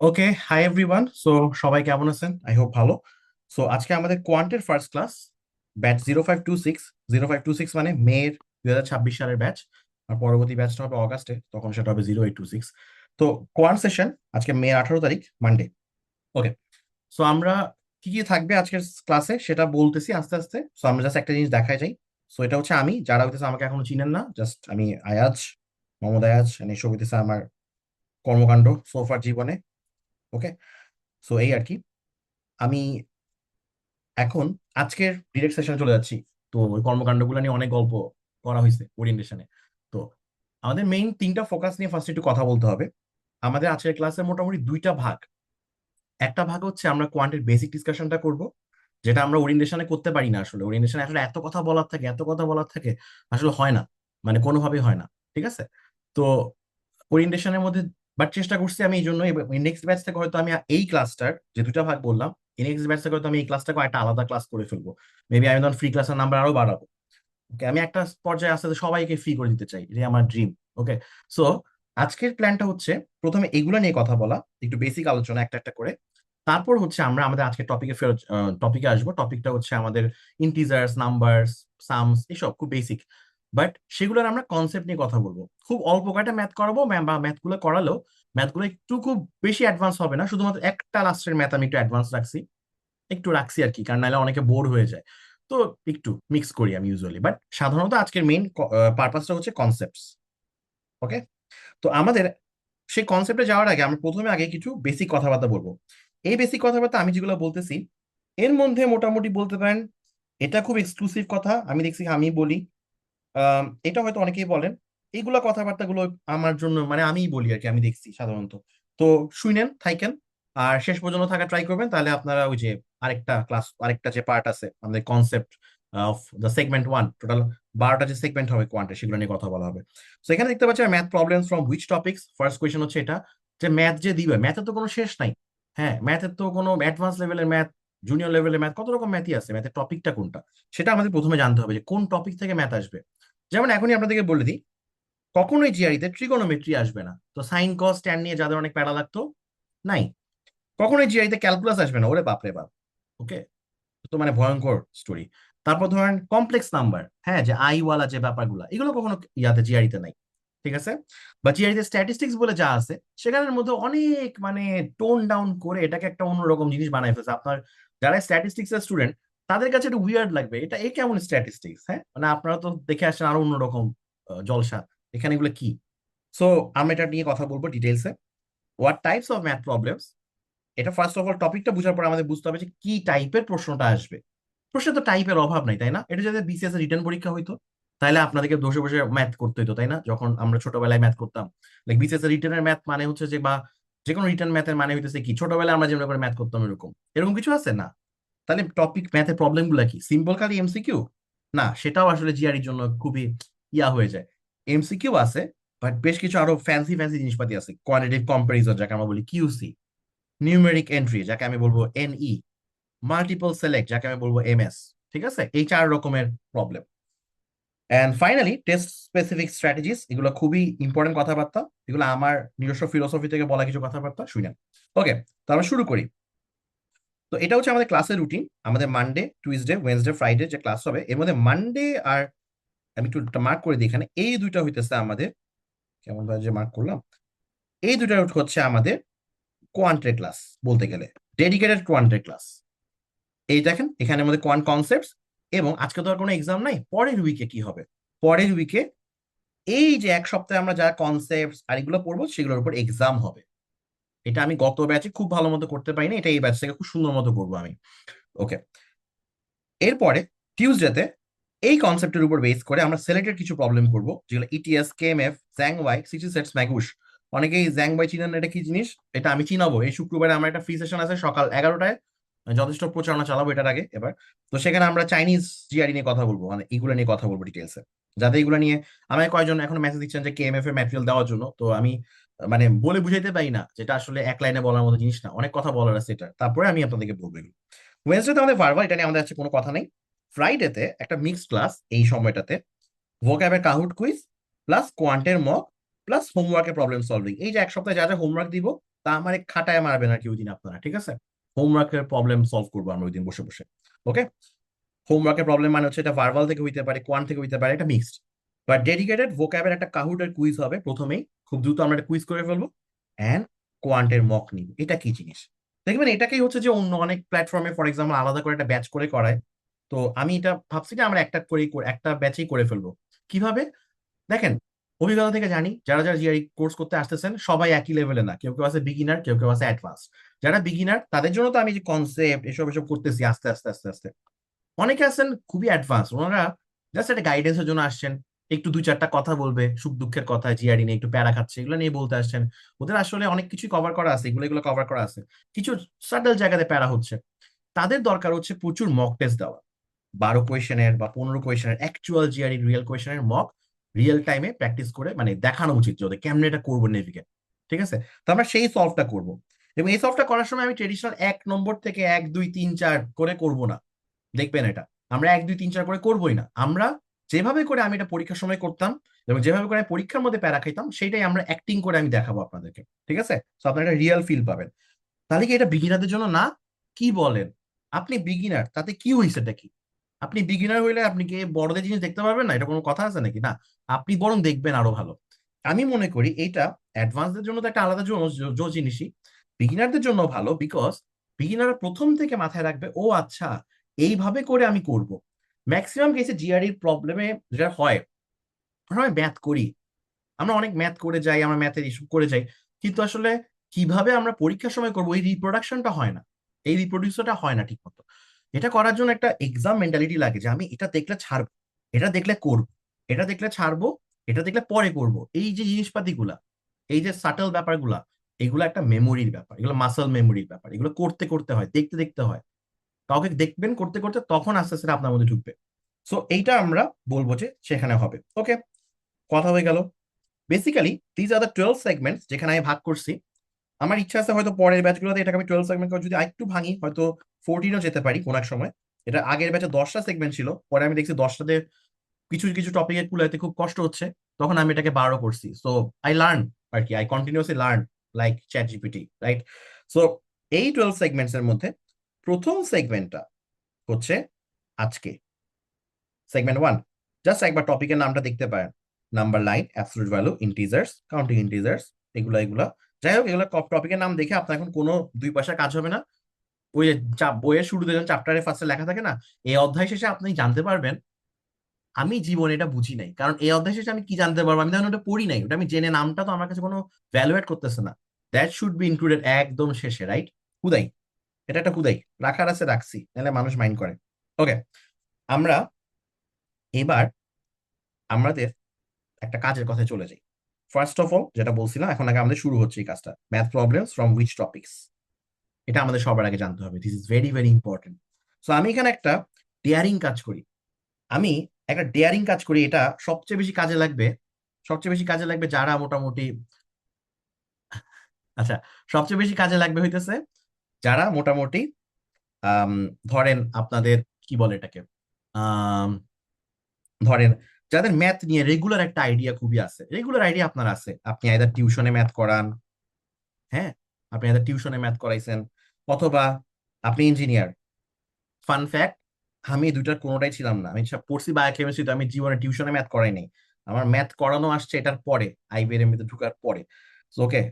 ওকে, hi everyone. So সবাই কেমন আছেন? আই হোপ ভালো। সো আজকে আমাদের কোয়ান্টের ফার্স্ট ক্লাস, ব্যাচ 0526। 0526 মানে মের 2026 সালের ব্যাচ। আর পরবর্তী ব্যাচটা হবে অগাস্টে, তখন সেটা হবে 0826। তো কোয়ান্ট সেশন আজকে মে 18 তারিখ, মানডে। ওকে, সো আমরা কি কি থাকবে আজকের ক্লাসে সেটা বলতেছি আস্তে আস্তে। সো আমরা জাস্ট একটা জিনিস দেখাই যাই। সো এটা হচ্ছে আমি, যারা হইতেছে আমাকে এখনো চিনেন না, জাস্ট আমি আয়াজ, মোহাম্মদ আয়াজ, and এইসব হইতেছে আমার কর্মকাণ্ড সোফার জীবনে। ওকে, সো এই আর কি। আমি এখন আজকের ডিরেক্ট সেশনে চলে যাচ্ছি। তো ওই কর্মকাণ্ডগুলো নিয়ে অনেক গল্প করা হয়েছে ওরিয়েন্টেশনে। তো আমাদের মেইন তিনটা ফোকাস নিয়ে ফার্স্ট একটু কথা বলতে হবে। আমাদের আজকের ক্লাসে মোটামুটি দুইটা ভাগ। একটা ভাগ হচ্ছে আমরা কোয়ান্টের বেসিক ডিসকাশনটা করব, যেটা আমরা ওরিয়েন্টেশনে করতে পারি না। আসলে ওরিয়েন্টেশনে আসলে এত কথা বলার থাকে, এত কথা বলার থাকে, আসলে হয় না, মানে কোনোভাবেই হয় না। ঠিক আছে? তো ওরিয়েন্টেশনের মধ্যে বাট চেষ্টা করছি আমি এই জন্য। নেক্সট ব্যাচ থেকে হয়তো আমি এই ক্লাসটার যে দুটা ভাগ বললাম, এই নেক্সট ব্যাচ থেকে হয়তো আমি এই ক্লাসটাকে একটা আলাদা ক্লাস করে ফেলবো। মেবি আমি তখন ফ্রি ক্লাসের নাম্বার আরো বাড়াবো। ওকে, আমি একটা পর্যায়ে আস্তে আস্তে সবাইকে ফ্রি করে দিতে চাই, এটাই আমার ড্রিম। ওকে, সো আজকের প্ল্যানটা হচ্ছে প্রথমে এগুলো নিয়ে কথা বলা, একটু বেসিক আলোচনা একটা একটা করে। তারপর হচ্ছে আমরা আমাদের আজকের টপিকে ফেরত টপিকে আসবো। টপিকটা হচ্ছে আমাদের ইন্টিজার্স, নাম্বারস, সামস, এসব খুব বেসিক। বাট সেগুলোর আমরা কনসেপ্ট নিয়ে কথা বলবো। খুব অল্প কয়টা ম্যাথ করাবো, বা ম্যাথগুলো করালেও ম্যাথগুলো একটু খুব বেশি অ্যাডভান্স হবে না। শুধুমাত্র একটা লাস্টের ম্যাথ আমি একটু অ্যাডভান্স রাখছি, একটু রাখছি আর কি, কারণ নাহলে অনেকে বোর হয়ে যায়। তো একটু মিক্স করি আমি ইউজুয়ালি, বাট সাধারণত আজকের মেইন পারপাসটা হচ্ছে কনসেপ্টস। ওকে, তো আমাদের সেই কনসেপ্টে যাওয়ার আগে আমরা প্রথমে আগে কিছু বেসিক কথাবার্তা বলবো। এই বেসিক কথাবার্তা আমি যেগুলো বলতেছি, এর মধ্যে মোটামুটি বলতে পারেন এটা খুব এক্সক্লুসিভ কথা, আমি দেখছি আমি বলি। এটা হয়তো অনেকেই বলেন। এইগুলা কথাবার্তাগুলো আমার জন্য, মানে আমিই বলি আর কি, আমি দেখছি সাধারণত। তো শুনেন থাকেন, আর শেষ পর্যন্ত থাকা ট্রাই করবেন, তাহলে আপনারা ওই যে আরেকটা ক্লাস, আরেকটা যে পার্ট আছে আমাদের concept of the segment one, total 12টা যে সেগমেন্ট হবে কোয়ান্টে, সেগুলো নিয়ে কথা বলা হবে। তো এখানে দেখতে পাচ্ছি math problems from which topics. First question হচ্ছে এটা, যে ম্যাথ যে দিবে, ম্যাথের তো কোনো শেষ নাই। হ্যাঁ, ম্যাথের তো কোনো অ্যাডভান্স লেভেলের ম্যাথ, জুনিয়র লেভেলের ম্যাথ, কত রকম ম্যাথই আছে। ম্যাথের টপিকটা কোনটা, সেটা আমাদের প্রথমে জানতে হবে, যে কোন টপিক থেকে ম্যাথ আসবে। যেমন এখনই আপনাদেরকে বলে দিই, কখনোই জিআরিতে ট্রিগোনোমেট্রি আসবে না। তো সাইন কস ট্যান নিয়ে যাদের অনেক প্যারা লাগতো, নাই। কখনোই জিআরিতে ক্যালকুলাস আসবে না, ওরে বাপরে বাপ। ওকে, তো মানে ভয়ঙ্কর স্টোরি। তারপর ধরেন কমপ্লেক্স নাম্বার, হ্যাঁ, যে আই ওয়ালা যে ব্যাপারগুলো, এগুলো কখনো ইয়াতে জিআরিতে নাই। ঠিক আছে? বা জিআরিতে স্ট্যাটিস্টিক্স বলে যা আছে, সেখানের মধ্যে অনেক মানে টোন ডাউন করে এটাকে একটা অন্যরকম জিনিস বানাই ফেলছে। আপনার যারা স্ট্যাটিস্টিক্স এর স্টুডেন্ট, তাদের কাছে একটু উইয়ার্ড লাগবে, এটা এ কেমন স্ট্যাটিস্টিক্স? হ্যাঁ, মানে আপনারা তো দেখে আসছেন আরো অন্যরকম জলসা, এখানে এগুলো কি? সো আমরা এটা নিয়ে কথা বলবো ডিটেলসে। What types of math problems, এটা ফার্স্ট অফ অল টপিকটা বুঝার পর আমাদের বুঝতে হবে যে কি টাইপের প্রশ্নটা আসবে। প্রশ্নে তো টাইপের অভাব নাই, তাই না? এটা যদি বিসিএস এর রিটার্ন পরীক্ষা হইতো, তাহলে আপনাদেরকে বসে বসে ম্যাথ করতে হতো, তাই না? যখন আমরা ছোটবেলায় ম্যাথ করতাম, লাইক বিসিএস এর রিটার্নের ম্যাথ মানে হচ্ছে যে, বা যে কোনো রিটার্ন ম্যাথের মানে হইতেছে কি, ছোটবেলায় আমরা যেমন করে ম্যাথ করতাম এরকম এরকম কিছু আছে না? তাহলে টপিক ম্যাথের প্রবলেম গুলা কি সিম্পল খালি এমসিকিউ? না, সেটাও আসলে জিআরির জন্য খুবই ইয়া হয়ে যায়। এমসিকিউ আছে, বাট বেশ কিছু আরো ফ্যান্সি ফ্যান্সি জিনিসপাতি আছে। কোয়ান্টিটিভ কম্পারিজন, যাকে আমরা বলি কিউসি; নিউমেরিক এন্ট্রি, যাকে আমি বলবো এনই; মাল্টিপল সিলেক্ট, যাকে আমি বলবো এমএস। ঠিক আছে? এই 4 রকমের problem. And finally test specific strategies, এগুলো খুবই ইম্পর্টেন্ট কথাবার্তা। এগুলো আমার নিজস্ব ফিলোসফি থেকে বলা কিছু কথাবার্তা, শুনেন। ওকে, তো আমরা শুরু করি। তো এটা হচ্ছে আমাদের ক্লাসের রুটিন। আমাদের মানডে, টুইসডে, ওয়েনসডে, ফ্রাইডে যে ক্লাস হবে, এর মধ্যে মানডে আর, আমি একটু মার্ক করে দিই এখানে, এই দুইটা হইতেছে আমাদের, কেমন ভাবে যে মার্ক করলাম, এই দুইটা হচ্ছে আমাদের কোয়ান্ট্রে ক্লাস, বলতে গেলে ডেডিকেটেড কোয়ান্ট্রে ক্লাস। এই দেখেন এখানে আমাদের কোয়ান্ট কনসেপ্টস। এবং আজকে তো আর কোনো এক্সাম নাই, পরের উইকে কি হবে? পরের উইকে এই যে এক সপ্তাহে আমরা যা কনসেপ্টস আর এগুলো পড়বো, সেগুলোর উপর এক্সাম হবে। এটা আমি গত ব্যাচে খুব ভালো মতো করতে পারিনি, এটা এই ব্যাচ থেকে খুব সুন্দর মতো করবো আমি। ওকে, এরপরে টিউসডেতে এই কনসেপ্টের উপর বেস করে আমরা সিলেক্টেড কিছু প্রবলেম করব, যেগুলো ইটিএস, কেএমএফ, জ্যাং ওয়াই, 60 সেটস, ম্যাগুস। অনেকেই জ্যাং ওয়াই চিনেন না, এটা কি জিনিস? এটা আমি চিনাবো। এই শুক্রবারে আমার একটা ফ্রি সেশন আছে সকাল 11টায়, যথেষ্ট প্রচারণা চালাবো এটার আগে এবার। তো সেখানে আমরা চাইনিজ জিআরই নিয়ে কথা বলবো, মানে এগুলো নিয়ে কথা বলবো ডিটেলসে। যাতে এগুলো নিয়ে আমায় কয়েকজন এখন মেসেজ দিচ্ছেন যে কেএমএফ এর ম্যাটেরিয়াল দেওয়ার জন্য, তো আমি মানে বলে বুঝাইতে পারি না, যেটা আসলে এক লাইনে বলার মতো জিনিস না, অনেক কথা বলার আছে এটা, তারপরে আমি আপনাদেরকে বলবো এগুলো। ওয়েনসডেতে আমাদের ভার্বাল, এটা নিয়ে আমাদের আছে কোনো কথা নেই। ফ্রাইডেতে একটা মিক্সড ক্লাস, এই সময়টাতে ভোক্যাবের কাহুট কুইজ প্লাস কোয়ান্টের মক প্লাস হোমওয়ার্কের প্রবলেম সলভিং। এই যে এক সপ্তাহে যা যা হোমওয়ার্ক দিব, তা আমার খাটায় মারবেন আর কি ওই দিন আপনারা, ঠিক আছে? হোমওয়ার্কের প্রবলেম সলভ করবো আমরা ওই দিন বসে বসে। ওকে, হোমওয়ার্কের প্রবলেম মানে হচ্ছে এটা ভার্বাল থেকে হইতে পারে, কোয়ান্ট থেকে হইতে পারে, এটা মিক্সড। বাট ডেডিকেটেড ভোক্যাবের একটা কাহুটের কুইজ হবে প্রথমেই, খুব দ্রুত আমরা একটা কুইজ করে ফেলবো, অ্যান্ড কোয়ান্টের মক নিব। এটা কি জিনিস দেখবেন, এটাকেই হচ্ছে যে অন্য অনেক প্ল্যাটফর্মে ফর এক্সাম্পল আলাদা করে একটা ব্যাচ করে করায়। তো আমি এটা ভাবছি যে আমরা একটা ব্যাচেই করে ফেলবো। কিভাবে দেখেন, অভিজ্ঞতা থেকে জানি যারা যারা জিআরই কোর্স করতে আসতেছেন সবাই একই লেভেলে না, কেউ কেউ আছে বিগিনার, কেউ কেউ আছে অ্যাডভান্স। যারা বিগিনার তাদের জন্য তো আমি যে কনসেপ্ট এসব এসব করতেছি আস্তে আস্তে আস্তে আস্তে। অনেকে আছেন খুবই অ্যাডভান্স, ওনারা জাস্ট একটা গাইডেন্সের জন্য আসছেন, একটু দুই চারটা কথা বলবে সুখ দুঃখের কথা, জিআরই নিয়ে একটু প্যারা খাচ্ছে এগুলো নিয়ে বলতে আসছেন। ওদের আসলে অনেক কিছুই কভার করা আছে, এগুলো এগুলো কভার করা আছে, কিছু সাটল জায়গাতে প্যারা হচ্ছে। তাদের দরকার হচ্ছে প্রচুর মক টেস্ট দেওয়া, 12 কোয়েশনের বা 15 কোয়েশনের অ্যাকচুয়াল জিআরই রিয়েল কোয়েশনের মক রিয়েল টাইমে প্র্যাকটিস করে মানে দেখানো উচিত যে ওদের কেমনে এটা করবো নেভিগেট। ঠিক আছে, তো আমরা সেই সলভটা করব। এবং এই সলভটা করার সময় আমি ট্রেডিশনাল 1 নম্বর থেকে 1 2 3 4 করে করব না, দেখবেন এটা আমরা 1 2 3 4 করে করবোই না। আমরা যেভাবে করে আমি এটা পরীক্ষার সময় করতাম এবং যেভাবে করে আমি পরীক্ষার মধ্যে প্যারা খাইতাম সেটাই আমরা অ্যাক্টিং করে আমি দেখাবো আপনাদেরকে, ঠিক আছে? তো আপনারা একটা রিয়েল ফিল পাবেন। তাহলে কি এটা বিগিনারদের জন্য না? কি বলেন? আপনি বিগিনার, তাতে কি হয়েছে কি? আপনি বিগিনার হইলে আপনি কি বড়দের জিনিস দেখতে পারবেন না? এটা কোনো কথা আছে নাকি? না, আপনি বরং দেখবেন আরো ভালো। আমি মনে করি এইটা অ্যাডভান্সদের জন্য তো একটা আলাদা জিনিসই, বিগিনারদের জন্য ভালো, বিকজ বিগিনার প্রথম থেকে মাথায় রাখবে ও আচ্ছা এইভাবে করে আমি করব। ম্যাক্সিমাম কেসে জিআরইর প্রবলেমে যেটা হয়, আমরা ম্যাথ করি, আমরা অনেক ম্যাথ করে যাই, আমরা ম্যাথের ইস্যু করে যাই, কিন্তু আসলে কিভাবে আমরা পরীক্ষার সময় করবো এই রিপ্রোডাকশনটা হয় না, এই রিপ্রোডিউসটা হয় না ঠিক মতো। এটা করার জন্য একটা এক্সাম মেন্টালিটি লাগে যে আমি এটা দেখলে ছাড়বো, এটা দেখলে করব, এটা দেখলে ছাড়বো, এটা দেখলে পরে করব। এই যে জিনিসপাতিগুলা, এই যে সাটল ব্যাপারগুলা, এগুলো একটা মেমোরির ব্যাপার, এগুলো মাসল মেমোরির ব্যাপার, এগুলো করতে করতে হয়, দেখতে দেখতে হয়। কাউকে দেখবেন করতে করতে, তখন আস্তে আস্তে আপনার মধ্যে ঢুকবে। সো এইটা আমরা বলবো যে সেখানে হবে। ওকে, কথা হয়ে গেল। Basically these are the 12 segments যেখানে আমি ভাগ করছি। আমার ইচ্ছা আছে হয়তো পরের ব্যাচগুলোতে এটাকে আমি 12 সেগমেন্ট করে যদি আরেকটু ভাঙি, হয়তো 14ও যেতে পারি কোনো এক সময়। এটা আগের ব্যাচে 10টা সেগমেন্ট ছিল, পরে আমি দেখছি 10টাতে কিছু কিছু টপিকের কুলাইতে খুব কষ্ট হচ্ছে, তখন আমি এটাকে 12 করছি। সো আই লার্ন আর কি, I continuously learn like chat GPT, right? So এই 12 সেগমেন্টস এর মধ্যে প্রথম সেগমেন্টটা হচ্ছে আজকে সেগমেন্ট 1। জাস্ট একবার টপিকের নামটা দেখতে পারেন, number line, absolute value, integers, counting integers, এগুলা এগুলা। যাই হোক, এগুলো টপিকের নাম দেখে আপনার এখন কোনো 2 পয়সা কাজ হবে না। ওই বইয়ের শুরুতে যখন চ্যাপ্টারে ফার্স্টে লেখা থাকে না, এই অধ্যায় শেষে আপনি জানতে পারবেন আমি জীবনে এটা বুঝি নাই, কারণ এই অধ্যায় শেষে আমি কি জানতে পারবো, আমি তখন ওটা পড়ি নাই, ওটা আমি জেনে নামটা তো আমার কাছে কোনো ভ্যালুয়েট করতেছে না। দ্যাট শুড বি ইনক্লুডেড একদম শেষে, রাইট? হুদাই, এটা একটা হুদাই রাখার আছে, রাখছি, নাহলে মানুষ মাইন্ড করে। ওকে, আমরা এবার আমাদের একটা কাজের কথায় চলে যাই। ফার্স্ট অফ অল যেটা বলছিলাম, এখন আগে আমাদের শুরু হচ্ছে এই কাজটা, math problems from which topics. এটা আমাদের সবার আগে জানতে হবে, this is very very important. So আমি এখানে একটা ডেয়ারিং কাজ করি, আমি একটা ডেয়ারিং কাজ করি, এটা সবচেয়ে বেশি কাজে লাগবে, সবচেয়ে বেশি কাজে লাগবে যারা মোটামুটি, আচ্ছা, সবচেয়ে বেশি কাজে লাগবে হইতেছে যারা মোটামুটি আম, ধরেন আপনাদের কি বলে এটাকে, আম, ধরেন যাদের ম্যাথ নিয়ে রেগুলার একটা আইডিয়া খুবই আছে, রেগুলার আইডিয়া আপনার আছে, আপনি আইদার টিউশনে ম্যাথ করান, হ্যাঁ, আপনি আইদার টিউশনে ম্যাথ করাইছেন, অথবা আপনি ইঞ্জিনিয়ার। ফান ফ্যাক্ট, আমি এই দুইটার কোনোটাই ছিলাম না, আমি পড়ছি বায়োকেমিস্ট্রি, তো আমি জীবনে টিউশনে ম্যাথ করাই নাই। আমার ম্যাথ করানো আসছে এটার পরে, আইবিএম তে ঢুকার পরে। ওকে,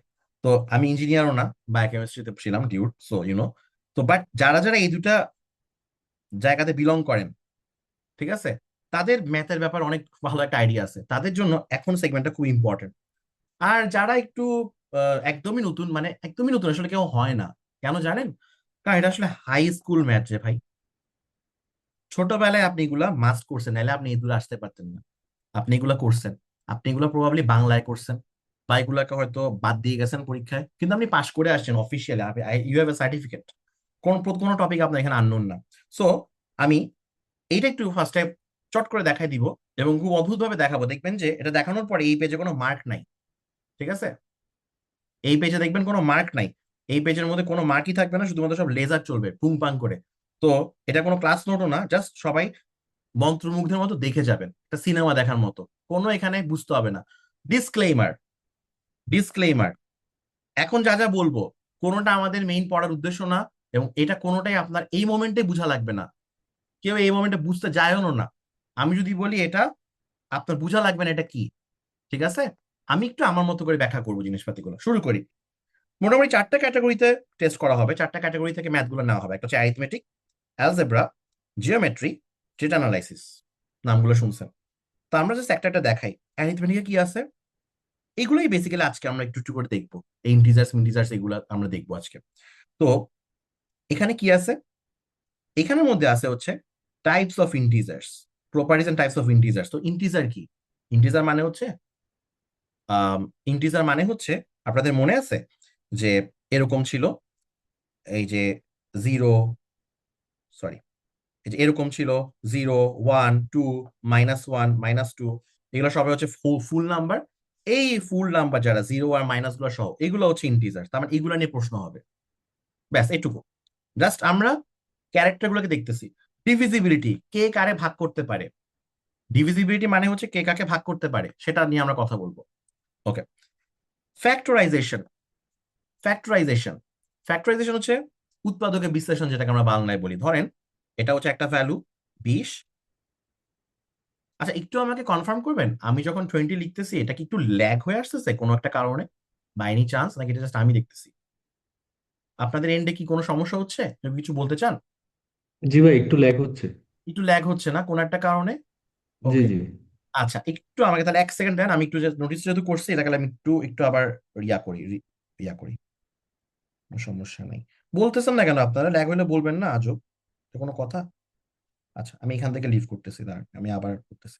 তো আমি ইঞ্জিনিয়ারও না, বায়োকেমিস্ট্রিতে ছিলাম ডিউট, সো তো বাট যারা যারা এই দুটা জায়গাতে বিলং করেন, ঠিক আছে, তাদের ম্যাথের ব্যাপার অনেক ভালো একটা আইডিয়া আছে, তাদের জন্য এখন সেগমেন্টটা খুব ইম্পর্টেন্ট। আর যারা একটু একদমই নতুন, মানে একদমই নতুন আসলে কেউ হয় না, কেন জানেন? কারণ এটা আসলে হাই স্কুল ম্যাথ রে ভাই। ছোটবেলায় আপনি এগুলা মাস্ট করছেন, নাহলে আপনি এগুলো আসতে পারতেন না। আপনি এগুলা করছেন, আপনি এগুলো প্রবাবলি বাংলায় করছেন, বা এগুলাকে হয়তো বাদ দিয়ে গেছেন পরীক্ষায়, কিন্তু আপনি পাশ করে আসছেন officially, you have a certificate. কোনো টপিক আপনার এখানে আননোন না। সো আমি এইটা একটু ফার্স্ট টাইম চট করে দেখাই দিব, এবং খুব অদ্ভুত ভাবে দেখাবো, দেখবেন যে এটা দেখানোর পরে এই পেজে কোনো মার্ক নাই, ঠিক আছে? এই পেজে দেখবেন কোনো মার্ক নাই, এই পেজের মধ্যে কোনো মার্কই থাকবে না, শুধুমাত্র সব লেজার চলবে পুং পাং করে। তো এটা কোনো ক্লাস নোটও না, জাস্ট সবাই মন্ত্রমুগ্ধের মতো দেখে যাবেন, একটা সিনেমা দেখার মতো, কোনো এখানে বুঝতে হবে না। ডিসক্লেইমার, ডিসক্লেইমার, এখন যা যা বলবো কোনোটা আমাদের মেইন পড়ার উদ্দেশ্য না, এবং এটা কোনোটাই আপনার এই মোমেন্টে বুঝা লাগবে না, কেউ এই মোমেন্টে বুঝতে যায়ও না। আমি যদি বলি এটা, আপনার বুঝা লাগবে না এটা কি, ঠিক আছে? আমি একটু আমার মতো করে ব্যাখ্যা করবো জিনিসপাতিগুলো। শুরু করি। মোটামুটি চারটা ক্যাটাগরিতে টেস্ট করা হবে, চারটা ক্যাটাগরি থেকে ম্যাথগুলো নেওয়া হবে। একটা হচ্ছে arithmetic, algebra, geometry, data analysis. নামগুলো শুনছেন? তো আমরা জাস্ট একটা একটা দেখাই। অ্যারিথমেটিকে কি আছে, এগুলোই বেসিক্যালি আজকে আমরা একটু একটু করে দেখবো। এই ইন্টিজার্স মিন্টিজার্স এগুলো আমরা দেখবো আজকে। তো এখানে কি আছে, এখানের মধ্যে আছে হচ্ছে types of integers, properties and types of integers. তো ইন্টিজার কি? ইন্টিজার মানে হচ্ছে ইন্টিজার মানে হচ্ছে, আপনাদের মনে আছে যে এরকম ছিল, এই যে জিরো, সরি, এই যে এরকম ছিল 0, 1, 2, -1, -2, এগুলো সবাই হচ্ছে ফুল নাম্বার। এই ফুল নাম্বার যারা জিরো আর মাইনাস গুলো সহ, এগুলো হচ্ছে ইন্টিজার। তার মানে এগুলো নিয়ে প্রশ্ন হবে। ব্যাস এটুকু। জাস্ট আমরা ক্যারেক্টার গুলোকে দেখতেছি। ডিভিজিবিলিটি, কে কারে ভাগ করতে পারে। ডিভিজিবিলিটি মানে হচ্ছে কে কাকে ভাগ করতে পারে, সেটা নিয়ে আমরা কথা বলবো। ওকে। ফ্যাক্টরাইজেশন, ফ্যাক্টরাইজেশন ফ্যাক্টরাইজেশন হচ্ছে উৎপাদকের বিশ্লেষণ, যেটাকে আমরা বাংলায় বলি। ধরেন এটা হচ্ছে একটা ভ্যালু 20। আচ্ছা, একটু আমাকে কনফার্ম করবেন, আমি যখন 20 লিখতেছি এটা কি একটু ল্যাগ হয়ে আসতেছে কোনো একটা কারণে, বাই এনি চান্স, নাকি এটা জাস্ট আমি দেখতেছি? আপনাদের এন্ডে কি কোনো সমস্যা হচ্ছে, কেউ কিছু বলতে চান? জি ভাই, একটু ল্যাগ হচ্ছে। একটু ল্যাগ হচ্ছে না কোনো একটা কারণে? জি ওকে। জি। আচ্ছা, একটু আমাকে তাহলে 1 সেকেন্ড দেন, আমি একটু নোটিস যেহেতু করছি, এটাকে আমি একটু একটু আবার ইয়া করি। কোনো সমস্যা নেই। বলতেছেন না কেন আপনারা? ল্যাগ হলে বলবেন না, আজব, এটা কোনো কথা? আচ্ছা, আমি এখান থেকে লিভ করতেছি, দাঁড়ান আমি আবার করতেছি।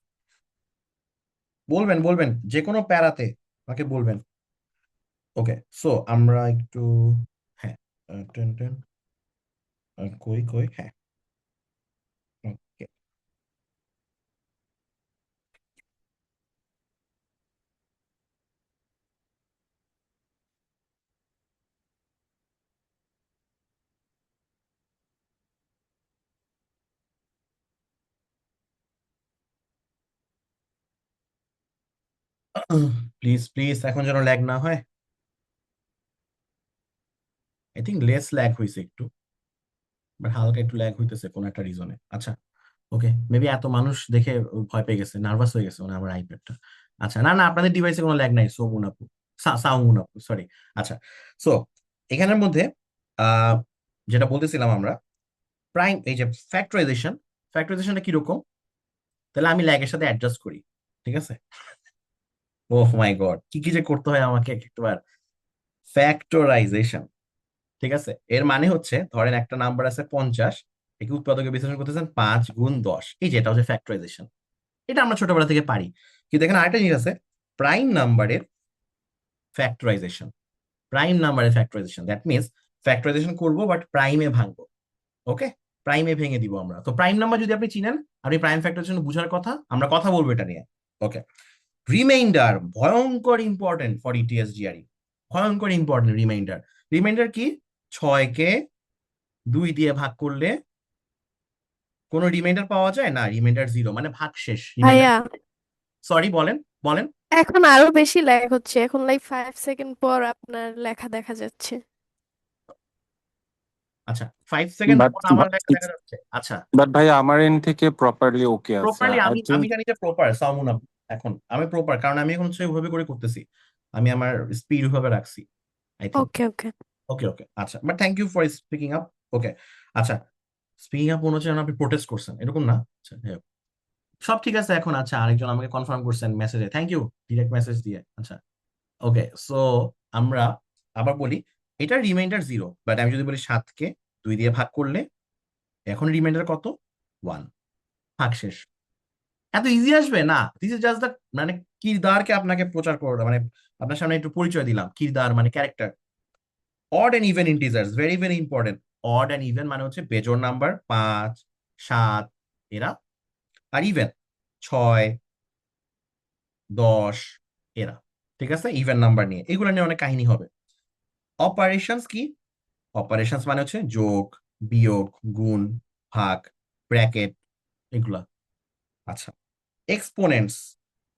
বলবেন বলবেন, যে কোনো প্যারাতে আমাকে বলবেন। ওকে। সো আমরা একটু, হ্যাঁ, টেন টেন, কই কই, হ্যাঁ, ওকে। প্লিজ প্লিজ, এখন যেন ল্যাগ না হয়। আই থিঙ্ক লেস ল্যাগ হয়েছে একটু, বাট হালকা একটু ল্যাগ হইতেছে কোন একটা রিজনে। আচ্ছা, ওকে, মেবি এত মানুষ দেখে ও ভয় পেয়ে গেছে, নার্ভাস হয়ে গেছে মানে আমার আইপ্যাডটা। আচ্ছা, না না, আপনাদের ডিভাইসে কোনো ল্যাগ নাই, সোমুন আপু, সাউমুন আপু, সরি। আচ্ছা, সো এখানের মধ্যে আহ যেটা বলতেছিলাম আমরা, প্রাইম, এই যে ফ্যাক্টরাইজেশন, ফ্যাক্টরাইজেশনটা কিরকম, তাহলে আমি ল্যাগের সাথে অ্যাডজাস্ট করি, ঠিক আছে? ওহ মাই গড, কি কি যে করতে হয় আমাকে একবার। ফ্যাক্টরাইজেশন, ঠিক আছে, এর মানে হচ্ছে ধরেন একটা নাম্বার আছে 50, একে উৎপাদকে বিশ্লেষণ করতেছেন 5 × 10, এই যে এটা হচ্ছে ফ্যাক্টরাইজেশন। এটা আমরা ছোটবেলা থেকে পারি। কিন্তু এখানে আরেকটা জিনিস আছে, প্রাইম নাম্বারের ফ্যাক্টরাইজেশন। প্রাইম নাম্বারের ফ্যাক্টরাইজেশন, দ্যাট মিনস ফ্যাক্টরাইজেশন করবো বাট প্রাইমে ভাঙবো। ওকে, প্রাইমে ভেঙে দিব আমরা। তো প্রাইম নাম্বার যদি আপনি চিনেন, আপনি প্রাইম ফ্যাক্টরাইজেশন বুঝার কথা, আমরা কথা বলবো এটা নিয়ে। ওকে। রিমাইন্ডার, ভয়ঙ্কর ইম্পর্টেন্ট ফর ইটিএস জিআরই, ভয়ঙ্কর ইম্পর্টেন্ট রিমাইন্ডার। রিমাইন্ডার কি? 6কে 2 দিয়ে ভাগ করলে কোনো রিমাইন্ডার পাওয়া যায় না, রিমাইন্ডার জিরো, মানে ভাগ শেষ রিমাইন্ডার। ভাইয়া, সরি, বলেন বলেন। এখন আরো বেশি ল্যাগ হচ্ছে। এখন 5 সেকেন্ড পর আপনার লেখা দেখা যাচ্ছে। আচ্ছা, 5 সেকেন্ড বাট পর আমার লেখা দেখা যাচ্ছে? আচ্ছা, বাট ভাই আমার এন্ড থেকে প্রপারলি ওকে আছে প্রপারলি আমি একজন। আমি জানি যে প্রপার সাউন্ড। এখন আমি প্রপার, কারণ আমি এখন হচ্ছে ওইভাবে করে করতেছি, আমি আমার স্পিড ওইভাবে রাখছি, I think. Okay okay. Okay okay, আচ্ছা, but thank you for speaking up. Okay. আচ্ছা, স্পিকিং আপ মনে হচ্ছে যেন আপনি প্রোটেস্ট করছেন, এরকম না? আচ্ছা, যাই হোক, সব ঠিক আছে এখন। আচ্ছা, আরেকজন আমাকে কনফার্ম করছেন মেসেজে, থ্যাংক ইউ, ডিরেক্ট মেসেজ দিয়ে। আচ্ছা, ওকে। সো আমরা আবার বলি, এটা রিমাইন্ডার জিরো, বাট আমি যদি বলি 7কে 2 দিয়ে ভাগ করলে এখন রিমাইন্ডার কত? 1, ভাগ শেষ। এত ইজি আসবে না, দিস ইজ জাস্ট দ্য, মানে কিরদারকে আপনাকে প্রচার করলাম, মানে আপনার সামনে একটু পরিচয় দিলাম, কিরদার মানে character. Odd and even integers, very very important. Odd and even মানে হচ্ছে বেজোড় নাম্বার 5, 7 এরা, আর ইভেন 6, 10 এরা, ঠিক আছে? ইভেন নাম্বার নিয়ে, এগুলো নিয়ে অনেক কাহিনী হবে। অপারেশনস কি? অপারেশনস মানে হচ্ছে যোগ, বিয়োগ, গুণ, ভাগ, ব্র্যাকেট, এগুলা। আচ্ছা, এক্সপোনেন্টস,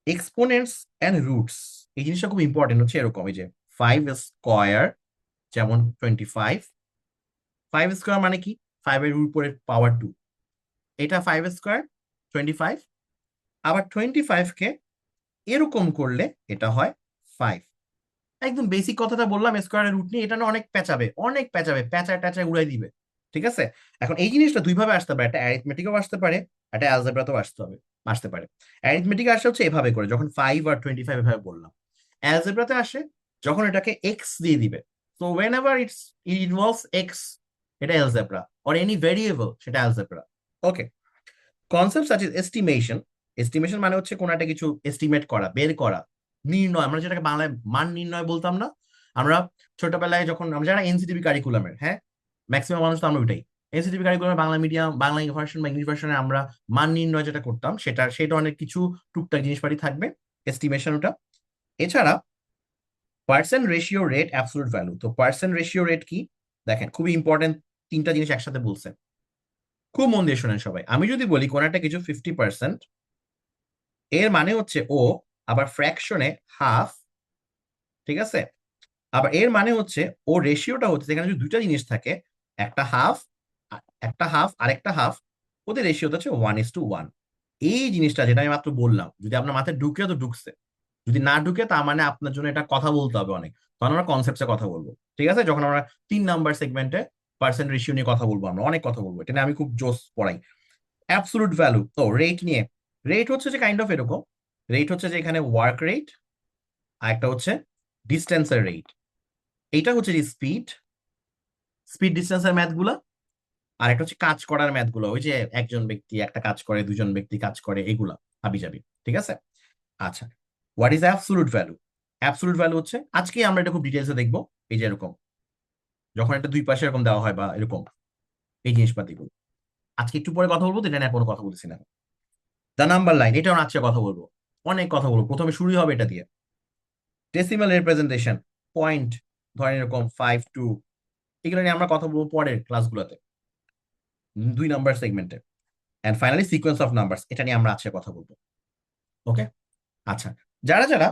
এক্সপোনেন্টস এন্ড রুটস, এই জিনিসটা খুব ইম্পর্টেন্ট হচ্ছে এরকম, এই যে 5 স্কোয়ার যেমন 25, 5 স্কোয়ার মানে কি 5 এর উপরে পাওয়ার 2, এটা 5 স্কোয়ার 25, আবার 25 কে এরকম করলে এটা হয় 5। একদম বেসিক কথাটা বললাম, স্কোয়ারের রুট নিয়ে এটা না অনেক পেঁচাবে, অনেক পেঁচাবে, পেঁচায় টাচায় উড়াই দিবে। ঠিক আছে, এখন এই জিনিসটা দুইভাবে আসতে পারে, একটা অ্যারিথমেটিকও আসতে পারে, একটা অ্যালজেব্রাতেও আসতে পারে। অ্যারিথমেটিক আসে হচ্ছে এভাবে করে, যখন 5 আর 25 এভাবে বললাম। অ্যালজেব্রাতে আসে যখন এটাকে এক্স দিয়ে দিবে। So whenever it involves X, এটা অ্যালজেব্রা, অর এনি ভেরিয়েবল, সেটা algebra. Okay, concept such is estimation. Estimation মানে হচ্ছে কোনো একটা কিছু এস্টিমেট করা, বের করা, নির্ণয়। আমরা যেটাকে বাংলায় মান নির্ণয় বলতাম না, আমরা ছোটবেলায় যখন আমরা যারা এনসিটিভি কারিকুলামের, হ্যাঁ ম্যাক্সিমাম মানুষ তো আমরা ওইটাই এনসিটিভি কারিকুলামের বাংলা মিডিয়াম, বাংলা ভার্সন বা ইংলিশ ভার্সনে আমরা মান নির্ণয় যেটা করতাম, সেটা অনেক কিছু টুকটাক জিনিসপাতি থাকবে, এস্টিমেশন ওটা। এছাড়া percent ratio rate, absolute value. তো পার্সেন্ট রেশিও রেট কি দেখেন, খুবই ইম্পর্টেন্ট, তিনটা জিনিস একসাথে বলছে, খুব মন দিয়ে শোনেন সবাই। আমি যদি বলি কোন একটা কিছু 50%, এর মানে হচ্ছে ও, আবার ফ্র্যাকশনে হাফ, ঠিক আছে, আবার এর মানে হচ্ছে ও রেশিওটা হচ্ছে যেখানে যদি দুইটা জিনিস থাকে, একটা হাফ, একটা হাফ আরেকটা হাফ, ওদের রেশিওটা হচ্ছে 1:1। এই জিনিসটা যেটা আমি মাত্র বললাম, যদি আপনার মাথায় ঢুকে তো ঢুকছে, যদি না ঢুকে তার মানে আপনার জন্য এটা কথা বলতে হবে অনেক, তখন আমরা কনসেপ্টে কথা বলবো। ঠিক আছে, যখন আমরা 3 নাম্বার সেগমেন্টে পার্সেন্ট রেশিও নিয়ে কথা বলবো, আমরা অনেক কথা বলবো, এটা নিয়ে আমি খুব জোস পড়াই। অ্যাবসলুট ভ্যালু, তো রেট নিয়ে, রেট হচ্ছে যে কাইন্ড অফ এরকম, রেট হচ্ছে যে এখানে ওয়ার্ক রেট, আর একটা হচ্ছে ডিস্টেন্সের রেট। এইটা হচ্ছে যে স্পিড, স্পিড ডিস্টেন্সের ম্যাথ গুলা, আর একটা হচ্ছে কাজ করার ম্যাথ গুলো, ওই যে একজন ব্যক্তি একটা কাজ করে, দুজন ব্যক্তি কাজ করে, এগুলা হাবি যাবি। ঠিক আছে, আচ্ছা, what is absolute value? Absolute value হচ্ছে, আজকে আমরা এটা খুব ডিটেলসে দেখবো, এই যে এরকম যখন একটা দুই পাশে এরকম দেওয়া হয় বা এরকম এই জিনিসপাতিগুলো, আজকে একটু পরে কথা বলবো, তো এটা নিয়ে কোনো কথা বলছি না। দ্য নাম্বার লাইন, এটাও আজকে কথা বলবো, অনেক কথা বলবো, প্রথমে শুরুই হবে এটা দিয়ে। ডেসিমাল রিপ্রেজেন্টেশন, পয়েন্ট, ধরেন এরকম 5 2, এগুলো নিয়ে আমরা কথা বলবো পরের ক্লাসগুলোতে, 2 নাম্বার সেগমেন্টে। And finally sequence of numbers, এটা নিয়ে আমরা আজকে কথা বলবো। ওকে, আচ্ছা, যারা যারা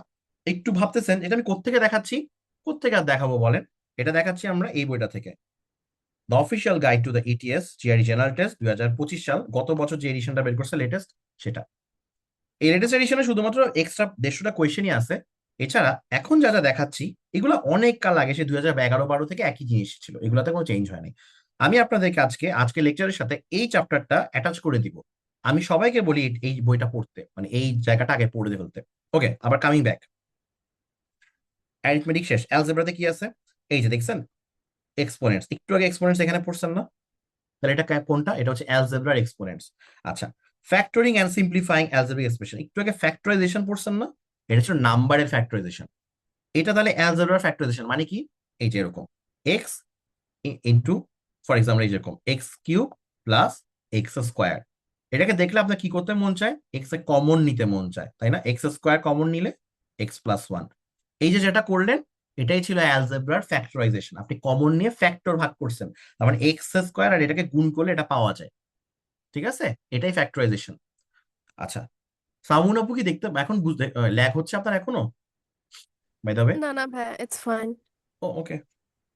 একটু ভাবতেছেন এটা আমি কোত্থেকে দেখাচ্ছি, কোত্থেকে আর দেখাবো বলেন, এটা দেখাচ্ছি আমরা এই বইটা থেকে, the official guide to the ETS GRE general test 2025 সাল, গত বছর যে এডিশনটা বের করছে লেটেস্ট, সেটা। এই লেটেস্ট এডিশনে শুধুমাত্র এক্সট্রা 150টা কোয়েশ্চেনই আছে। এছাড়া এখন যা যা দেখাচ্ছি এগুলো অনেক কাল আগে, সে 2011-12 থেকে একই জিনিস ছিল, এগুলোতে কোনো চেঞ্জ হয়নি। আমি আপনাদেরকে আজকে লেকচারের সাথে এই চ্যাপ্টারটা অ্যাটাচ করে দিব। আমি সবাইকে বলি এই বইটা পড়তে, মানে এই জায়গাটা আগে পড়ে ফেলতে। ওকে, আবার কামিং ব্যাক, অ্যারিথমেটিক শেষ, অ্যালজেব্রাতে কি আছে, এই যে দেখছেন এক্সপোনেন্টস, একটু আগে এক্সপোনেন্টস এখানে পড়ছেন না, তাহলে এটা কোনটা, এটা হচ্ছে অ্যালজেব্রার এক্সপোনেন্টস। আচ্ছা, factoring and simplifying algebraic expression, একটু আগে ফ্যাক্টরাইজেশন পড়ছেন না, এটা হচ্ছে নাম্বারের ফ্যাক্টরাইজেশন। এটা তাহলে অ্যালজেব্রার ফ্যাক্টরাইজেশন মানে কি, এই যে এরকম এক্স ইন্টু, ফর এক্সাম্পল এই যেরকম x cube plus x square, এটাকে দেখলে আপনার কি করতে মন চায়, এক্স এ কমন নিতে মন চায়, তাই না? এক্স স্কোয়ার কমন নিলে x+1, এই যে যেটা করলেন এটাই ছিল অ্যালজেব্রার ফ্যাক্টরাইজেশন, আপনি কমন নিয়ে ফ্যাক্টর ভাগ করছেন, তার মানে এক্স স্কোয়ার আর এটাকে গুণ করলে এটা পাওয়া যায়। ঠিক আছে, এটাই ফ্যাক্টরাইজেশন। আচ্ছা, সামুন আপু কি দেখতে এখন বুঝতে ল্যাগ হচ্ছে আপনার এখনো, বাই দ্য ওয়ে? না না ভাইয়া, ইটস ফাইন। ও ওকে,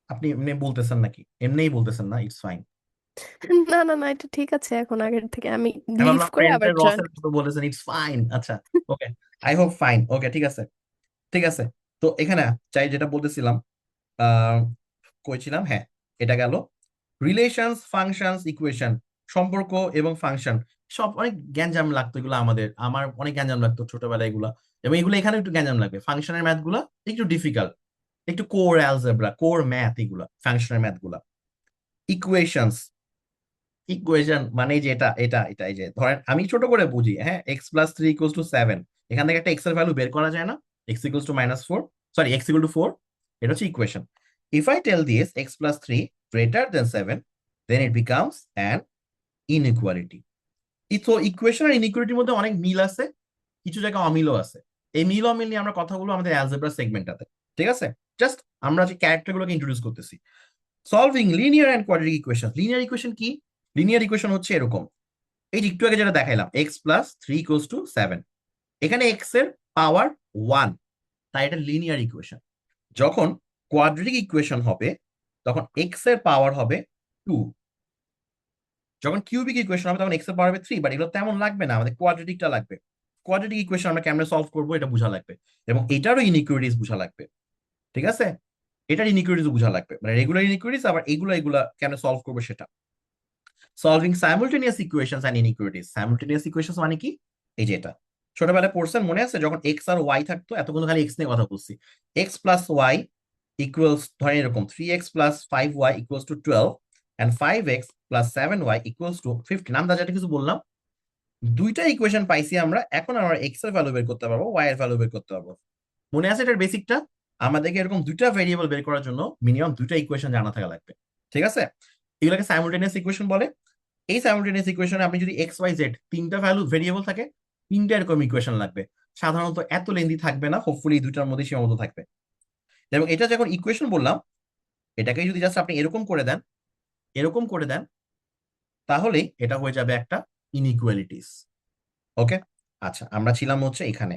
আপনি এমনি বলতেছেন নাকি, এমনিই বলতেছেন না ইটস ফাইন? না না না, এটা ঠিক আছে এখন, আগের থেকে আমি আমি লিভ ভাবলাম করে আবার ফ্রেন্ডসের জয়েন। রসের মতো বলেছেন ইটস ফাইন। আচ্ছা, ওকে, আই হোপ ফাইন। ওকে, ঠিক আছে, ঠিক আছে। তো এখানে চাই যেটা বলতেছিলাম, আহ কইছিলাম, হ্যাঁ, এটা গেল রিলেশনস, ফাংশনস, ইকুয়েশন, সম্পর্ক এবং ফাংশন, সব অনেক গ্যাঞ্জাম লাগতো এগুলো, আমার অনেক গ্যাঞ্জাম লাগতো ছোটবেলায় এগুলা, এবং এগুলো এখানে একটু গ্যাঞ্জাম লাগবে। ফাংশনের ম্যাথ গুলা একটু ডিফিকাল্ট, একটু কোর অ্যালজেব্রা, কোর ম্যাথ এগুলা, ফাংশনের ম্যাথ গুলা। ইকুয়েশনস, ইকুয়েশন মানে যে এটা এই যে ধরেন আমি ছোট করে বুঝি, হ্যাঁ, x+3=7, এখান থেকে একটা এক্স এর ভ্যালু বের করা যায় না, x=-4, সরি x=4, এটা হচ্ছে equation. If I tell this x+3 greater than 7, then it becomes an inequality. তো ইকুয়েশন আর ইনইকুয়ালিটির মধ্যে অনেক মিল আছে, কিছু জায়গায় অমিলও আছে। এই মিল অমিল নিয়ে আমরা কথা বলবো আমাদের অ্যালজেব্রা সেগমেন্টটাতে। ঠিক আছে, জাস্ট আমরা যে ক্যারেক্টার গুলোকে ইন্ট্রোডিউস করতেছি। Solving linear and quadratic equation, linear equation কি, লিনিয়ার ইকুয়েশন হচ্ছে এরকম, এই যে একটু আগে যেটা দেখাইলাম x+3=7, এখানে x এর পাওয়ার 1, তাই এটা লিনিয়ার ইকুয়েশন। যখন কোয়াড্রেটিক ইকুয়েশন হবে তখন এক্স এর পাওয়ার হবে 2, যখন কিউবিক ইকুয়েশন হবে তখন এক্স এর পাওয়ার হবে 3, বাট এগুলো তেমন লাগবে না, আমাদের কোয়াড্রেটিকটা লাগবে। কোয়াড্রেটিক ইকুয়েশন আমরা কেমনে সলভ করবো এটা বোঝা লাগবে, এবং এটারও ইনইকুইটিস বোঝা লাগবে, ঠিক আছে? এটার ইনইকুইটিস বোঝা লাগবে, মানে রেগুলার ইনইকুইটিস আবার এগুলা কেমনে সলভ করবো সেটা। Solving simultaneous equations and inequalities. Simultaneous equations মানে কি? এই যে এটা ছোটবেলায় পড়ছেন মনে আছে, যখন এক্স আর ওয়াই থাকতো, এতক্ষণ খালি এক্স নিয়ে কথা বলছি। এক্স প্লাস ওয়াই ইকুয়ালস, ধরেন এরকম 3x plus 5y equals to 12 and 5x plus 7y equals to 15। আমরা যেটা কিছু বললাম, দুইটা ইকুয়েশন পাইছি আমরা, এখন আমরা এক্স এর ভ্যালু বের করতে পারবো, ওয়াই এর ভ্যালু বের করতে পারবো। মনে আছে এটার বেসিকটা? আমাদেরকে এরকম দুইটা ভেরিয়েবল বের করার জন্য মিনিমাম দুইটা ইকুয়েশন জানা থাকা লাগবে, ঠিক আছে? এগুলোকে সাইমultaneous ইকুয়েশন বলে। এই সাইমultaneous ইকুয়েশনে আপনি যদি এক্স ওয়াই জেড তিনটা ভ্যালু ভেরিয়েবল থাকে, তিনটা এরকম ইকুয়েশন লাগবে। সাধারণত এত লেন্দি থাকবে না, হোপফুলি এই দুটার মধ্যে সীমাবদ্ধ থাকবে। এবং এটা যখন ইকুয়েশন বললাম, এটাকে যদি জাস্ট আপনি এরকম করে দেন, এরকম করে দেন, তাহলেই এটা হয়ে যাবে একটা ইনইকুয়ালিটিস। ওকে, আচ্ছা আমরা ছিলাম হচ্ছে এখানে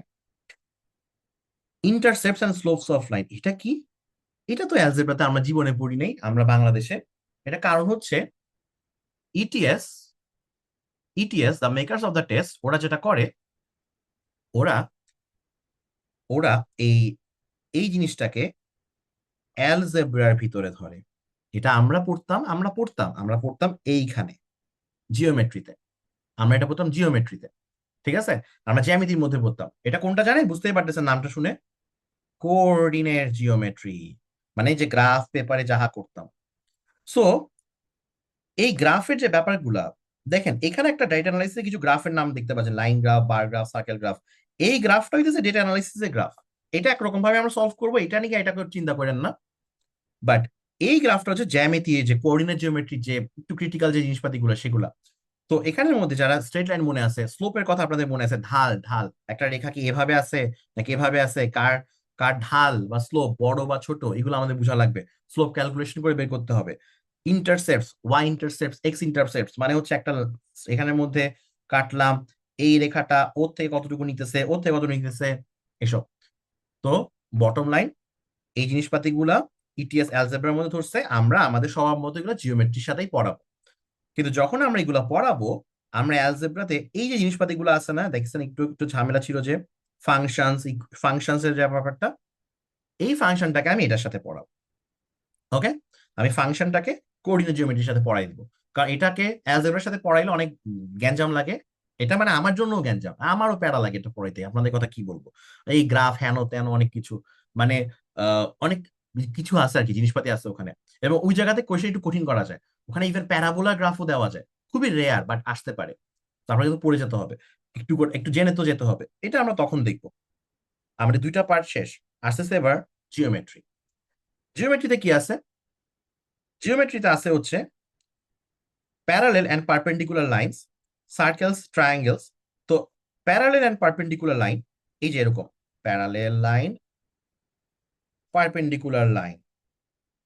intercepts and slopes of line. এটা কি? এটা তো অ্যালজেব্রাতে আমরা জীবনে পড়ি নাই আমরা বাংলাদেশে। এটা কারণ হচ্ছে ETS, the makers of the test, ওরা যেটা করে, ওরা ওরা এই এই জিনিসটাকে অ্যালজেব্রার ভিতরে ধরে। এটা আমরা পড়তাম এইখানে জিওমেট্রিতে, আমরা এটা পড়তাম জিওমেট্রিতে, ঠিক আছে? আমরা জ্যামিতির মধ্যে পড়তাম। এটা কোনটা জানেন? বুঝতেই পারতেছেন নামটা শুনে, কোঅর্ডিনেট জিওমেট্রি, মানে এই যে গ্রাফ পেপারে যাহা করতাম। সো এই গ্রাফের যে ব্যাপারগুলা দেখেন, এখানে একটা ডেটা অ্যানালাইসিসে কিছু গ্রাফের নাম দেখতে পাচ্ছেন, line graph, bar graph, circle graph. এই গ্রাফটা হইতেছে ডেটা অ্যানালাইসিসের গ্রাফ। এটা একরকম ভাবে আমরা সলভ করবো, এটা নিয়ে এটা চিন্তা করেন না। বাট এই গ্রাফটা হচ্ছে জ্যামিতি, যে কোঅর্ডিনেট জিওমেট্রি, যে একটু ক্রিটিক্যাল যে জিনিসপাতিগুলো সেগুলা। তো এখানের মধ্যে যারা স্ট্রেট লাইন মনে আছে, স্লোপের কথা আপনাদের মনে আছে, ঢাল ঢাল, একটা রেখা কি এভাবে আছে নাকি এভাবে আছে, কার কার ঢাল বা স্লোপ বড় বা ছোট, এগুলো আমাদের বোঝা লাগবে, স্লোপ ক্যালকুলেশন করে বের করতে হবে। ইন্টারসেপ্টস, ওয়াই ইন্টারসেপ্টস, এক্স ইন্টারসেপ্টস, মানে হচ্ছে একটা এখানের মধ্যে কাটলাম, এই রেখাটা ওর থেকে কতটুকু নিতেছে, ওর থেকে কতটুকু নিতেছে, এসব। তো বটম লাইন, এই জিনিসপাতিগুলা ইটিএস অ্যালজেব্রার মধ্যে ধরছে, আমরা আমাদের স্বভাব মতো এগুলো জিওমেট্রির সাথেই পড়াবো। কিন্তু যখন আমরা এগুলো পড়াবো, আমরা অ্যালজেব্রাতে এই যে জিনিসপাতিগুলো আছে না, দেখছেন একটু একটু ঝামেলা ছিল যে ফাংশনস এর যে ব্যাপারটা, এই ফাংশনটাকে আমি এটার সাথে পড়াবো। ওকে, আমি ফাংশনটাকে কোঅর্ডিনেট জিওমেট্রির সাথে পড়াই দিব, কারণ এটাকে অ্যালজেব্রার সাথে পড়াইলে অনেক গ্যাঞ্জাম লাগে। এটা মানে আমার জন্য গ্যাঞ্জাম, আমারও প্যারা লাগে এটা পড়াইতে, আপনাদের কথা কি বলবো। এই গ্রাফ হ্যান ত্যান অনেক কিছু, মানে অনেক কিছু আছে আর কি, জিনিসপাতি আছে ওখানে। এবং ওই জায়গাতে কোয়েশ্চেন একটু কঠিন করা যায়, ওখানে ইভেন প্যারাবোলা গ্রাফও দেওয়া যায়, খুবই রেয়ার বাট আসতে পারে। তারপরে কিন্তু পড়ে যেতে হবে, একটু জেনে তো যেতে হবে, এটা আমরা তখন দেখবো। আমাদের দুইটা পার্ট শেষ, আসতেছে এবার জিওমেট্রি। জিওমেট্রিতে কি আছে? জিওমেট্রিতে আছে হচ্ছে parallel and perpendicular lines, circles, triangles. তো প্যারালেল অ্যান্ড পারপেন্ডিকুলার লাইন, এই যে এরকম প্যারালেল লাইন, পারপেন্ডিকুলার লাইন,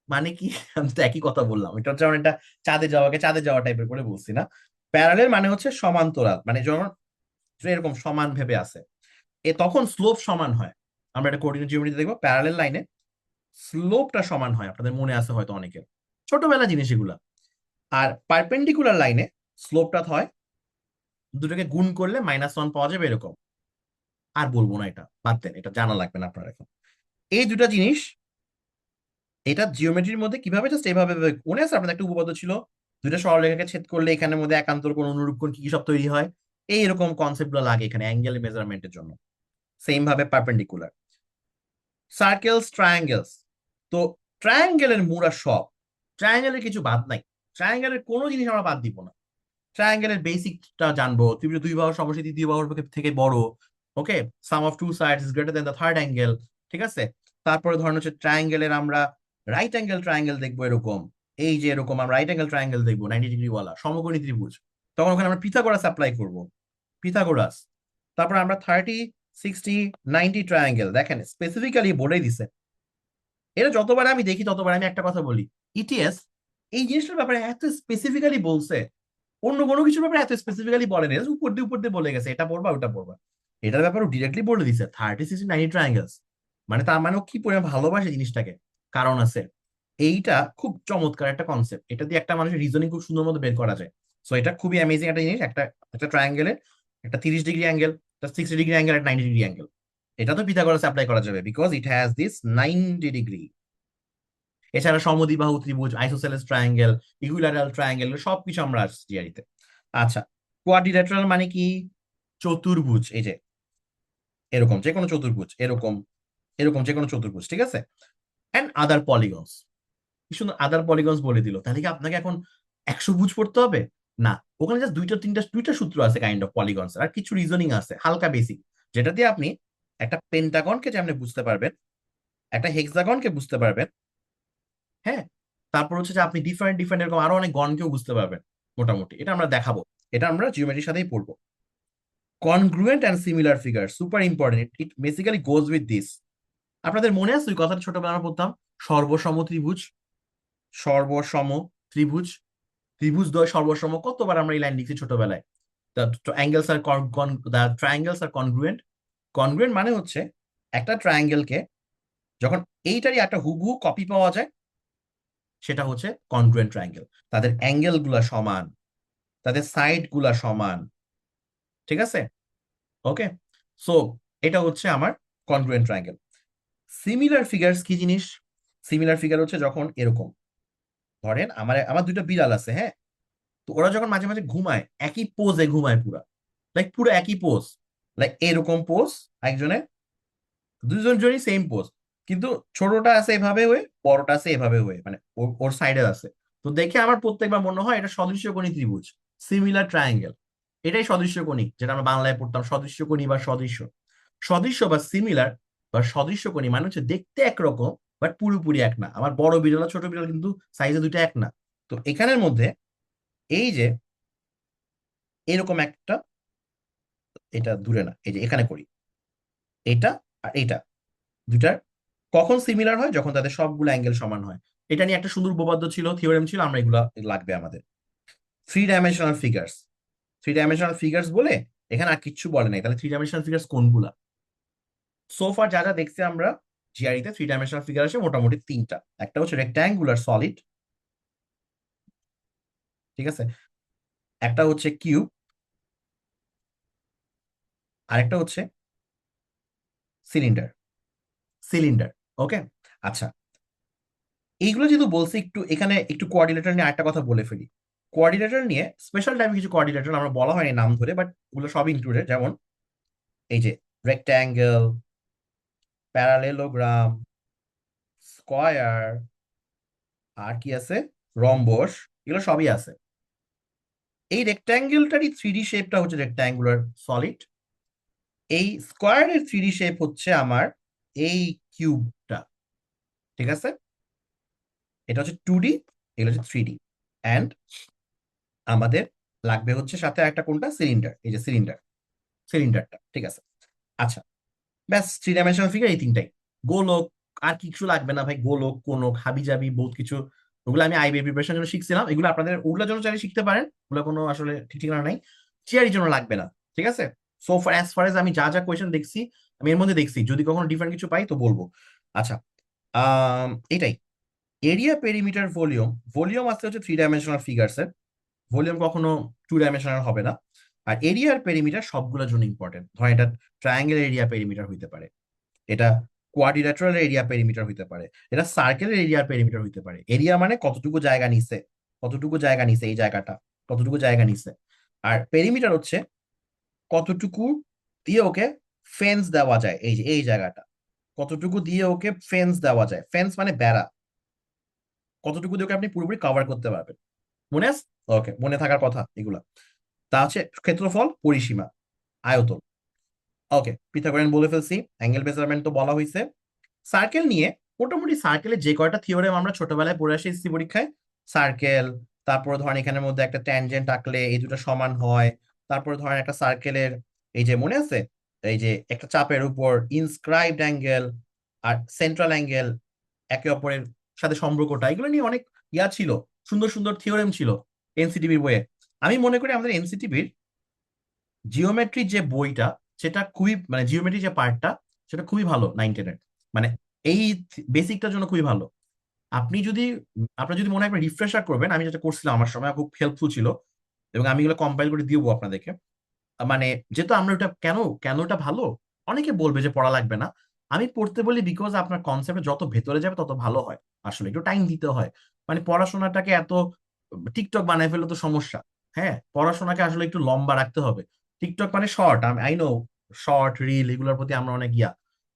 মানে কি? আমি তো একই কথা বললাম, এটা হচ্ছে যেমন এটা চাঁদে যাওয়া টাইপের করে বলছি না। প্যারালেল মানে হচ্ছে সমান্তরাল, মানে যখন এরকম সমান ভেবে আছে, তখন স্লোপ সমান হয়। আমরা এটা কোঅর্ডিনেট জিওমেট্রিতে দেখবো, প্যারালেল লাইনে স্লোপটা সমান হয়, আপনাদের মনে আছে হয়তো অনেকের, ছোটবেলা জিনিস এগুলা। আর পারপেন্ডিকুলার লাইনে স্লোপটা হয়, দুটোকে গুণ করলে -1 পাওয়া যাবে এরকম। আর বলবো না, এটা বাদ দেন, এটা জানা লাগবে না আপনার এখন। এই দুটা জিনিস, এটা জিওমেট্রির মধ্যে কিভাবে, জাস্ট এইভাবে মনে আছে আপনাদের একটা উপপাদ্য ছিল, দুইটা সরলরেখাকে ছেদ করলে এখানের মধ্যে একান্তর কোণ, অনুরূপ কোণ, কি কি সব তৈরি হয়, এই এরকম কনসেপ্ট গুলো লাগে এখানে অ্যাঙ্গেল মেজারমেন্টের জন্য। সেম ভাবে পারপেন্ডিকুলার, সার্কেলস, ট্রায়াঙ্গেলস। তো ট্রায়াঙ্গেলের মুরা সব, ট্রায়াঙ্গেলের কিছু বাদ নাই, ট্রায়াঙ্গেলের কোনো জিনিস আমরা বাদ দিব না। ট্রায়াঙ্গেলের বেসিকটা জানবো, ত্রিভুজ দুই বাহুর সমষ্টি তৃতীয় বাহুর থেকে বড়। Okay, sum of two sides is greater than the third angle, ঠিক আছে? তারপরে ধরেন হচ্ছে ট্রায়াঙ্গেলের আমরা রাইট অ্যাঙ্গেল ট্রায়াঙ্গেল দেখবো, এরকম এই যে এরকম আমরা রাইট অ্যাঙ্গেল ট্রায়াঙ্গেল দেখবো 90 ডিগ্রি ওয়ালা সমকোণী ত্রিভুজ, তখন ওখানে আমরা পিথাগোরাস অ্যাপ্লাই করব, পিথাগোরাস। তারপর আমরা 30, 60, 90 ট্রায়াঙ্গেল, দেখেন স্পেসিফিক্যালি বলেই দিছে। এটা যতবার আমি দেখি ততবার আমি একটা কথা বলি, ইটিএস এই জিনিসটার ব্যাপারে এত স্পেসিফিক্যালি বলছে, অন্য কোনো কিছুর ব্যাপারে এত স্পেসিফিক্যালি বলে না, উপর দিয়ে বলে গেছে এটা পড়বা ওটা পড়বা। এটার ব্যাপারে ডিরেক্টলি বলে দিছে 30, 60, 90 ট্রায়াঙ্গেলস। মানে তার মানে ও কি পরিমাণ ভালোবাসে জিনিসটাকে, কারণ আছে। এইটা খুব চমৎকার একটা কনসেপ্ট, এটা দিয়ে একটা মানুষের রিজনিং খুব সুন্দর মতো বের করা যায়। সো এটা খুবই অ্যামেজিং একটা জিনিস, একটা একটা ট্রায়াঙ্গেলের একটা 30 ডিগ্রি অ্যাঙ্গেল, একটা 60 ডিগ্রি অ্যাঙ্গেল, একটা 90 ডিগ্রি অ্যাঙ্গেল। এটা তো পিথাগোরাস অ্যাপ্লাই করা যাবে because it has this 90 degree. এছাড়া সমদ্বিবাহু ত্রিভুজ, আইসোসেলেস ট্রায়াঙ্গেল, ইকুইল্যাটারাল ট্রায়াঙ্গেল, সবকিছু আমরা আসছি জিআরিতে। আচ্ছা, কোয়াড্রিল্যাটারাল মানে কি? চতুর্ভুজ, এই যে এরকম যে কোনো চতুর্ভুজ, এরকম এরকম যে কোনো চতুর্ভুজ, ঠিক আছে। And other polygons. কি সুন্দর আদার পলিগনস বলে দিল, তাহলে কি আপনাকে এখন 100 ভুজ পড়তে হবে? না, ওখানে জাস্ট দুইটা সূত্র আছে কাইন্ড অফ পলিগনস, আর কিছু রিজনিং আছে হালকা বেসিক, যেটা দিয়ে আপনি একটা পেন্টাগনকে যেমন বুঝতে পারবেন, একটা হেক্সাগনকে বুঝতে পারবেন। হ্যাঁ, তারপর হচ্ছে যে আপনি ডিফারেন্ট ডিফারেন্ট এরকম আরো অনেক গণকেও বুঝতে পারবেন মোটামুটি। এটা আমরা দেখাবো, এটা আমরা জিওমেট্রির সাথেই পড়বো। Congruent and similar figure super important, it basically goes with this. আপনাদের মনে আছে ওই কথাটা ছোটবেলা আমরা পড়তাম, সর্বসম ত্রিভুজ, সর্বসম ত্রিভুজ, ত্রিভুজদ্বয় সর্বসম, কতবার আমরা এই লাইন লিখছি ছোটবেলায়। দ্য অ্যাঙ্গেলস আর the triangles are congruent. Congruent মানে হচ্ছে একটা ট্রায়াঙ্গেলকে যখন এইটারই একটা হুবহু কপি পাওয়া যায়, সেটা হচ্ছে কনগ্রুয়েন্ট ট্রায়াঙ্গেল। তাদের অ্যাঙ্গেল গুলা সমান, তাদের সাইড গুলা সমান, ঠিক আছে। ওকে, সো এটা হচ্ছে আমার কনগ্রুয়েন্ট ট্রায়াঙ্গেল। সিমিলার ফিগারস কি জিনিস? সিমিলার ফিগার হচ্ছে যখন এরকম, ধরেন আমার আমার দুইটা বিড়াল আছে, হ্যাঁ, তো ওরা যখন মাঝে মাঝে ঘুমায় একই পোজে ঘুমায়, পুরা লাইক পুরো একই পোজ, লাইক এরকম পোজ একজনের, দুজন জনই সেম পোজ, কিন্তু ছোটটা আছে এভাবে হয়ে, বড়টা আছে এভাবে হয়ে, মানে ওর সাইডে আছে। তো দেখে আমার প্রত্যেকবার মনে হয় এটা সদৃশ্যকোণী ত্রিভুজ, সিমিলার ট্রায়াঙ্গেল। এটাই সদৃশ্যকোণী, যেটা আমরা বাংলায় পড়তাম সদৃশ্যকোণী বা সদৃশ্য। সদৃশ্য বা সিমিলার বা সদৃশ্যকোণী মানে হচ্ছে দেখতে একরকম বাট পুরোপুরি এক না। আমার বড় বিড়াল আর ছোট বিড়াল কিন্তু সাইজে দুটো এক না। তো এখানের মধ্যে এই যে এরকম একটা, এটা দূরে না, এই যে এখানে করি, এটা আর এটা, দুটার কখন সিমিলার হয়? যখন তাদের সবগুলো অ্যাঙ্গেল সমান হয়। এটা নিয়ে একটা সুন্দর উপপাদ্য ছিল, থিওরেম ছিল, আমরা এগুলা লাগবে আমাদের। 3 ডাইমেনশনাল ফিগার্স, 3 ডাইমেনশনাল ফিগার্স বলে এখানে আর কিচ্ছু বলে নাই। তাহলে 3 ডাইমেনশনাল ফিগার্স কোনগুলা? সোফার যা যা দেখছি আমরা জিআরিতে, 3 ডাইমেনশনাল ফিগার আছে মোটামুটি তিনটা। একটা হচ্ছে রেক্ট্যাঙ্গুলার সলিড, ঠিক আছে, একটা হচ্ছে কিউব, আর একটা হচ্ছে সিলিন্ডার। সিলিন্ডার, ওকে। আচ্ছা, এইগুলো যেহেতু বলছি, একটু এখানে একটু কোঅর্ডিনেটর নিয়ে আরেকটা কথা বলে ফেলি। কোঅর্ডিনেটর নিয়ে স্পেশাল টাইপের কিছু কোঅর্ডিনেটর আমরা বলা হয়নি নাম ধরে, বাট ওগুলো সব ইনক্লুডেড, যেমন এই যে রেক্ট্যাঙ্গেল, প্যারালেলোগ্রাম, স্কয়ার, আর কি আছে, রম্বস, এগুলো সবই আছে। এই রেক্ট্যাঙ্গেলটারই 3D শেপটা হচ্ছে রেক্ট্যাঙ্গুলার সলিড। এই স্কয়ারের 3D শেপ হচ্ছে আমার এই কিউবটা, ঠিক আছে। এটা হচ্ছে 2D, এগুলো হচ্ছে 3D। অ্যান্ড আমাদের লাগবে হচ্ছে সাথে একটা কোনটা, সিলিন্ডার, এই যে সিলিন্ডার, সিলিন্ডারটা, ঠিক আছে। আচ্ছা, ব্যাস 3 ডাইমেনশনাল ফিগার এই তিনটাই। গোলক, আর কিছু লাগবে না ভাই, গোলক কোনক হাবি জাবি বহুত কিছু, ওগুলো আমি আইবি প্রিপারেশনের জন্য শিখছিলাম, এগুলো আপনাদের ওগুলোর জন্য চাইলে শিখতে পারেন, ওগুলো কোনো আসলে ঠিক ঠিকানা নাই। থিওরির জন্য লাগবে না, ঠিক আছে। So far as far age আমি যা যা কোয়েশন দেখছি, আমি এর মধ্যে দেখছি, যদি কখনো ডিফারেন্ট কিছু পাই তো বলবো। আচ্ছা, এটাই। Area, perimeter, volume. ভলিউম আসতে হচ্ছে 3 ডাইমেনশনাল ফিগার্স এর, ভলিউম কখনো 2 ডাইমেনশনাল হবে না। আর এরিয়া আর পেরিমিটার সবগুলোর জন্য ইম্পর্টেন্ট। ধরেন এটা ট্রায়াঙ্গেল এরিয়া পেরিমিটার হইতে পারে, এটা কোয়াড্রিল্যাটারাল এরিয়া পেরিমিটার হইতে পারে, এটা সার্কেলের এরিয়া পেরিমিটার হইতে পারে। এরিয়া মানে কতটুকু জায়গা নিছে, কতটুকু জায়গা নিছে এই জায়গাটা, কতটুকু জায়গা নিছে। আর পেরিমিটার হচ্ছে কতটুকু দিয়ে ওকে ফেন্স দেওয়া যায়, এই যে এই জায়গাটা, কতটুকু দিয়ে ওকে ফেন্স দেওয়া যায়। ফেন্স মানে বেড়া, কতটুকু দিয়ে ওকে আপনি পুরোপুরি কভার করতে পারবেন। মনে আছে? ওকে, মনে থাকার কথা এগুলা। তা হচ্ছে ক্ষেত্রফল, পরিসীমা, আয়তন। ওকে, পিথাগোরিয়ান বলে ফেলছি, অ্যাঙ্গেল মেজারমেন্ট তো বলা হয়েছে। সার্কেল নিয়ে মোটামুটি সার্কেলের যে কয়টা থিওরেম আমরা ছোটবেলায় পড়ে আসি এসএসসি পরীক্ষায়, সার্কেল, তারপরে ধরেন এখানের মধ্যে একটা ট্যানজেন্ট আঁকলে এই দুটো সমান হয়, তারপরে ধরেন একটা সার্কেলের এই যে মনে আছে, এই যে একটা চাপের উপর ইনস্ক্রাইবড অ্যাঙ্গেল আর সেন্ট্রাল অ্যাঙ্গেল একে অপরের সাথে সম্পর্কটা, এগুলো নিয়ে অনেক ইয়া ছিল, সুন্দর সুন্দর থিওরেম ছিল এনসিটিবির বইয়ে। আমি মনে করি আমাদের এনসিটিবির জিওমেট্রির যে বইটা, সেটা খুবই মানে জিওমেট্রি যে পার্টটা, সেটা খুবই ভালো 9-10-এর। মানে এই বেসিকটার জন্য খুবই ভালো। আপনি যদি আপনার যদি মনে হয় রিফ্রেশার করবেন, আমি যেটা করছিলাম আমার সময় খুব হেল্পফুল ছিল, এবং আমি এগুলো কম্পাইল করে দিবো আপনাদেরকে। মানে যেহেতু আমরা ওটা কেন কেন ওটা ভালো, অনেকে বলবে যে পড়া লাগবে না, আমি পড়তে বলি বিকজ আপনার কনসেপ্টে যত ভেতরে যাবে তত ভালো হয়। আসলে একটু টাইম দিতে হয়। মানে পড়াশোনাটাকে এত টিকটক বানায় ফেলে তো সমস্যা। হ্যাঁ, পড়াশোনাকে আসলে একটু লম্বা রাখতে হবে। টিকটক মানে short, I know, short reel এগুলোর প্রতি আমরা অনেক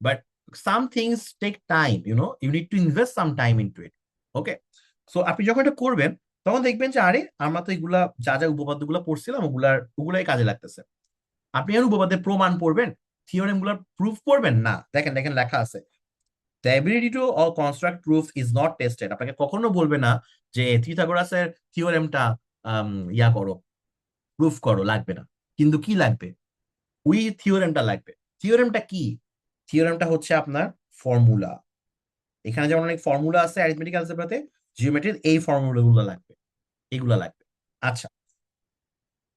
but some things take time, you need to invest some time into it. Okay, so আপনি যখন এটা করবেন তখন দেখবেন যে আরে আমরা তো এগুলা যা যা উপপাদ্য গুলা পড়ছিলাম ওগুলাই কাজে লাগতেছে। আপনি আর উপপাদ্যের প্রমাণ পড়বেন, থিওরেম গুলার প্রুফ পড়বেন না। দেখেন দেখেন লেখা আছে, the ability to construct proof is not tested. আপনাকে কখনো বলবে না যে পিথাগোরাসের থিওরেমটা ইয়া করো, প্রুফ করো, লাগবে না। কিন্তু কি লাগবে? ওই থিওরেমটা লাগবে। থিওরেমটা কি? থিওরেমটা হচ্ছে আপনার ফর্মুলা। এখানে যেমন অনেক ফর্মুলা আছে অ্যারিথমেটিক অ্যালজেব্রাতে, জিওমেট্রির এই ফর্মুলা গুলো লাগবে, এগুলা লাগবে। আচ্ছা,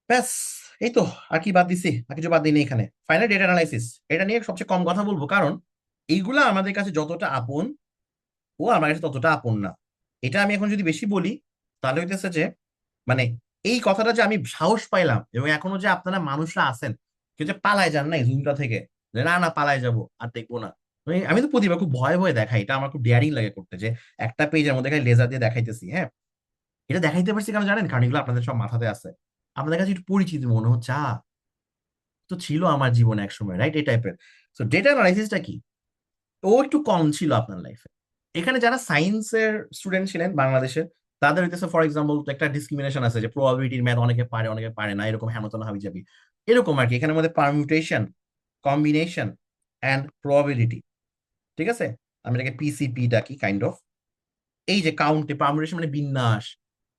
ব্যাস, এই তো। আর কি বাদ দিছি? আর কিছু বাদ দিইনি এখানে। ফাইনাল ডেটা অ্যানালাইসিস, এটা নিয়ে সবচেয়ে কম কথা বলবো, কারণ এইগুলা আমাদের কাছে যতটা আপন, ও আমার কাছে ততটা আপন না। এটা আমি এখন যদি বেশি বলি তাহলে হইতেছে যে, মানে এই কথাটা যে আমি সাহস পাইলাম, এবং এখনো যে আপনারা মানুষরা আছেন কেউ যে পালায় যান নাই জুমটা থেকে, যে না না পালায় যাব আর দেখবো না। আমি তো প্রতিবার খুব ভয়ে ভয়ে দেখাই, এটা আমার খুব ডেয়ারিং লাগে করতে, যে একটা পেজের মধ্যে খালি লেজার দিয়ে দেখাইতেছি। হ্যাঁ, এটা দেখাইতে পারছি কেন জানেন? কারণ এগুলো আপনাদের সব মাথাতে আছে, আপনাদের কাছে একটু পরিচিত মনে হচ্ছে, তো ছিল আমার জীবনে এক সময়, রাইট? এই টাইপের। তো ডেটা অ্যানালাইসিসটা কি, ও একটু কম ছিল আপনার লাইফে। এখানে যারা সায়েন্সের স্টুডেন্ট ছিলেন বাংলাদেশে, তাদের হইতেছে ফর এক্সাম্পল একটা ডিসক্রিমিনেশন আছে যে প্রবাবিলিটির ম্যাথ অনেকে পারে অনেকে পারে না, এরকম হ্যানোতন হাবিজাবি এরকম আর কি। এখানের মধ্যে পারমিউটেশন, কম্বিনেশন অ্যান্ড প্রবাবিলিটি, ঠিক আছে? আমি এটাকে পিসিপি ডাকি কাইন্ড অফ। এই যে কাউন্টে পারমিউটেশন মানে বিন্যাস,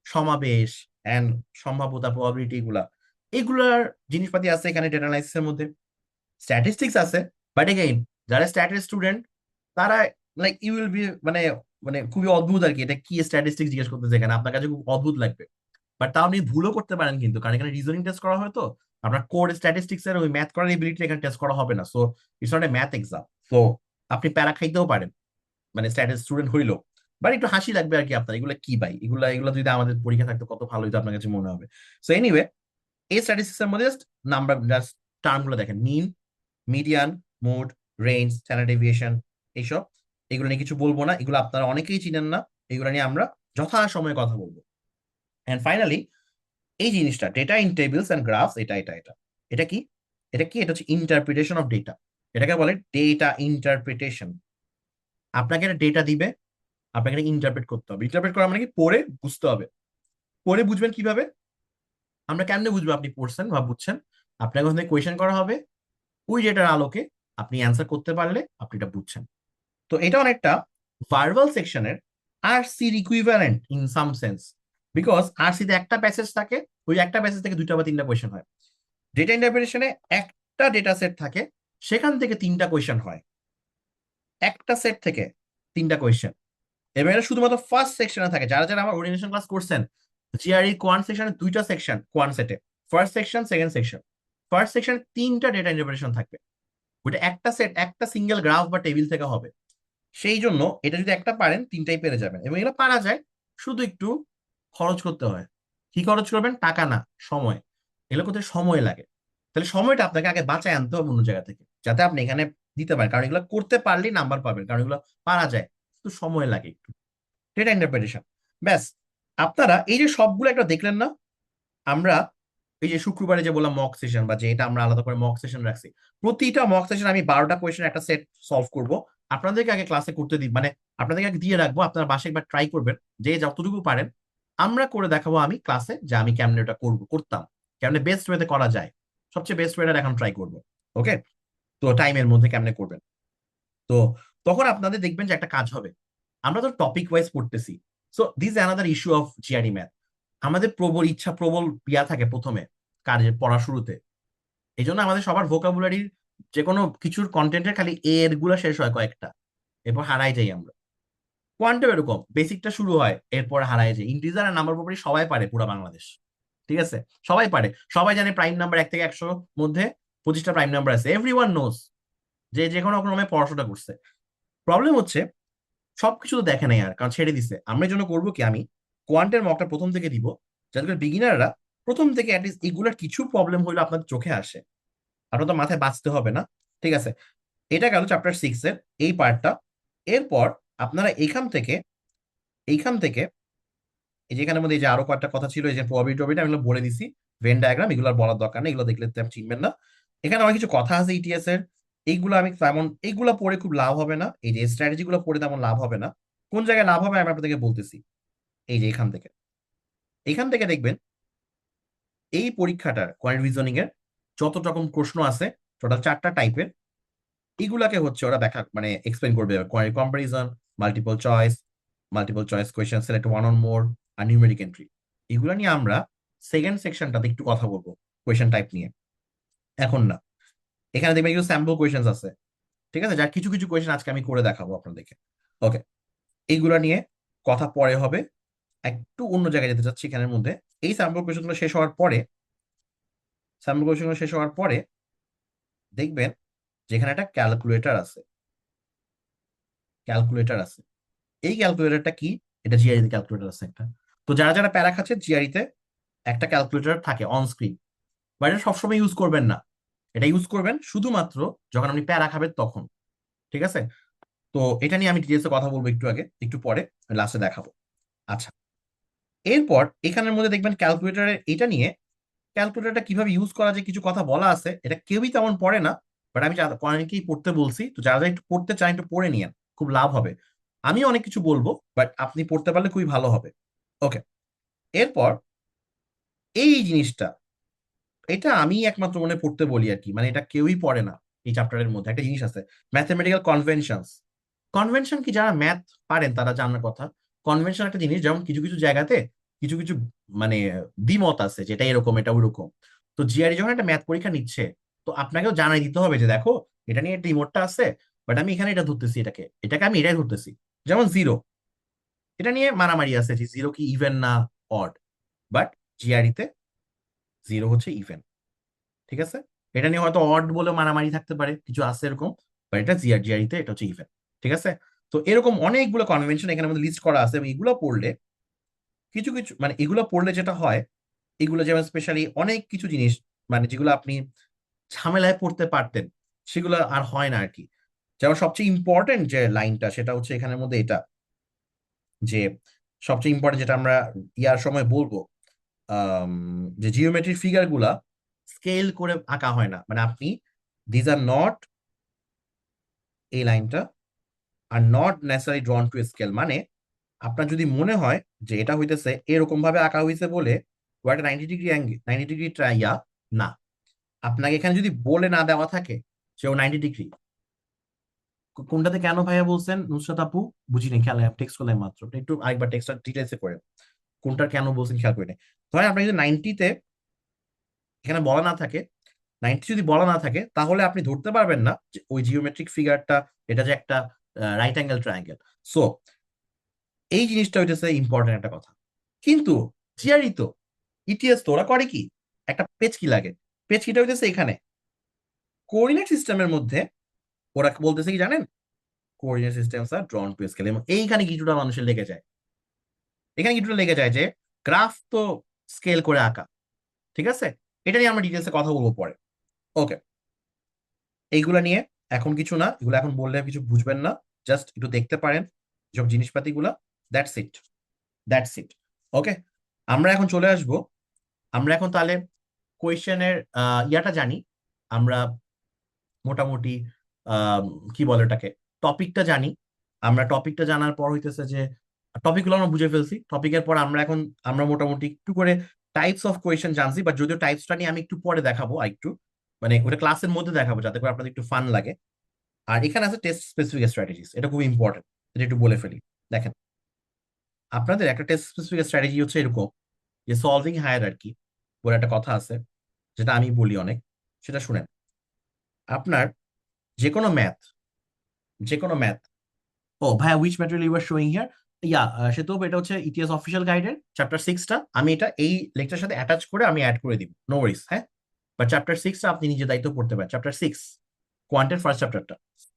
সমাবেশ অ্যান্ড সম্ভাব্যতা, প্রবাবিলিটি, এগুলার জিনিসপাতি আছে এখানে ডেটা অ্যানালাইসিসের মধ্যে। স্ট্যাটিস্টিক্স আছে, বাট এগেইন যারা স্ট্যাটিস স্টুডেন্ট তারা লাইক ইউ উইল বি, মানে মানে খুবই অদ্ভুত আর কি, এটা কি স্ট্যাটিস্টিক্স জিজ্ঞেস করতেছে এখানে, আপনার কাছে খুব অদ্ভুত লাগবে। বাট তাও আপনি ভুলও করতে পারেন কিন্তু, কারণ এখানে রিজনিং টেস্ট করা হয়, তো আপনার কোর স্ট্যাটিস্টিক্স এর ওই ম্যাথ করার এবিলিটি এখানে টেস্ট করা হবে না। So it's not a math exam. So আপনি প্যারা খাইতেও পারেন, মানে স্ট্যাটিস স্টুডেন্ট হইলো। বাট একটু হাসি লাগবে আর কি আপনার, এগুলো কি ভাই, এগুলো এগুলো যদি আমাদের পরীক্ষা থাকতো কত ভালো হইতো আপনার কাছে মনে হবে। সো এনিওয়ে, এই স্ট্যাটিস্টিক্স এর মধ্যে জাস্ট নাম্বার, জাস্ট টার্ম গুলো দেখেন, mean, median, mode, range, standard deviation, এইসব। এগুলো নিয়ে কিছু বলবো না, এগুলো আপনারা অনেকেই চিনেন না, এগুলো নিয়ে আমরা যথাসময়ে কথা বলবো। এন্ড ফাইনালি এই জিনিসটা data in tables and graphs, এটা এটা কি, এটা হচ্ছে ইন্টারপ্রিটেশন অফ ডেটা। এটাকে বলে ডেটা ইন্টারপ্রিটেশন। আপনাকে একটা ডেটা দিবে, আপনাকে এটা ইন্টারপ্রেট করতে হবে। ইন্টারপ্রেট করা মানে কি, পড়ে বুঝতে হবে। পড়ে বুঝবেন কিভাবে? আমরা কেমনে বুঝবো আপনি পড়ছেন বা বুঝছেন? আপনাকে ওখানে কোয়েশ্চেন করা হবে, ওই ডেটার আলোকে আপনি অ্যান্সার করতে পারলে আপনি এটা বুঝছেন। তো এটা অনেকটা ভার্বাল সেকশনের আরসির equivalent in some sense, because আরসিতে একটা প্যাসেজ থাকে, ওই একটা প্যাসেজ থেকে দুইটা বা তিনটা কোয়েশ্চেন হয়। ডেটা ইন্টারপ্রিটেশনে একটা ডেটা সেট থাকে, সেখান থেকে তিনটা কোয়েশ্চেন হয়, একটা সেট থেকে তিনটা কোয়েশ্চেন। এবং এটা শুধুমাত্র ফার্স্ট সেকশনে থাকে। যারা যারা আমার ওরিয়েন্টেশন ক্লাস করছেন, জিআরই কোয়ান্ট সেকশনে দুইটা সেকশন, কোয়ান্ট সেটে first section second section. First সেকশনে তিনটা ডেটা ইন্টারপ্রিটেশন থাকবে, ওইটা একটা সেট একটা সিঙ্গেল গ্রাফ বা টেবিল থেকে হবে। সেই জন্য এটা যদি একটা পারেন তিনটাই পেরে যাবেন, এবং এগুলো পারা যায়, শুধু একটু খরচ করতে হয়। কি খরচ করবেন? টাকা না, সময়। এগুলো করতে সময় লাগে। তাহলে সময়টা আপনাকে আগে বাঁচায় আনতে হবে অন্য জায়গা থেকে, যাতে আপনি এখানে দিতে পারেন, কারণ এগুলো করতে পারলেই নাম্বার পাবেন, কারণ এগুলো পারা যায়, শুধু সময় লাগে একটু। ডেটা ইন্টারপ্রিটেশন, ব্যাস। আপনারা এই যে সবগুলো একটা দেখলেন না, আমরা এই যে শুক্রবারে যে বললাম মক সেশন, বা যে এটা আমরা আলাদা করে মক সেশন রাখছি, প্রতিটা মক সেশন আমি 12টা কোয়েশ্চেন একটা সেট সলভ করব। আপনাদেরকে আগে ক্লাসে করতে দিই, মানে আপনাদেরকে আগে দিয়ে রাখবো, আপনারা বাসায় একবার ট্রাই করবেন, যে যতটুকু পারেন। আমরা করে দেখাবো আমি ক্লাসে, যে আমি কেমনে এটা করতাম, কেমনে বেস্ট ওয়েতে করা যায়, সবচেয়ে বেস্ট ওয়েটা এখন ট্রাই করবো। ওকে, তো টাইমের মধ্যে কেমনে করবেন। তো তখন আপনাদের দেখবেন যে একটা কাজ হবে, আমরা তো টপিক ওয়াইজ পড়তেছি। So this another issue of GRE math. আমাদের প্রবল ইচ্ছা, প্রবল পিয়া থাকে প্রথমে কাজের পড়া শুরুতে। এই জন্য আমাদের সবার ভোকাবুলারির যে কোনো কিছুর কন্টেন্টের খালি এর গুলা শেষ হয় কয়েকটা, এরপর হারাই যাই আমরা। কোয়ান্টাম এরকম বেসিকটা শুরু হয়, এরপর হারাই যায়। ইন্টিজার আর নাম্বার প্রপার্টি সবাই পারে পুরো বাংলাদেশ, ঠিক আছে? সবাই পারে, সবাই জানে প্রাইম নাম্বার 1 থেকে 100 মধ্যে 25টা প্রাইম নাম্বার আছে, এভরিওয়ান নোজ, যে যে কোনো ক্রমে পড়াশোনা করছে। প্রবলেম হচ্ছে সবকিছু তো দেখে নাই, আর কারণ ছেড়ে দিছে। আমরা এই জন্য করবো কি, আমি কোয়ান্টের মকটা প্রথম থেকে দিব, যাতে করে বিগিনাররা প্রথম থেকে অ্যাটলিস্ট এগুলোর কিছু প্রবলেম হইলে আপনাদের চোখে আসে, আপনার তো মাথায় বাঁচতে হবে না। ঠিক আছে, এটা গেল চ্যাপ্টার 6 এর এই পার্টটা। এরপর আপনারা এইখান থেকে এই যেখানে মধ্যে এই যে আরো কয়েকটা কথা ছিল, এই যে প্রবাবিলিটি টবিলিটি আমি এগুলো বলে দিছি, ভেন ডায়াগ্রাম এগুলো আর বলার দরকার নেই, এগুলো দেখলে তো আপনি চিনবেন না। এখানে অনেক কিছু কথা আছে ইটিএস এর, এইগুলো আমি তেমন এইগুলো পড়ে খুব লাভ হবে না, এই যে স্ট্র্যাটেজি গুলো পড়ে তেমন লাভ হবে না। কোন জায়গায় লাভ হবে আমি আপনাদেরকে বলতেছি। এই যে এখান থেকে দেখবেন এই পরীক্ষাটার কোয়ান্টিটেটিভ রিজনিং এর যত রকম প্রশ্ন আছে, টোটাল 4টা টাইপের, এগুলাকে হচ্ছে ওরা দেখা মানে এক্সপ্লেন করবে। Quantitative comparison, multiple choice question, select one or more, আর নিউমেরিক এন্ট্রি। এগুলো নিয়ে আমরা সেকেন্ড সেকশনটাতে একটু কথা বলবো, কোয়েশ্চেন টাইপ নিয়ে, এখন না। এখানে দেখবেন কিছু স্যাম্পল কোয়েশ্চেন আছে, ঠিক আছে, যার কিছু কিছু কোয়েশ্চেন আজকে আমি করে দেখাবো আপনাদেরকে। ওকে, এইগুলা নিয়ে কথা পরে হবে। একটু অন্য জায়গায় যেতে চাচ্ছি এখানের মধ্যে। এই স্যাম্পল কোয়েশ্চেনগুলো শেষ হওয়ার পরে দেখবেন যেখানে একটা ক্যালকুলেটর আছে। এই ক্যালকুলেটরটা কি? এটা জিআরই ক্যালকুলেটর আছে একটা। তো যারা যারা প্যারা খাচ্ছে, জিআরইতে একটা ক্যালকুলেটর থাকে অন স্ক্রিন, বাট এটা সবসময় ইউজ করবেন না। এটা ইউজ করবেন শুধুমাত্র যখন আপনি প্যারা খাবেন তখন। ঠিক আছে, তো এটা নিয়ে আমি ডিটেলসে কথা বলবো একটু পরে, লাস্টে দেখাবো। আচ্ছা, এরপর এখানের মধ্যে দেখবেন ক্যালকুলেটরের এটা নিয়ে, ক্যালকুলেটরটা কিভাবে ইউজ করা যায় কিছু কথা বলা আছে। এটা কেউই তেমন পড়ে না, বাট আমি অনেকেই পড়তে বলছি, তো যারা যারা একটু পড়তে চান একটু পড়ে নিয়েন, খুব লাভ হবে। আমি অনেক কিছু বলবো, বাট আপনি পড়তে পারলে খুবই ভালো হবে। ওকে, এরপর এই জিনিসটা, এটা আমি একমাত্র মনে পড়তে বলি আর কি, মানে এটা কেউই পড়ে না। এই চ্যাপ্টারের মধ্যে একটা জিনিস আছে, ম্যাথমেটিক্যাল কনভেনশনস। কনভেনশন কি, যারা ম্যাথ পারেন তারা জানার কথা। কনভেনশন একটা জিনিস, যেমন কিছু কিছু জায়গাতে কিছু কিছু মানে দ্বিমত আছে, যেটা এরকম এটা ওইরকম। তো জিআরই যখন একটা ম্যাথ পরীক্ষা নিচ্ছে, তো আপনাকেও জানাই দিতে হবে যে দেখো এটা নিয়ে একটা দ্বিমতটা আছে, বাট আমি এখানে এটা ধরতেছি, এটাকে আমি এটাই ধরতেছি। যেমন জিরো, এটা নিয়ে মারামারি আছে যে জিরো কি ইভেন না অড, বাট জিআরইতে জিরো হচ্ছে ইভেন। ঠিক আছে, এটা নিয়ে হয়তো অড বলে মারামারি থাকতে পারে, কিছু আছে এরকম, বাট এটা জিআরইতে এটা হচ্ছে ইভেন। ঠিক আছে, তো এরকম অনেকগুলো কনভেনশন এখানে আমাদের লিস্ট করা আছে, এবং এগুলো পড়লে কিছু কিছু মানে এগুলো পড়লে যেটা হয়, এগুলো যেমন স্পেশালি অনেক কিছু জিনিস মানে যেগুলো আপনি ঝামেলায় পড়তে পারতেন, সেগুলো আর হয় না আর কি। যেমন সবচেয়ে ইম্পর্টেন্ট যে লাইনটা, সেটা হচ্ছে এখানের মধ্যে এটা, যে সবচেয়ে ইম্পর্টেন্ট যেটা আমরা ইয়ার সময় বলবো, আম, যে জিওমেট্রিক ফিগার গুলা স্কেল করে আঁকা হয় না, মানে আপনি দিজ আর নট, এই লাইনটা, are not necessary ড্রন to scale, মানে আপনার যদি মনে হয় যে এটা হইতেছে এরকম ভাবে আঁকা হয়েছে বলে ও একটা 90 ডিগ্রি অ্যাঙ্গেল, 90 ডিগ্রি ট্রাইয়া, না। আপনাকে এখানে যদি বলে না দেওয়া থাকে সেও 90 ডিগ্রি, কোনটাতে কেন ভাইয়া বলছেন নুসরাত আপু, বুঝিনি, খেয়াল টেক্সট করলে মাত্র একটু আরেকবার টেক্সটটা ডিটেলসে করে কোনটা কেন বলছেন খেয়াল করে নেই। ধরেন আপনি যদি 90-তে এখানে বলা না থাকে, 90 যদি বলা না থাকে, তাহলে আপনি ধরতে পারবেন না যে ওই জিওমেট্রিক ফিগারটা এটা যে একটা রাইট অ্যাঙ্গেল ট্রায়াঙ্গেল। সো এই জিনিসটা হইতেছে ইম্পর্টেন্ট একটা কথা। কিন্তু জিআরই তো, ইটিএস তো ওরা করে কি, একটা পেচকি লাগে। পেচকিটা হইতেছে এখানে কোঅর্ডিনেট সিস্টেমের মধ্যে, ওরা বলতেছে কি জানেন, coordinate systems are drawn to scale, এবং এইখানে কিছুটা মানুষের লেগে যায়, এখানে কিছুটা লেগে যায় যে গ্রাফ তো স্কেল করে আঁকা। ঠিক আছে, এটা নিয়ে আমরা ডিটেলসে কথা বলবো পরে। ওকে, এইগুলা নিয়ে এখন কিছু না, এগুলো এখন বললে কিছু বুঝবেন না, জাস্ট একটু দেখতে পারেন সব জিনিসপাতিগুলা। That's it. ওকে, আমরা এখন চলে আসবো, আমরা এখন তাহলে কোয়েশ্চেনের ইয়াটা জানি আমরা, মোটামুটি আহ, কি বলে ওটাকে, টপিকটা জানি। আমরা টপিকটা জানার পর হইতেছে যে টপিকগুলো আমরা বুঝে ফেলছি, টপিকের পর আমরা মোটামুটি একটু করে টাইপস অফ কোয়েশ্চেন জানছি, বাট যদিও টাইপসটা নিয়ে আমি একটু পরে দেখাবো, আর একটু মানে ওটা ক্লাসের মধ্যে দেখাবো যাতে করে আপনাদের একটু ফান লাগে। আর এখানে আছে টেস্ট স্পেসিফিক স্ট্র্যাটেজিস, এটা খুব ইম্পর্টেন্ট, এটা একটু বলে ফেলি। দেখেন, আপনাদের একটা টেস্ট স্পেসিফিক স্ট্র্যাটেজি হচ্ছে এরকম, যে সলভিং হায়ারার্কি বলে একটা কথা আছে, যেটা আমি বলি অনেক, সেটা শুনেন। আপনার যে কোনো ম্যাথ যে কোনো ম্যাথ ও ভাইয়া, which material you are showing here, yeah সে তো এটা হচ্ছে ইটিএস অফিসিয়াল গাইডের চ্যাপ্টার 6টা, আমি এটা এই লেকচার সাথে অ্যাটাচ করে আমি অ্যাড করে দিব, নো ওয়ারিস। হ্যাঁ, বাট চ্যাপ্টার 6টা আপনি নিজে দায়িত্ব পড়তে পারেন, চ্যাপ্টার 6 কোয়ান্টের ফার্স্ট চ্যাপ্টারটা।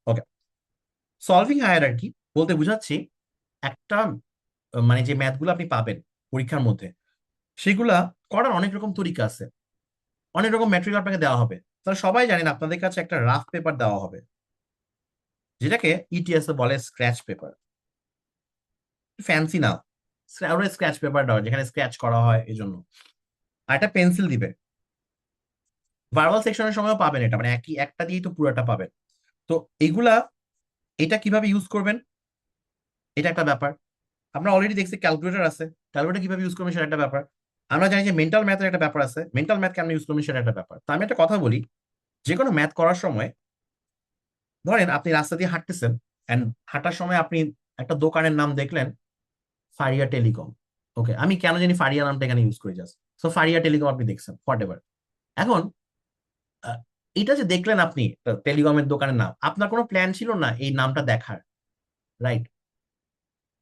ওকে, সলভিং হায়ারার্কি বলতে বুঝাচ্ছি একটা মানে যে ম্যাথগুলো আপনি পাবেন পরীক্ষার মধ্যে, সেগুলা করার অনেক রকম তরিকা আছে, অনেক রকম ম্যাটেরিয়াল আপনাকে দেওয়া হবে। তাহলে সবাই জানেন আপনাদের কাছে একটা রাফ পেপার দেওয়া হবে, যেটাকে ইটিএস এ বলে স্ক্র্যাচ পেপার। ফ্যান্সি না, ওরা স্ক্র্যাচ পেপার দেওয়া যেখানে স্ক্র্যাচ করা হয় এই জন্য। আর একটা পেন্সিল দিবে। ভার্বাল সেকশনের সময়ও পাবেন এটা, মানে একই একটা দিয়েই তো পুরোটা পাবেন। তো এগুলা, এটা কিভাবে ইউজ করবেন এটা একটা ব্যাপার। আমরা অলরেডি দেখছি ক্যালকুলেটর আছে, ক্যালকুলেটর কিভাবে ইউজ করবেন সেটা একটা ব্যাপার। আমরা জানি যে মেন্টাল ম্যাথের একটা ব্যাপার আছে, মেন্টাল ম্যাথ কেমন ইউজ করবেন সেটা একটা ব্যাপার। তো আমি একটা কথা বলি, যে কোনো ম্যাথ করার সময় ধরেন আপনি রাস্তা দিয়ে হাঁটতেছেন, এন্ড হাঁটার সময় আপনি একটা দোকানের নাম দেখলেন, ফারিয়া টেলিকম। ওকে, আমি কেন জানি ফারিয়া নামটা এখানে ইউজ করি জাস্ট। সো ফারিয়া টেলিকম আপনি দেখছেন হোয়াট এভার। এখন আহ, এটা যে দেখলেন আপনি টেলিকমের দোকানের নাম, আপনার কোনো প্ল্যান ছিল না এই নামটা দেখার, রাইট?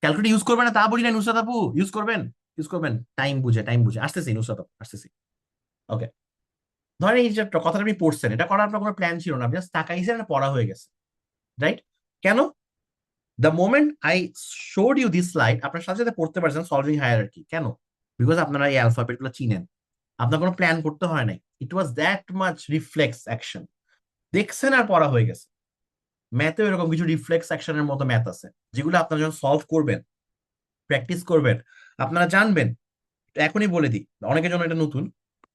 ক্যালকুলেটর ইউজ করবেন না তা বলি না নুসরাত আপু, ইউজ করবেন, ইউজ করবেন টাইম বুঝে, টাইম বুঝে। আসতেছি নুসরাত আপু, আসতেছি। ওকে, ধরেন এই যে কথাটা আপনি পড়ছেন, এটা করার আপনার কোনো প্ল্যান ছিল না, আপনি জাস্ট তাকাইছেন, এটা পড়া হয়ে গেছে, রাইট? কেন? The moment I showed you this slide, আপনার সাথে সাথে পড়তে পারছেন সলভিং হায়ারার্কি। কেন? বিকজ আপনারা এই অ্যালফাবেট গুলো চিনেন, আপনার কোনো প্ল্যান করতে হয় নাই। It was that much reflex action, দেখছেন আর পড়া হয়ে গেছে। ম্যাথেও এরকম কিছু রিফ্লেক্স অ্যাকশনের মতো ম্যাথ আছে, যেগুলো আপনারা যখন সলভ করবেন, প্র্যাকটিস করবেন, আপনারা জানবেন। এখনই বলে দিই, অনেকের জন্য এটা নতুন,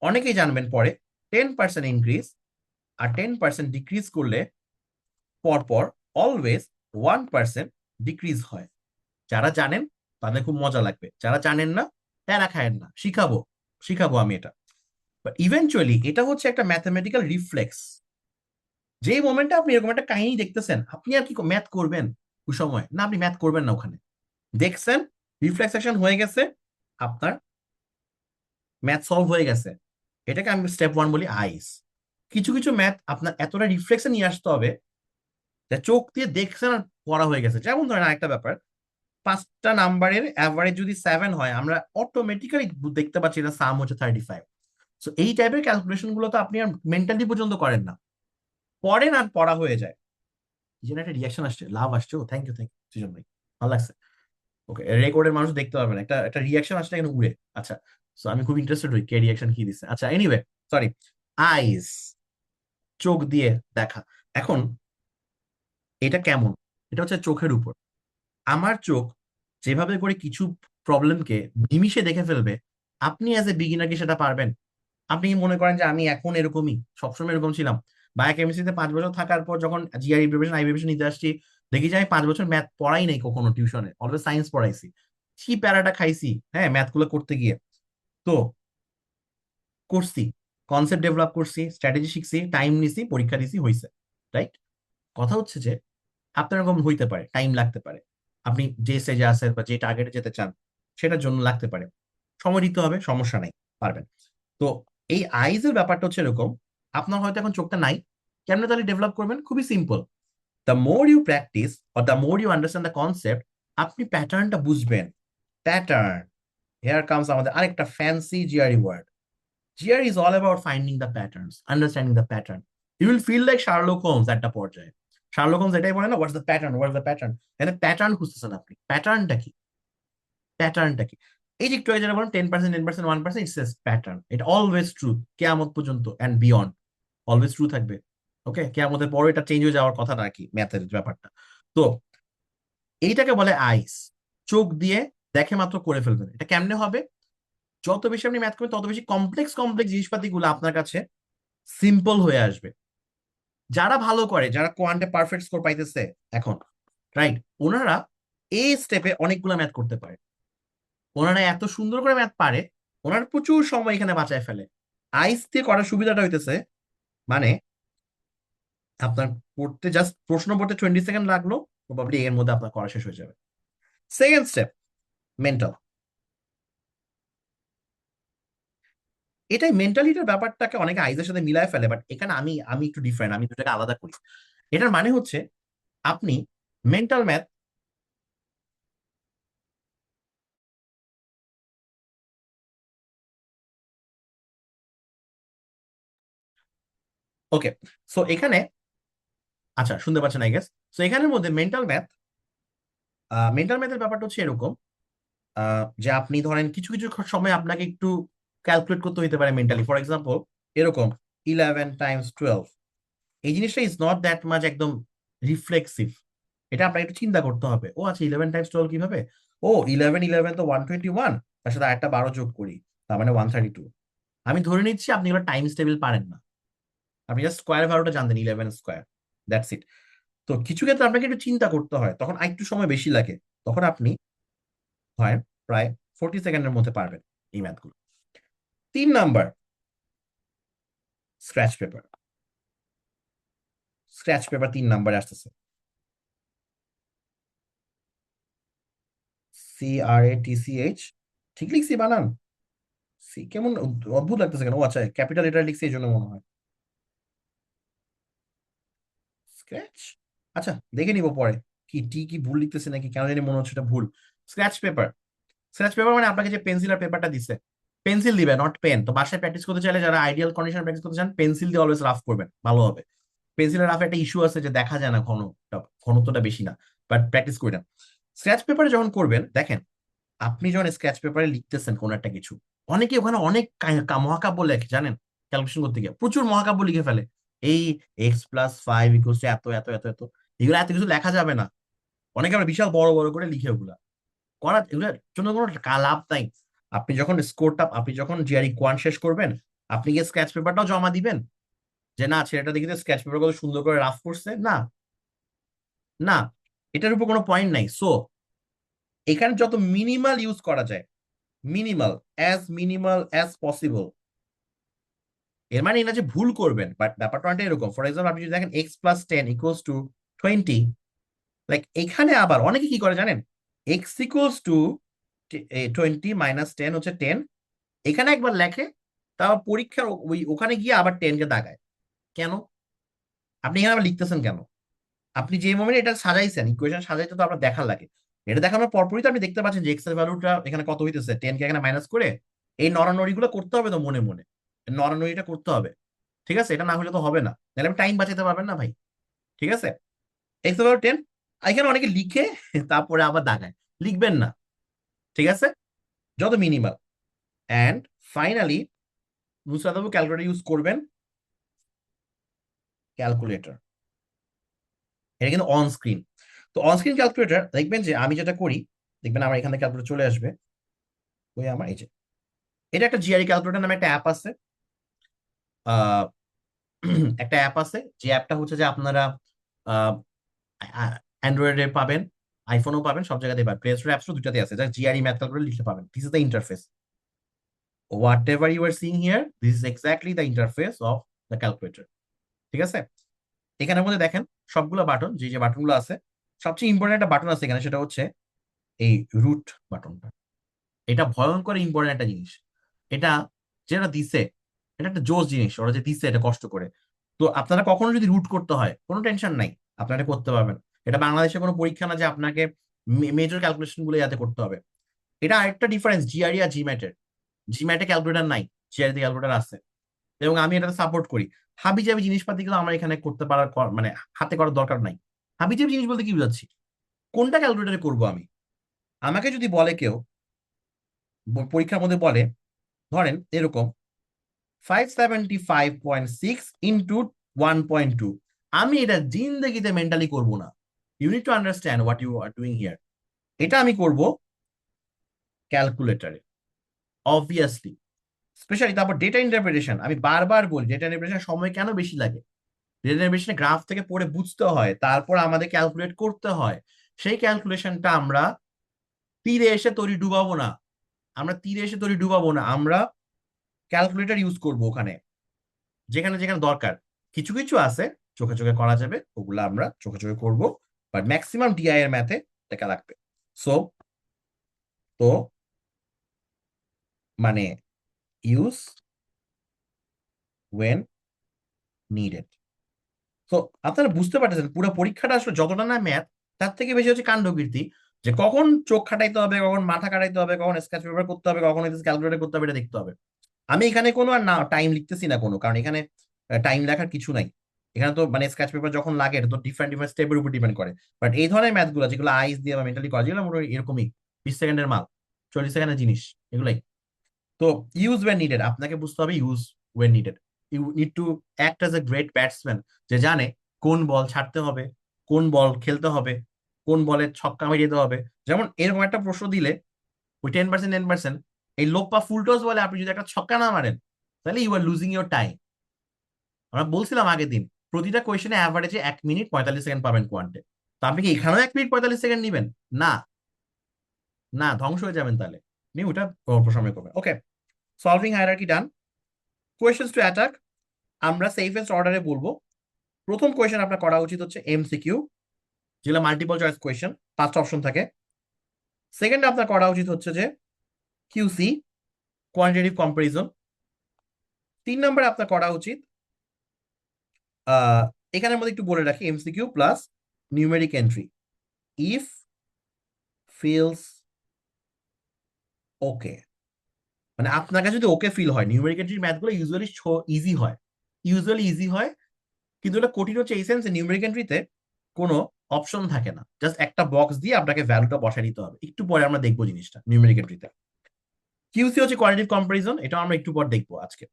অনেকেই জানবেন পরে 10% ইনক্রিজ আর 10% ডিক্রিজ করলে পরপর অলওয়েজ 1% ডিক্রিজ হয়। যারা জানেন তাদের খুব মজা লাগবে, যারা জানেন না প্যারা খায়েন না, শিখাবো, শিখাবো আমি এটা। বাট ইভেনচুয়ালি এটা হচ্ছে একটা ম্যাথমেটিক্যাল রিফ্লেক্স। যেই মোমেন্টে আপনি এরকম একটা কাহিনী দেখতেছেন, আপনি আর কি ম্যাথ করবেন ওই সময় না, আপনি ম্যাথ করবেন না ওখানে। দেখছেন, রিফ্লেক্স অ্যাকশন হয়ে গেছে, আপনার ম্যাথ সলভ হয়ে গেছে। এটাকে আমি স্টেপ ওয়ান বলি আইস। কিছু কিছু ম্যাথ আপনার এতটা রিফ্লেক্সে নিয়ে আসতে হবে যে চোখ দিয়ে দেখছেন আর পড়া হয়ে গেছে। যেমন ধরেন আরেকটা ব্যাপার, 5টা নাম্বারের অ্যাভারেজ যদি 7 হয়, আমরা অটোমেটিক্যালি দেখতে পাচ্ছি এটা সাম হচ্ছে 35। সো এই টাইপের ক্যালকুলেশন গুলো তো আপনি আর মেন্টালি পর্যন্ত করেন না, পড়েন আর পড়া হয়ে যায়। এই জন্য একটা রিয়াকশন আসছে, লাভ আসছে, ও থ্যাংক ইউ, থ্যাংক ইউ সেজন্য ভাই, ভালো লাগছে। ওকে, রেকর্ডের মানুষ দেখতে পারবেন একটা একটা রিয়াকশন আসলে এখানে উড়ে। আচ্ছা, সো আমি খুব ইন্টারেস্টেড হই কে রিয়াকশন কি দিচ্ছে। আচ্ছা, এনিওয়ে, সরি। আইস, চোখ দিয়ে দেখা। এখন এটা কেমন? এটা হচ্ছে চোখের উপর। আমার চোখ যেভাবে করে কিছু প্রবলেমকে নিমিষে দেখে ফেলবে, আপনি অ্যাজ এ বিগিনার কি সেটা পারবেন? আপনি কি মনে করেন যে আমি এখন এরকমই, সবসময় এরকম ছিলাম? বায়োকেমিস্ট্রিতে 5 বছর থাকার পর যখন জিআরই প্রিপারেশন, আই প্রিপারেশন নিতে আসছি, দেখি যে আমি 5 বছর ম্যাথ পড়াই নাই কখনো টিউশনে, অলওয়েজ সায়েন্স পড়াইছি। কি প্যারাটা খাইছি, হ্যাঁ, ম্যাথ গুলো করতে গিয়ে। তো করছি, কনসেপ্ট ডেভেলপ করছি, স্ট্র্যাটেজি শিখছি, টাইম নিছি, পরীক্ষা দিছি, হয়েছে, রাইট? কথা হচ্ছে যে আপনার এরকম হইতে পারে, টাইম লাগতে পারে। আপনি যে স্টেজে আছেন বা যে টার্গেটে যেতে চান সেটার জন্য লাগতে পারে, সময় দিতে হবে, সমস্যা নাই, পারবেন। তো এই আইজ এর ব্যাপারটা হচ্ছে এরকম, আপনার হয়তো এখন চোখটা নাই, কেমনে তাহলে ডেভেলপ করবেন? খুবই simple. The more you practice or the more you understand the concept, আপনি প্যাটার্নটা বুঝবেন। প্যাটার্ন, হেয়ার কামস আমাদের আরেকটা fancy GRE word. GRE is all about finding the patterns, understanding the pattern. You will feel like Sherlock Holmes একটা পর্যায়ে। Sherlock Holmes এটাই বলে না, what's the pattern, what's the pattern. এখানে প্যাটার্ন খুঁজতেছেন আপনি, প্যাটার্নটা কি, প্যাটার্নটা কি? এই যে একটু আগে যেটা বলেন 10%, 10%, 1%, ইটস প্যাটার্ন। এটা অলওয়েজ ট্রু, কেয়ামত পর্যন্ত অ্যান্ড বিয়ন্ড অলওয়েজ ট্রু থাকবে। ওকে, কেয়ামতের পরে এটা চেঞ্জ হয়ে যাওয়ার কথা না আর কি, ম্যাথের ব্যাপারটা। তো এইটাকে বলে আইস, চোখ দিয়ে দেখে মাত্র করে ফেলবেন। এটা কেমনে হবে? যত বেশি আপনি ম্যাথ করবেন তত বেশি কমপ্লেক্স কমপ্লেক্স জিনিসপাতি গুলো আপনার কাছে সিম্পল হয়ে আসবে। যারা ভালো করে, যারা কোয়ান্টে পারফেক্ট স্কোর পাইতেছে এখন, রাইট, ওনারা এই স্টেপে অনেকগুলো ম্যাথ করতে পারে। ওনারা এত সুন্দর করে ম্যাথ পারে, ওনারা প্রচুর সময় এখানে বাঁচায় ফেলে। আইস দিয়ে করার সুবিধাটা হইতেছে, মানে আপনার পড়তে জাস্ট প্রশ্ন পড়তে 20 সেকেন্ড লাগলো, প্রবাবলি এর মধ্যে আপনার করা শেষ হয়ে যাবে। Second step, mental. এটাই মেন্টালিটির ব্যাপারটাকে অনেকে আইজের সাথে মিলায় ফেলে, বাট এখানে আমি আমি একটু ডিফারেন্ট, আমি দুটাকে আলাদা করি। এটার মানে হচ্ছে আপনি মেন্টাল ম্যাথ, ওকে, সো এখানে আচ্ছা, শুনতে পাচ্ছেন আই গেস। সো এখানের মধ্যে মেন্টাল ম্যাথের ব্যাপারটা হচ্ছে এরকম, যে আপনি ধরেন কিছু কিছু সময় আপনাকে একটু ক্যালকুলেট করতে হতে পারে মেন্টালি। ফর এক্সাম্পল, এরকম 11 × 12, এই জিনিসটা ইজ নট দ্যাট মাচ একদম রিফ্লেক্সিভ। এটা আপনাকে একটু চিন্তা করতে হবে, ও আচ্ছা 11 × 12 কিভাবে, ও 11 তো 121, তার সাথে একটা 12 যোগ করি, তার মানে 132। আমি ধরে নিচ্ছি আপনি এগুলো টাইমস টেবিল পারেন না, আপনি জাস্ট স্কোয়ার ভ্যালুটা জানতেন 11 স্কোয়ার, দ্যাটস ইট। তো কিছু ক্ষেত্রে আপনাকে একটু চিন্তা করতে হয়, তখন একটু সময় বেশি লাগে, তখন আপনি হয় প্রায় 40 সেকেন্ডের মধ্যে পারবেন এই ম্যাথগুলো। 3 number, scratch paper. Scratch paper 3 নাম্বারে আসতেছে। CRATCH, ঠিক লিখছি বানান? সি কেমন অদ্ভুত লাগতেছে কেন? ও আচ্ছা, ক্যাপিটাল লেটার লিখছি এই জন্য মনে হয়। স্ক্র্যাচ, আচ্ছা দেখে নিব পরে কি টি কি ভুল লিখতেছে নাকি, কেন জানি মনে হচ্ছে এটা ভুল। স্ক্র্যাচ পেপার, স্ক্র্যাচ পেপার মানে আপনাকে যে পেন্সিল আর পেপারটা দিছে, পেন্সিল দিবে নট পেন। তো বাসায় প্র্যাকটিস করতে চাইলে, যারা আইডিয়াল কন্ডিশন প্র্যাকটিস করতে চান, পেন্সিল দিয়ে অলওয়েজ রাফ করবেন, ভালো হবে। পেন্সিলের রাফে একটা ইস্যু আছে যে দেখা যায় না, ঘনত্বটা বেশি না, বাট প্র্যাকটিস করে না। স্ক্র্যাচ পেপারে যখন করবেন, দেখেন আপনি যখন স্ক্র্যাচ পেপারে লিখতেছেন কোন একটা কিছু, অনেকে ওখানে অনেক মহাকাব্য লেখে জানেন, ক্যালকুলেশন করতে গিয়ে প্রচুর মহাকাব্য লিখে ফেলে। এই x+5 = এত এত এত এত, এগুলো এত কিছু লেখা যাবে না। অনেকে আমরা বিশাল বড় বড় করে লিখে ওগুলা এগুলোর জন্য কোনো লাভ নাই। আপনি যখন জিআরই কোয়ান শেষ করবেন, আপনি গিয়ে স্ক্র্যাচ পেপারটাও জমা দিবেন, যে না ছেলেটা দেখি স্ক্র্যাচ পেপার কত সুন্দর করে রাফ করছে, না না, এটার উপর কোনো পয়েন্ট নাই। সো এখানে যত মিনিমাল ইউজ করা যায়, মিনিমাল অ্যাজ পসিবল, এর মানে এটা যে ভুল করবেন, বাট ব্যাপারটা অনেকটা এরকম। ফর এক্সাম্পল, আপনি যদি দেখেন x+10 = 20, লাইক এখানে আবার অনেকে কি করে জানেন, x=20 - 10 হচ্ছে 10, এখানে একবার লেখে, তারপর পরীক্ষার ওখানে গিয়ে আবার 10 কে দাগায়। কেন? আপনি এখানে আবার লিখতেছেন কেন? আপনি যে মোমেন্টে এটা সাজাইছেন, ইকুয়েশন সাজাইতে তো আপনার দেখার লাগে। এটা দেখানোর পরপরই তো আপনি দেখতে পাচ্ছেন যে এক্স এর ভ্যালুটা এখানে কত হইতেছে, 10 কে এখানে মাইনাস করে। এই নড়ানড়ি গুলো করতে হবে তো মনে মনে, নড়ানড়িটা করতে হবে। ঠিক আছে, এটা না হলে তো হবে না, তাহলে আপনি টাইম বাঁচাতে পারবেন না ভাই। ঠিক আছে, x/10, এখানে অনেকে লিখে তারপরে আবার দাগায়, লিখবেন না। ঠিক আছে, যত minimal. And finally, Nusrat calculator use করবেন। ক্যালকুলেটর, এটা কিন্তু অন স্ক্রিন। তো অন স্ক্রিন ক্যালকুলেটর দেখবেন যে আমি যেটা করি, দেখবেন আমার এখানে ক্যালকুলেটর চলে আসবে। ওই আমার এই যে, এটা একটা জিআরই ক্যালকুলেটর নামে একটা অ্যাপ আছে। আহ, একটা অ্যাপ আছে, যে অ্যাপটা হচ্ছে যে আপনারা অ্যান্ড্রয়েডে পাবেন, আইফোনও পাবেন, সব জায়গাতেই পাবেন, প্লে স্টোর অ্যাপ স্টোর দুটাতে আছে, যা জিআরই ম্যাথ ক্যালকুলেটর লিখতে পাবেন। This is the interface, whatever you are seeing here, this is exactly the interface of the calculator. ঠিক আছে, এখানের মধ্যে দেখেন সবগুলো বাটন, যে যে বাটনগুলো আছে, সবচেয়ে ইম্পর্টেন্ট একটা বাটন আছে এখানে, সেটা হচ্ছে এই রুট বাটনটা। এটা ভয়ঙ্কর ইম্পর্টেন্ট একটা জিনিস। এটা যেটা দিছে, এটা একটা জোস জিনিস, ওরা যে দিছে এটা কষ্ট করে। তো আপনারা কখনো যদি রুট করতে হয়, কোনো টেনশন নাই, আপনারা এটা করতে পারবেন। এটা বাংলাদেশের কোনো পরীক্ষা না যে আপনাকে মেজর ক্যালকুলেশন গুলো যাতে করতে হবে। এটা আরেকটা ডিফারেন্স জিআরই আর জিম্যাটের। জিম্যাটে ক্যালকুলেটর নাই, জিআরই ক্যালকুলেটর আছে, এবং আমি এটাতে সাপোর্ট করি। হাবিজাবি জিনিসপাতিগুলো আমার এখানে করতে পারার মানে হাতে করার দরকার নাই। হাবিজাবি জিনিস বলতে কি বুঝাচ্ছি, কোনটা ক্যালকুলেটরে করবো আমি? আমাকে যদি বলে কেউ পরীক্ষার মধ্যে বলে, ধরেন এরকম 575.6 × 1.2, আমি এটা জিন্দেগিতে মেন্টালি করব না। You need to understand what you are doing here. এটা আমি করব ক্যালকুলেটরে, অবভিয়াসলি। স্পেশালি তারপর ডেটা ইন্টারপ্রিটেশন, আমি বারবার বলি ডেটা ইন্টারপ্রিটেশন সময় কেন বেশি লাগে। ডেটা ইন্টারপ্রিটেশনে গ্রাফ থেকে পড়ে বুঝতে হয়, তারপর আমাদের ক্যালকুলেট করতে হয়। সেই ক্যালকুলেশনটা আমরা তীরে এসে তৈরি ডুবাবো না, আমরা ক্যালকুলেটর ইউজ করব ওখানে, যেখানে যেখানে দরকার। কিছু কিছু আছে চোখে চোখে করা যাবে, ওগুলো আমরা চোখে চোখে করব, বাট ম্যাক্সিমাম ডিআই এর ম্যাথে টাকা লাগবে। সো তো মানে ইউজ ওয়েন নিডেড। তো আপনারা বুঝতে পারতেছেন পুরো পরীক্ষাটা আসলে যতটা না ম্যাথ, তার থেকে বেশি হচ্ছে কাণ্ডকীর্তি, যে কখন চোখ খাটাইতে হবে, কখন মাথা খাটাইতে হবে, কখন স্কেচ পেপার করতে হবে, কখন ক্যালকুলেটর করতে হবে, এটা দেখতে হবে। আমি এখানে কোনো আর না টাইম লিখতেছি না কোনো, কারণ এখানে টাইম লেখার কিছু নাই। এখানে তো মানে স্ক্র্যাচ পেপার যখন লাগে এটা তো ডিফারেন্ট ডিফারেন্ট স্টেপের উপর ডিপেন্ড করে। বাট এই ধরনের ম্যাথ গুলো যেগুলো আইস দিয়ে বা মেন্টালি করা যেগুলো মোটামুটি এরকমই 20 সেকেন্ডের মাল, 40 সেকেন্ডের জিনিস, এগুলাই। তো ইউজ ওয়েন নিডেড, আপনাকে বুঝতে হবে use when needed. You need to act as a great batsman, যে জানে কোন বল ছাড়তে হবে, কোন বল খেলতে হবে, কোন বলে ছক্কা মেরে দিতে হবে। যেমন এরকম একটা প্রশ্ন দিলে ওই 10% 10%, এই লোপ্পা ফুলটস বলে আপনি যদি একটা ছক্কা না মারেন তাহলে you are losing your time. আমরা বলছিলাম আগের দিন প্রতিটা কোয়েশনে অ্যাভারেজে 1 মিনিট 45 সেকেন্ড পাবেন কোয়ান্টে। তো আপনি কি এখানেও 1 মিনিট 45 সেকেন্ড নিবেন? না, না, ধ্বংস হয়ে যাবেন তাহলে। আপনি ওটা অল্প সময় করবেন। Okay, solving hierarchy done. Questions to attack আমরা সেফেস্ট অর্ডারে বলবো। প্রথম কোয়েশ্চেন আপনার করা উচিত হচ্ছে এমসিকিউ, যেগুলো মাল্টিপল চয়েস কোয়েশ্চেন, 5টা অপশন থাকে। সেকেন্ড আপনার করা উচিত হচ্ছে যে কিউসি, কোয়ান্টিটেটিভ কম্পারিজন। 3 নম্বরে আপনার করা উচিত আহ এখানের মধ্যে একটু বলে রাখি, MCQ plus numeric entry, if feels okay. মানে আপনার কাছে যদি ওকে ফিল হয়, নিউমেরিক এন্ট্রির ম্যাথগুলো ইউজুয়ালি ইজি হয়, ইজি হয়। কিন্তু এটা কঠিন হচ্ছে এই সেন্সে নিউমেরিক এন্ট্রিতে কোনো অপশন থাকে না, জাস্ট একটা বক্স দিয়ে আপনাকে ভ্যালুটা বসাই দিতে হবে। একটু পরে আমরা দেখবো জিনিসটা নিউমেরিক এন্ট্রিতে। কিউসি হচ্ছে কোয়ালিটিভ কম্পারিজন, এটা আমরা একটু পর দেখবো আজকে।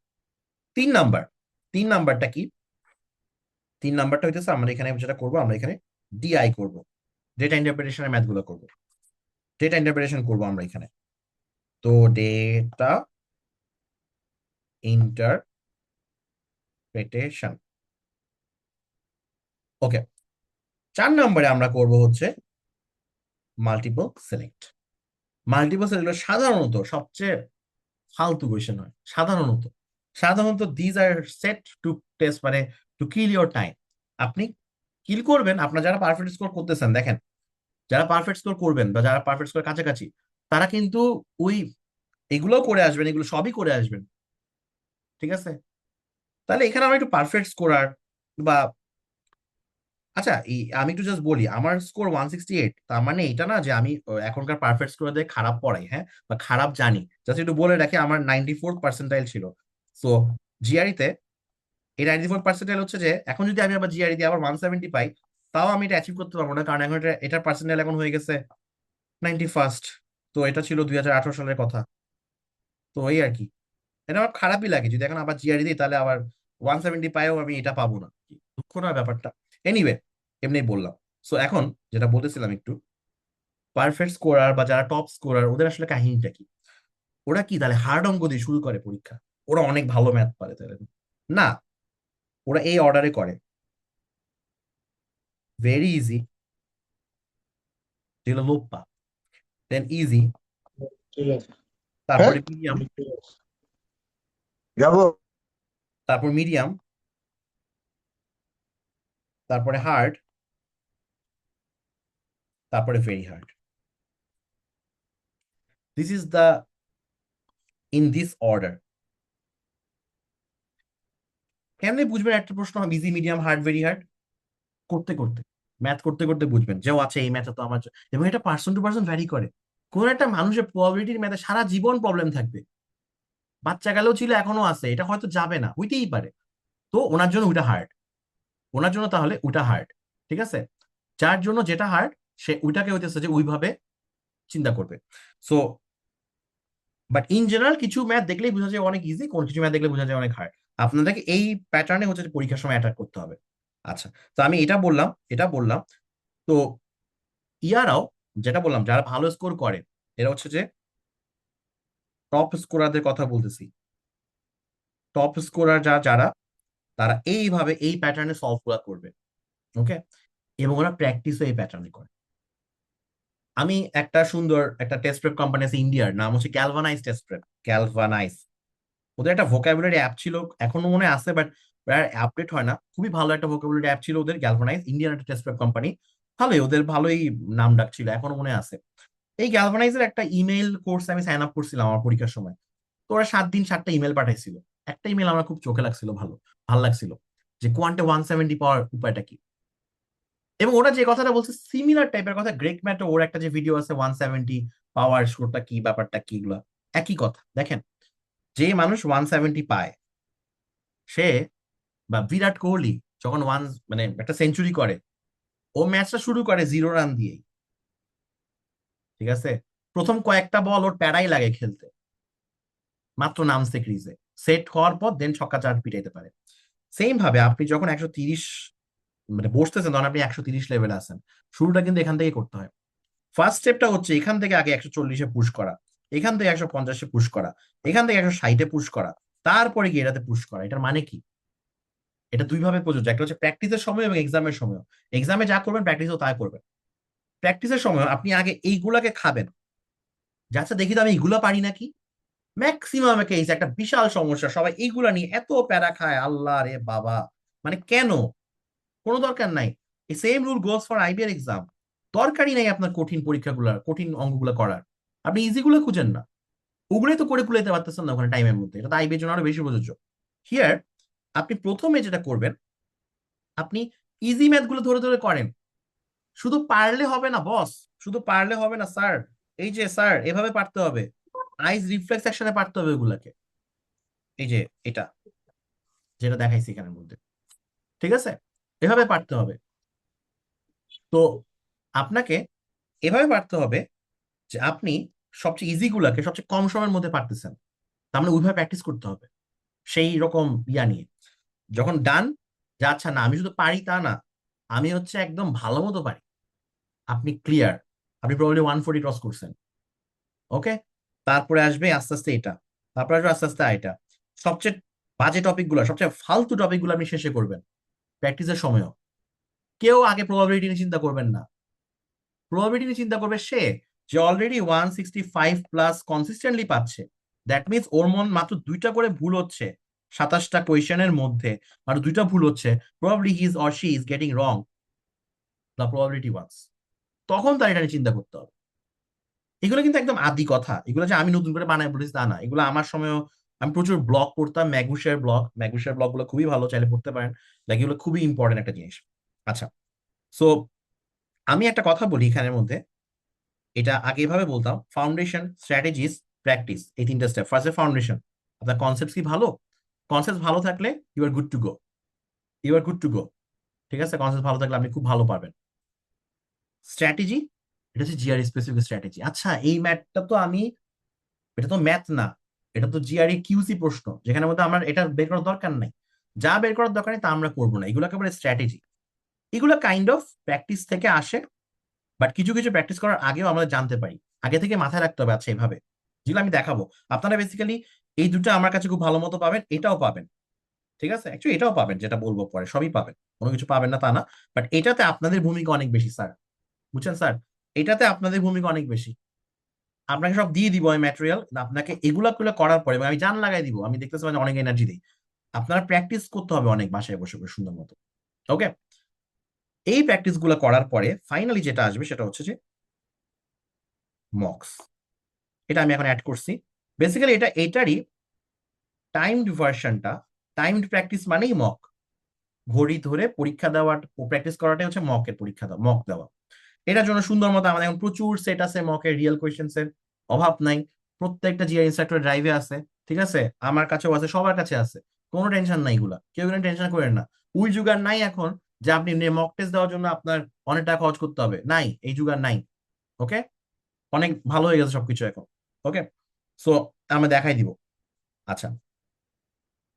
3 নাম্বার, 3 নাম্বারটা কি? 3 নাম্বারটা হইতেছে আমরা এখানে যেটা করবো, আমরা এখানে ডিআই করব, ডেটা ইন্টারপ্রিটেশনের ম্যাথগুলো করবো। ডেটা ইন্টারপ্রিটেশন করবো আমরা এখানে। তো ডেটা ইন্টারপ্রিটেশন, ওকে। 4 নম্বরে আমরা করব হচ্ছে মাল্টিপল সিলেক্ট। মাল্টিপল সিলেক্ট সাধারণত সবচেয়ে ফালতু কোয়েশ্চেন হয়, সাধারণত। সাধারণত these are set to test, মানে টু কিল ইউর টাইম। আপনি কিল করবেন, আপনার যারা পারফেক্ট স্কোর করতেছেন দেখেন, যারা পারফেক্ট স্কোর করবেন বা যারা পারফেক্ট স্কোর কাছাকাছি, তারা কিন্তু ওই এগুলো করে আসবেন, এগুলো সবই করে আসবেন, ঠিক আছে? তাহলে এখানে আমরা একটু পারফেক্ট স্কোরার বা আচ্ছা, আমি একটু জাস্ট বলি, আমার স্কোর 168, তার মানে এটা না যে আমি এখনকার পারফেক্ট স্কোর দিয়ে খারাপ পড়াই, হ্যাঁ, বা খারাপ জানি। জাস্ট একটু বলে রাখি, আমার 94th পার্সেন্টাইল ছিল। সো জিআরইতে এই 94th পার্সেন্টাইল হচ্ছে যে এখন যদি আমি আবার জিআরই দিয়ে আবার 170 পাই, তাও আমি এটা অ্যাচিভ করতে পারবো না, কারণ এখন এটার পার্সেন্টাইল এখন হয়ে গেছে 91st। তো এটা ছিল 2018 সালের কথা। তো এই আর কি, এটা আমার খারাপই লাগে যদি এখন আবার জিআরই দিই, তাহলে আবার 170 পাইও আমি এটা পাবো না। দুঃখ না ব্যাপারটা। এনিওয়ে, এমনি বললাম। সো এখন যেটা বলতেছিলাম একটু, পারফেক্ট স্কোরার বা যারা টপ স্কোরার ওদের আসলে কাহিনীটা কি? ওরা কি তাহলে হার্ড অঙ্ক দিয়ে শুরু করে পরীক্ষা? ওরা অনেক ভালো ম্যাথ পারে তাহলে? না, ওরা এই অর্ডারে করে। ভেরি ইজি, যেগুলো লোপ্পা, দেন ইজি, ঠিক আছে। হ্যাঁ, তারপরে মিডিয়াম, যাবো। তারপর মিডিয়াম, তারপরে হার্ড, তারপরে very hard. This is the in this order. কেমনে বুঝবেন একটা প্রশ্ন easy, medium, hard, very hard? করতে করতে, ম্যাথ করতে করতে বুঝবেন যে ও আচ্ছা এই ম্যাথে তো আমার এবং এটা পার্সন টু পার্সন ভ্যারি করে। কোন একটা মানুষের প্রবাবিলিটির ম্যাথে সারা জীবন প্রবলেম থাকবে, বাচ্চা কালেও ছিল এখনো আছে, এটা হয়তো যাবে না, হইতেই পারে। তো ওনার জন্য ওইটা হার্ড, ওনার জন্য তাহলে ওইটা হার্ড, ঠিক আছে? যার জন্য যেটা হার্ড সে ওইটাকে হইতেছে যে ওইভাবে চিন্তা করবে। সো বাট ইন জেনারেল কিছু ম্যাথ দেখলেই বোঝা যায় অনেক ইজি, কোন কিছু ম্যাথ দেখলে বোঝা যায় অনেক হার্ড। আপনাদেরকে এই প্যাটার্নে হচ্ছে যে পরীক্ষার সময় অ্যাটাক করতে হবে। আচ্ছা, তো আমি এটা বললাম, এটা বললাম। তো ইয়ারাও যেটা বললাম, যারা ভালো স্কোর করে এরা হচ্ছে যে টপ স্কোরারদের কথা বলতেছি। টপ স্কোরার যারা, তারা এইভাবে এই প্যাটার্নে সলভ গুলা করবে, ওকে? এবং ওরা প্র্যাকটিসও এই প্যাটার্নে করে। আমি একটা সুন্দর একটা টেস্ট প্রেপ কোম্পানি আছে ইন্ডিয়ার, নাম হচ্ছে গ্যালভানাইজ টেস্ট প্রেপ, গ্যালভানাইজ। ওদের একটা ভোকাবুলারি অ্যাপ ছিল, এখনো মনে আছে বাট আপডেট হয় না। খুবই ভালো একটা ভোকাবুলারি অ্যাপ ছিল ওদের, গ্যালভানাইজ, ইন্ডিয়ান একটা টেস্ট প্রেপ কোম্পানি। ভালোই, ওদের ভালোই নাম ডাক ছিল, এখনো মনে আছে। এই গ্যালভানাইজের একটা ইমেল কোর্স আমি সাইন আপ করছিলাম আমার পরীক্ষার সময়। তো ওরা 7 দিন 7টা ইমেল পাঠাইছিল। একটা ইমেল আমার খুব চোখে লাগছিল, ভালো লাগছিল, যে কোয়ান্টে 170 পাওয়ার উপায়টা কি। এবং ওরা যে কথাটা বলছে সিমিলার টাইপের কথা গ্রেক ম্যাথ, ওর একটা যে ভিডিও আছে 170 পাওয়ার স্কোরটা কি, ব্যাপারটা কি, গুলা একই কথা। দেখেন, যে মানুষ 170 পায় সে, বা বিরাট কোহলি যখন মানে একটা সেঞ্চুরি করে, ও ম্যাচটা শুরু করে 0 রান দিয়েই। ঠিক আছে, প্রথম কয়েকটা বল ওর প্যারাই লাগে খেলতে, মাত্র নামছে ক্রিজে, সেট হওয়ার পর দেন ছক্কা চার পিটাইতে পারে। সেম ভাবে আপনি যখন 130 মানে বসতেছেন, তখন আপনি 130 লেভেলে আছেন, শুরুটা কিন্তু এখান থেকে করতে হয়। ফার্স্ট স্টেপটা হচ্ছে এখান থেকে আগে 140-এ পুশ করা, এখান থেকে 150-এ পুশ করা, এখান থেকে 160-এ পুশ করা, তারপরে গিয়ে এটাতে পুশ করা। এটার মানে কি? এটা দুই ভাবে প্রযোজ্য, একটা হচ্ছে প্র্যাকটিসের সময় এবং এক্সামের সময়। এক্সামে যা করবেন প্র্যাকটিসও তাই করবেন। প্র্যাকটিসের সময় আপনি আগে এইগুলাকে খাবেন, যাচ্ছে দেখি তো আমি এইগুলো পারি নাকি। ম্যাক্সিমাম কেস একটা বিশাল সমস্যা, সবাই এইগুলা নিয়ে এত প্যারা খায়, আল্লাহ রে বাবা, মানে কেন? কোনো দরকার নাই। এই সেম রুল গোস ফর আইবিএর এক্সাম। দরকারই নাই আপনার কঠিন পরীক্ষাগুলো, কঠিন অঙ্কগুলো করার, আপনি ইজিগুলো খুঁজেন না, ওগুলোই তো করে কুলাইতে পারতেছেন না ওখানে টাইমের মধ্যে। এটা তো আইবিএর জন্য আরো বেশি প্রযোজ্য। হিয়ার আপনি প্রথমে যেটা করবেন, আপনি ইজি ম্যাথ গুলো ধরে ধরে করেন। শুধু পারলে হবে না বস, শুধু পারলে হবে না স্যার। এই যে স্যার এভাবে পারতে হবে, আইস রিফ্লেক্স অ্যাকশনে পারতে হবে ওগুলাকে। এই যে এটা যেটা দেখাইছি এখানের মধ্যে, ঠিক আছে, এভাবে পারতে হবে। তো আপনাকে এভাবে পারতে হবে যে আপনি সবচেয়ে ইজি গুলাকে সবচেয়ে কম সময়ের মধ্যে পারতেছেন, তার মানে ওইভাবে প্র্যাকটিস করতে হবে সেই রকম ইয়া নিয়ে। যখন ডান, যে আচ্ছা না আমি শুধু পারি তা না, আমি হচ্ছে একদম ভালো মতো পারি, আপনি ক্লিয়ার, আপনি প্রবাবলি 140 ক্রস করছেন। ওকে, তারপরে আসবে আস্তে আস্তে এটা, তারপরে আসবে আস্তে আস্তে এটা। সবচেয়ে বাজে টপিক গুলো, সবচেয়ে ফালতু টপিক গুলো আপনি শেষে করবেন প্র্যাকটিসের সময়ও। কেউ আগে প্রবাবিলিটি নিয়ে চিন্তা করবেন না। প্রবাবিলিটি নিয়ে চিন্তা করবে সে যে অলরেডি 165+ কনসিস্টেন্টলি পাচ্ছে, দ্যাট মিনস ওর মাত্র 2টা করে ভুল হচ্ছে 27টা কোয়েশ্চেনের মধ্যে, আর 2টা ভুল হচ্ছে, probably his or she is getting wrong the probability ones. তখন তার এটা নিয়ে চিন্তা করতে হবে। এগুলো কিন্তু একদম আদি কথা, এগুলো যে আমি নতুন করে বানাই বলেছি তা না, এগুলো আমার সময়ও আমি প্রচুর ব্লগ পড়তাম, ম্যাগুশের ব্লগ গুলো খুবই ভালো, চাইলে পড়তে পারেন, লাইক এগুলো খুবই ইম্পর্টেন্ট একটা জিনিস। আচ্ছা, সো আমি একটা কথা বলি এখানের মধ্যে, এটা আগে এভাবে বলতাম, ফাউন্ডেশন, স্ট্র্যাটেজিস, প্র্যাকটিস, এই 3টা স্টেপ। ফার্স্টে ফাউন্ডেশন, আপনার কনসেপ্ট কি ভালো? কনসেপ্ট ভালো থাকলে you are good to go, you are good to go. ঠিক আছে, কনসেপ্ট ভালো থাকলে আপনি খুব ভালো পারবেন। স্ট্র্যাটেজি, এটা হচ্ছে জিআরই স্পেসিফিক স্ট্র্যাটেজি। আচ্ছা এই ম্যাথটা তো আমি, এটা তো ম্যাথ না, এটা তো জিআরই কিউসি প্রশ্ন, যেখানে মধ্যে আমার এটা বের করার দরকার নাই, যা বের করার দরকার নেই তা আমরা করবো না, এগুলো একেবারে স্ট্র্যাটেজি। এগুলো কাইন্ড অফ প্র্যাকটিস থেকে আসে, বাট কিছু কিছু প্র্যাকটিস করার আগেও আমরা জানতে পারি, আগে থেকে মাথায় রাখতে হবে। আচ্ছা এইভাবে, যেগুলো আমি দেখাবো আপনারা বেসিক্যালি এই দুটো আমার কাছে খুব ভালো মতো পাবেন, এটাও পাবেন। ঠিক আছে, অ্যাকচুয়ালি এটাও পাবেন, যেটা বলবো পরে সবই পাবেন, কোনো কিছু পাবেন না তা না, বাট এটাতে আপনাদের ভূমিকা অনেক বেশি স্যার, বুঝছেন স্যার, এটাতে আপনাদের ভূমিকা অনেক বেশি। আপনাকে সব দিয়ে দিব আমি ম্যাটেরিয়াল, আপনাকে এগুলা গুলো করার পরে এবং আমি জান লাগাই দিব, আমি দেখতেছি মানে অনেক এনার্জি দিই, আপনারা প্র্যাকটিস করতে হবে অনেক বাসায় বসে বসে সুন্দর মতো। ওকে, এই প্র্যাকটিস গুলো করার পরে ফাইনালি যেটা আসবে সেটা হচ্ছে যে মক্স। এটা আমি এখন অ্যাড করছি। বেসিক্যালি এটারই টাইমড ভার্সনটা। টাইমড প্র্যাকটিস মানেই মক, ঘড়ি ধরে পরীক্ষা দেওয়া, প্র্যাকটিস করাটাই হচ্ছে মকের পরীক্ষা দেওয়া, মক দেওয়া। এটার জন্য সুন্দর মতো আমাদের এখন প্রচুর সেট আছে, মকের রিয়েল কোয়েশ্চেন্স এর অভাব নাই, প্রত্যেকটা জিআই ইনস্ট্রাক্টর ড্রাইভে আছে। ঠিক আছে, আমার কাছেও আছে, সবার কাছে আছে, কোনো টেনশন নাই, এগুলা কেউ টেনশন করেন না। ওই যুগার নাই এখন যে আপনি মক টেস্ট দেওয়ার জন্য আপনার অনেক টাকা খরচ করতে হবে, নাই, এই যুগার নাই। ওকে, অনেক ভালো হয়ে গেছে সবকিছু এখন। ওকে, সো আমরা দেখাই দিব। আচ্ছা,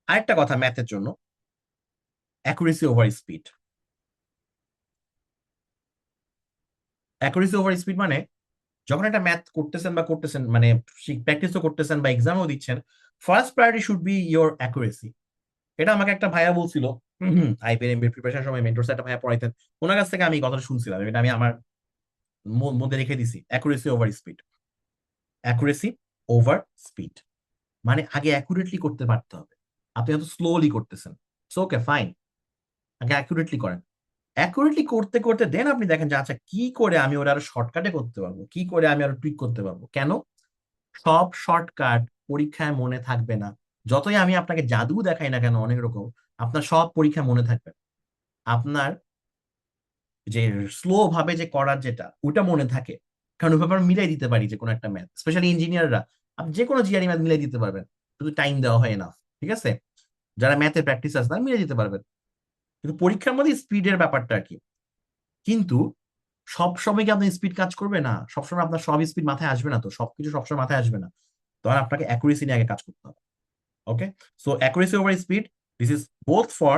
আরেকটা কথা ম্যাথের জন্য, accuracy over speed. Accuracy over speed মানে যখন একটা ম্যাথ করতেছেন বা করতেছেন, মানে প্র্যাকটিসও করতেছেন বা এক্সামও দিচ্ছেন, first priority should be your accuracy. এটা আমাকে একটা ভাইয়া বলছিল, আইপিএল এমবিএ প্রিপারেশন সময় মেন্টরস একটা ভাইয়া পড়াইতেন, ওনার কাছ থেকে আমি এই কথাটা শুনছিলাম, এটা আমি আমার মধ্যে রেখে দিছি। Accuracy over speed, accuracy over speed মানে আগে অ্যাকুরেটলি করতে পারতে হবে, আপনি এত স্লোলি করতেছেন, সো ওকে ফাইন, আগে অ্যাকুরেটলি করেন। অ্যাকুরেটলি করতে করতে দেন আপনি দেখেন যে আচ্ছা কি করে আমি ওরা আরো শর্টকাটে করতে পারবো, কি করে আমি আরো টুইক করতে পারবো। কেন? সব শর্টকাট পরীক্ষায় মনে থাকবে না, যতই আমি আপনাকে জাদু দেখাই না কেন অনেক রকম, আপনার সব পরীক্ষায় মনে থাকবে না। আপনার যে স্লো ভাবে যে করার যেটা, ওটা মনে থাকে, কারণ ওইভাবে আমরা মিলাই দিতে পারি যে কোনো একটা ম্যাথ, স্পেশালি ইঞ্জিনিয়াররা, আপনি যে কোনো জিআরই ম্যাথ মিলাই দিতে পারবেন, শুধু টাইম দেওয়া হয় না। ঠিক আছে, যারা ম্যাথের প্র্যাকটিস আছে তারা মিলাই দিতে পারবেন, কিন্তু পরীক্ষার মধ্যে স্পিডের ব্যাপারটা আর কি। কিন্তু সবসময় কি আপনার স্পিড কাজ করবে না? সবসময় আপনার সব স্পিড মাথায় আসবে না, তো সবকিছু সবসময় মাথায় আসবে না। তখন আপনাকে অ্যাকুরেসি নিয়ে আগে কাজ করতে হবে। Okay, so accuracy over speed, this is both for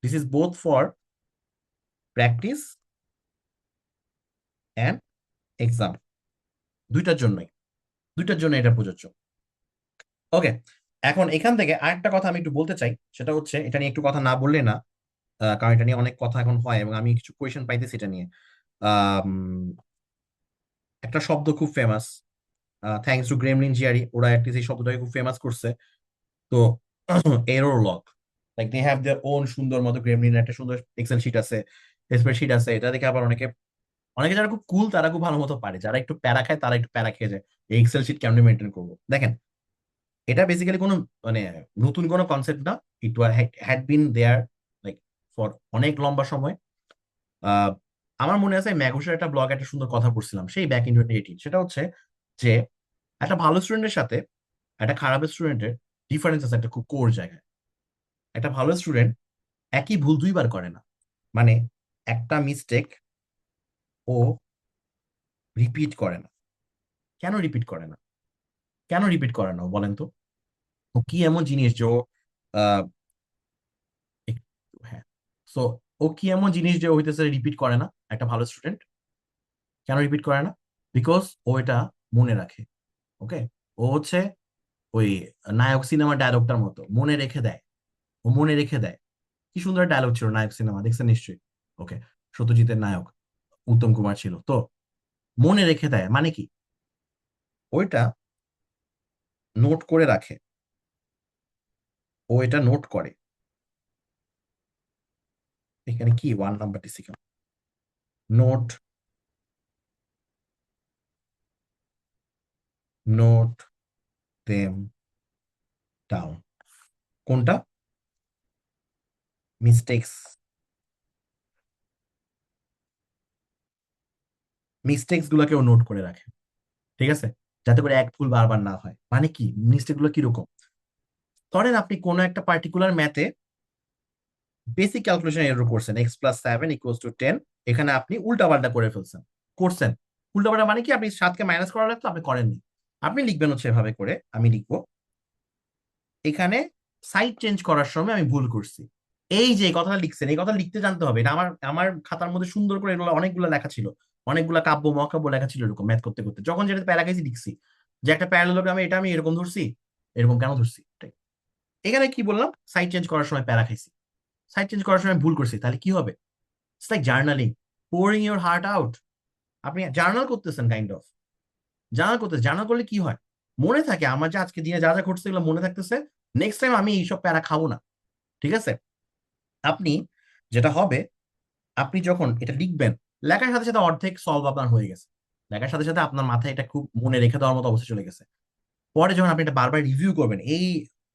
this is both for practice and exam, দুইটার জন্যই, দুইটার জন্য এটা প্রযোজ্য। ওকে, এখন এখান থেকে আরেকটা কথা আমি একটু বলতে চাই, সেটা হচ্ছে এটা নিয়ে একটু কথা না বললে না, কারণ এটা নিয়ে অনেক কথা এখন হয় এবং আমি কিছু কোয়েশ্চেন পাইতেছি এটা নিয়ে। আম, একটা শব্দ খুব famous, thanks to Gremlin GRE, ওরা একটা এই শব্দটাকে খুব ফেমাস করছে। তো error log, like they have their own সুন্দর মতো, গ্রেমলিন একটা সুন্দর এক্সেল শিট আছে, স্প্রেডশিট আছে, এটা দেখে আবার অনেকে অনেকে যারা খুব কুল তারা খুব ভালো মতো পারে, যারা একটু প্যারা খায় তারা একটু প্যারা খেয়ে যায় এই এক্সেল শিট কেমনে মেনটেন করবো। দেখেন, এটা বেসিক্যালি কোনো মানে নতুন কোনো কনসেপ্ট না, it had been there like for অনেক লম্বা সময়। আহ, আমার মনে আছে ম্যাগুসের একটা ব্লগ একটা সুন্দর কথা পড়ছিলাম সেই ব্যাক ইন 2018, সেটা হচ্ছে যে একটা ভালো স্টুডেন্টের সাথে একটা খারাপ স্টুডেন্টের ডিফারেন্স আছে একটা খুব কোর জায়গায়। একটা ভালো স্টুডেন্ট একই ভুল দুইবার করে না, মানে একটা মিস্টেক ও রিপিট করে না। কেন রিপিট করে না? কেন রিপিট করে না ও বলেন তো? ও কি এমন জিনিস যে ও আহ, হ্যাঁ, সো ও কি এমন জিনিস যে ও হইতেছে রিপিট করে না একটা ভালো স্টুডেন্ট? কেন রিপিট করে না? বিকজ ও এটা মনে রাখে। ওকে, ও হচ্ছে ওই নায়ক সিনেমা ডায়লগটার মতো মনে রেখে দেয়। ও মনে রেখে দেয়। কি সুন্দর ডায়লগ ছিল নায়ক সিনেমা, দেখছেন নিশ্চয়ই। ওকে, সত্যজিতের নায়ক উত্তম কুমার ছিল তো। মনে রেখে দেয় মানে কি? ওইটা নোট করে রাখে, ও এটা নোট করে। এখানে কি 1 নাম্বার দিছি কেন? Note, note them down. কোনটা? মিস্টেক্স, মিস্টেক্স গুলাকে ও নোট করে রাখে, ঠিক আছে, যাতে করে এক ভুল বারবার না হয়। মানে কি মিস্টেক গুলো কিরকম? ধরেন আপনি কোনো একটা পার্টিকুলার ম্যাথে বেসিক ক্যালকুলেশন এরর করছেন, x+7 = 10, এখানে আপনি উল্টাপাল্টা করে ফেলছেন, করছেন উল্টাপাল্টা, মানে কি আপনি 7কে মাইনাস করা লাগতো আপনি করেননি। আপনি লিখবেন হচ্ছে এভাবে করে, আমি লিখবো এখানে সাইড চেঞ্জ করার সময় আমি ভুল করছি। এই যে কথাটা লিখছেন, এই কথা লিখতে জানতে হবে। এটা আমার আমার খাতার মধ্যে সুন্দর করে এগুলো অনেকগুলো লেখা ছিল, অনেকগুলো কাব্য মহাকাব্য লেখা ছিল এরকম ম্যাথ করতে করতে, যখন যেটা প্যারাগ্রাফে লিখছি যে একটা প্যারালোগ্রামে এটা আমি এরকম ধরছি, এরকম কেন ধরছি। এখানে কি বললাম? সাইড চেঞ্জ করার সময় প্যারা খাইছি, সাইড চেঞ্জ করার সময় ভুল করছি, তাহলে কি হবে? It's like journaling, pouring your heart out. আপনি জার্নাল করতেছেন, কাইন্ড অফ জার্নাল করতেছেন। জার্নাল করলে কি হয়? মনে থাকে আমার যে আজকে দিনে যা যা ঘটছে এগুলো মনে থাকতেছে, নেক্সট টাইম আমি এইসব প্যারা খাবো না। ঠিক আছে, আপনি যেটা হবে, আপনি যখন এটা লিখবেন, লেখার সাথে সাথে অর্ধেক সলভ আপনার হয়ে গেছে, লেখার সাথে সাথে আপনার মাথায় এটা খুব মনে রেখে দেওয়ার মতো অবস্থা চলে গেছে। পরে যখন আপনি এটা বারবার রিভিউ করবেন, এই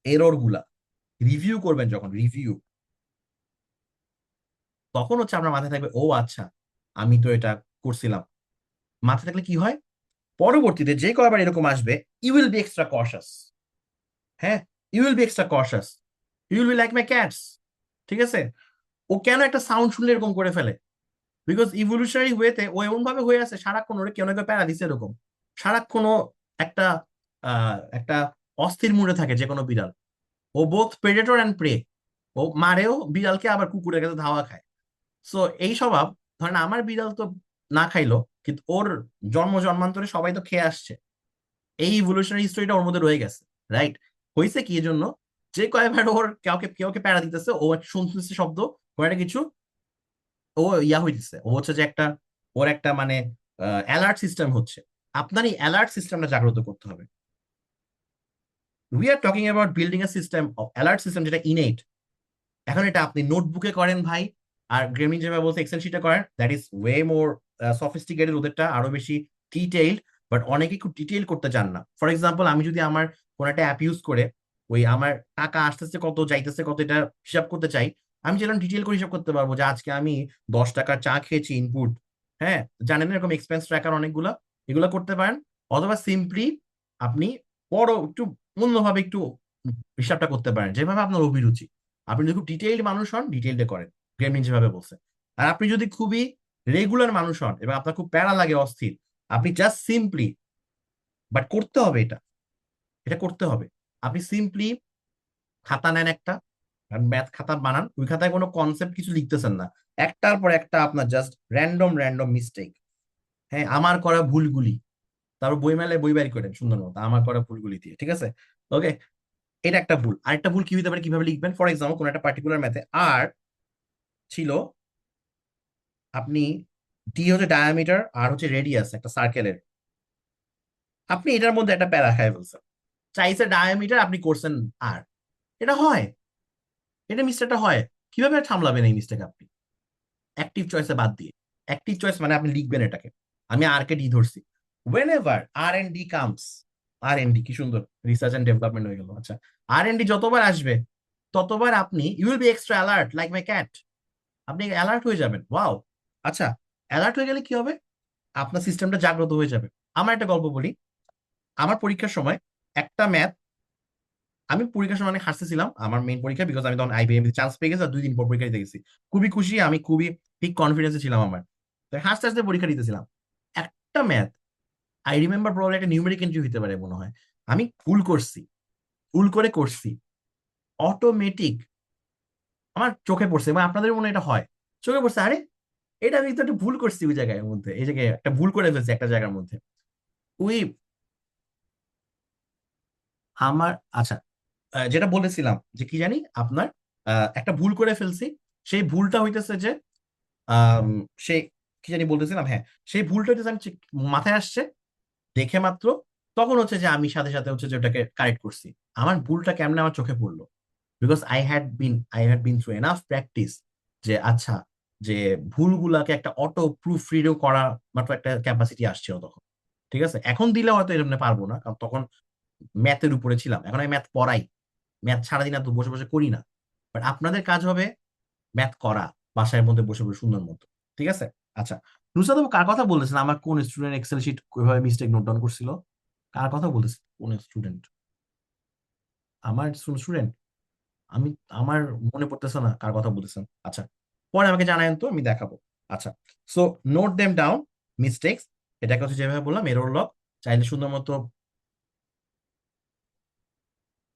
এরর গুলা রিভিউ করবেন, যখন রিভিউ, তখন হচ্ছে আপনার মাথায় থাকবে ও আচ্ছা আমি তো এটা করছিলাম। মাথায় থাকলে কি হয়, পরবর্তীতে যে কয়বার এরকম আসবে, you will be extra cautious. হ্যাঁ, you will be extra cautious, you will be like my cats. ঠিক আছে, ও কেন একটা সাউন্ড শুনলে এরকম করে ফেলে? বিকজ ইভলিউশনারি ওয়েতে ও এমন ভাবে হয়ে আছে, সারাক্ষণ ওরে কেউ না কেউ প্যারা দিচ্ছে এরকম। সারাক্ষণ ও একটা একটা অস্থির মুডে থাকে যে কোনো বিড়াল। ও বোথ প্রেডেটর অ্যান্ড প্রে, ও মারেও বিড়ালকে আবার কুকুরের কাছে ধাওয়া খায়। সো এই স্বভাব, ধরেন আমার বিড়াল তো না খাইলো, কিন্তু ওর জন্ম জন্মান্তরে সবাই তো খেয়ে আসছে, এই ইভলিউশনারি হিস্টোরিটা ওর মধ্যে রয়ে গেছে। রাইট, হয়েছে কি এর জন্য, যে কয়বার ওর কাউকে কেউকে প্যারা দিতেছে, ও একটা শুনতেছে শব্দ, কোনো একটা কিছু, ও ইয়া হইতেছে, ও হচ্ছে যে একটা, ওর একটা মানে অ্যালার্ট সিস্টেম হচ্ছে। আপনার এই অ্যালার্ট সিস্টেমটা জাগ্রত করতে হবে। We are talking about building a system of alert system, যেটা ইনেট। এখন এটা আপনি নোটবুকে করেন ভাই, আর গ্রেমিং যেভাবে বলছে এক্সেল শিটে করেন, that is way more sophisticated, ওদেরটা আরো বেশি ডিটেইলড। বাট অনেকে খুব ডিটেইল করতে চান না। ফর এক্সাম্পল, আমি যদি আমার কোন একটা অ্যাপ ইউজ করে ওই আমার টাকা আসতেছে কত যাইতেছে কত এটা হিসাব করতে চাই, আমি যেরকম ডিটেইল করে হিসাব করতে পারবো যে আজকে আমি 10 টাকার চা খেয়েছি ইনপুট। হ্যাঁ, জানেন না এরকম এক্সপেন্স ট্র্যাকার অনেকগুলা, এগুলো করতে পারেন। অথবা সিম্পলি আপনি বড় একটু অন্যভাবে একটু হিসাবটা করতে পারেন, যেভাবে আপনার অভিরুচি। আপনি যদি খুব ডিটেইলড মানুষ হন, ডিটেইলডে করেন। গ্রেমলিন যেভাবে বলছে। আর আপনি যদি খুবই রেগুলার মানুষ হন এবং আপনার খুব প্যারা লাগে, অস্থির, আপনি জাস্ট সিম্পলি, বাট করতে হবে এটা, এটা করতে হবে। আপনি সিম্পলি খাতা নেন একটা, ম্যাথ খাতা বানান, ওই খাতায় কোনো কনসেপ্ট কিছু লিখতেছেন না, একটার পর একটা আপনার জাস্ট র্যান্ডম র্যান্ডম মিস্টেক, হ্যাঁ, আমার করা ভুলগুলি, তারপর বই মেলায় বই বের করেন সুন্দর মতো আমার করা ভুলগুলি দিয়ে, ঠিক আছে? ওকে, এটা একটা ভুল। আরেকটা ভুল কি হতে পারে, কিভাবে লিখবেন? ফর এক্সাম্পল কোন একটা পার্টিকুলার ম্যাথে আর ছিল, আপনি ডি হচ্ছে ডায়ামিটার, আর হচ্ছে রেডিয়াস একটা সার্কেলের, আপনি এটার মধ্যে একটা প্যারা খাই ফেলছেন, চাইছে ডায়ামিটার, আপনি করছেন আর, এটা হয়, এটা মিস্টেকটা হয়। কিভাবে সামলাবেন এই মিস্টেক আপনি? অ্যাক্টিভ চয়েসে বাদ দিয়ে, অ্যাক্টিভ চয়েস মানে আপনি লিখবেন এটাকে, আমি আর কে ডি ধরছি, whenever R and D comes, R and D কি সুন্দর রিসার্চ এন্ড ডেভেলপমেন্ট হয়ে গেল। আচ্ছা, আর এন্ড ডি যতবার আসবে ততবার আপনি you will be extra alert like my cat, আপনি অ্যালার্ট হয়ে যাবেন। ওয়াও, আচ্ছা, অ্যালার্ট হয়ে গেলে কি হবে? আপনার সিস্টেমটা জাগ্রত হয়ে যাবে। আমার একটা গল্প বলি। আমার পরীক্ষার সময় একটা ম্যাথ, আমি পরীক্ষার সময় অনেক হাসতেছিলাম আমার মেইন পরীক্ষা, বিকজ আমি তখন আইবিএম চান্স পেয়ে গেছি আর 2 দিন পর পরীক্ষা দিতে গেছি, খুবই খুশি, আমি খুবই ঠিক কনফিডেন্সে ছিলাম আমার, তো হাসতে হাসতে পরীক্ষা দিতেছিলাম। একটা ম্যাথ, আই রিমেম্বার প্রবলেম একটা নিউমেরিক এন্ট্রি হতে পারে মনে হয়, আমি ভুল করছি, ভুল করে করছি, অটোমেটিক আমার চোখে পড়ছে, এবং আপনাদের মনে হয় এটা হয়, চোখে পড়ছে, আরে এটা আমি তো একটা ভুল করছি ওই জায়গায় মধ্যে, এই জায়গায় একটা ভুল করে ফেলছি একটা জায়গার মধ্যে, ওই আমার, আচ্ছা, যেটা বলেছিলাম যে কি জানি আপনার, একটা ভুল করে ফেলছি, সেই ভুলটা হইতেছে যে, আম, সেই কি জানি বলতেছিলাম, হ্যাঁ, সেই ভুলটা হইতেছে আমি মাথায় আসছে দেখে মাত্র, তখন হচ্ছে যে আমি সাথে সাথে হচ্ছে যে ওটাকে কারেক্ট করছি। আমার ভুলটা কেমনে আমার চোখে পড়লো, because I had been through enough practice, যে আচ্ছা, যে ভুলগুলাকে একটা অটো প্রুফ রিডও করা মাত্র একটা ক্যাপাসিটি আসছিল তখন, ঠিক আছে? এখন দিলে হয়তো এরকম পারবো না, কারণ তখন ম্যাথের উপরে ছিলাম, এখন আমি ম্যাথ পড়াই, ম্যাথ সারাদিন আর তো বসে বসে করি না, বাট আপনাদের কাজ হবে ম্যাথ করা বাসায় মধ্যে বসে বসে সুন্দর মতো, ঠিক আছে? আচ্ছা, নুসরাত আপু কার কথা বলতেছেন? আমার কোন স্টুডেন্ট এক্সেল শিট কিভাবে মিস্টেক নোট ডাউন করছিল? কার কথা বলতেছে? কোন স্টুডেন্ট? আমার স্টুডেন্ট? আমি, আমার মনে পড়তেছে না কার কথা বলতেছেন। আচ্ছা, পরে আমাকে জানায়েন তো, আমি দেখাবো। আচ্ছা, so note them down mistakes, এটাকে হচ্ছে যেভাবে বললাম এরর লগ, চাইলে সুন্দর মতো,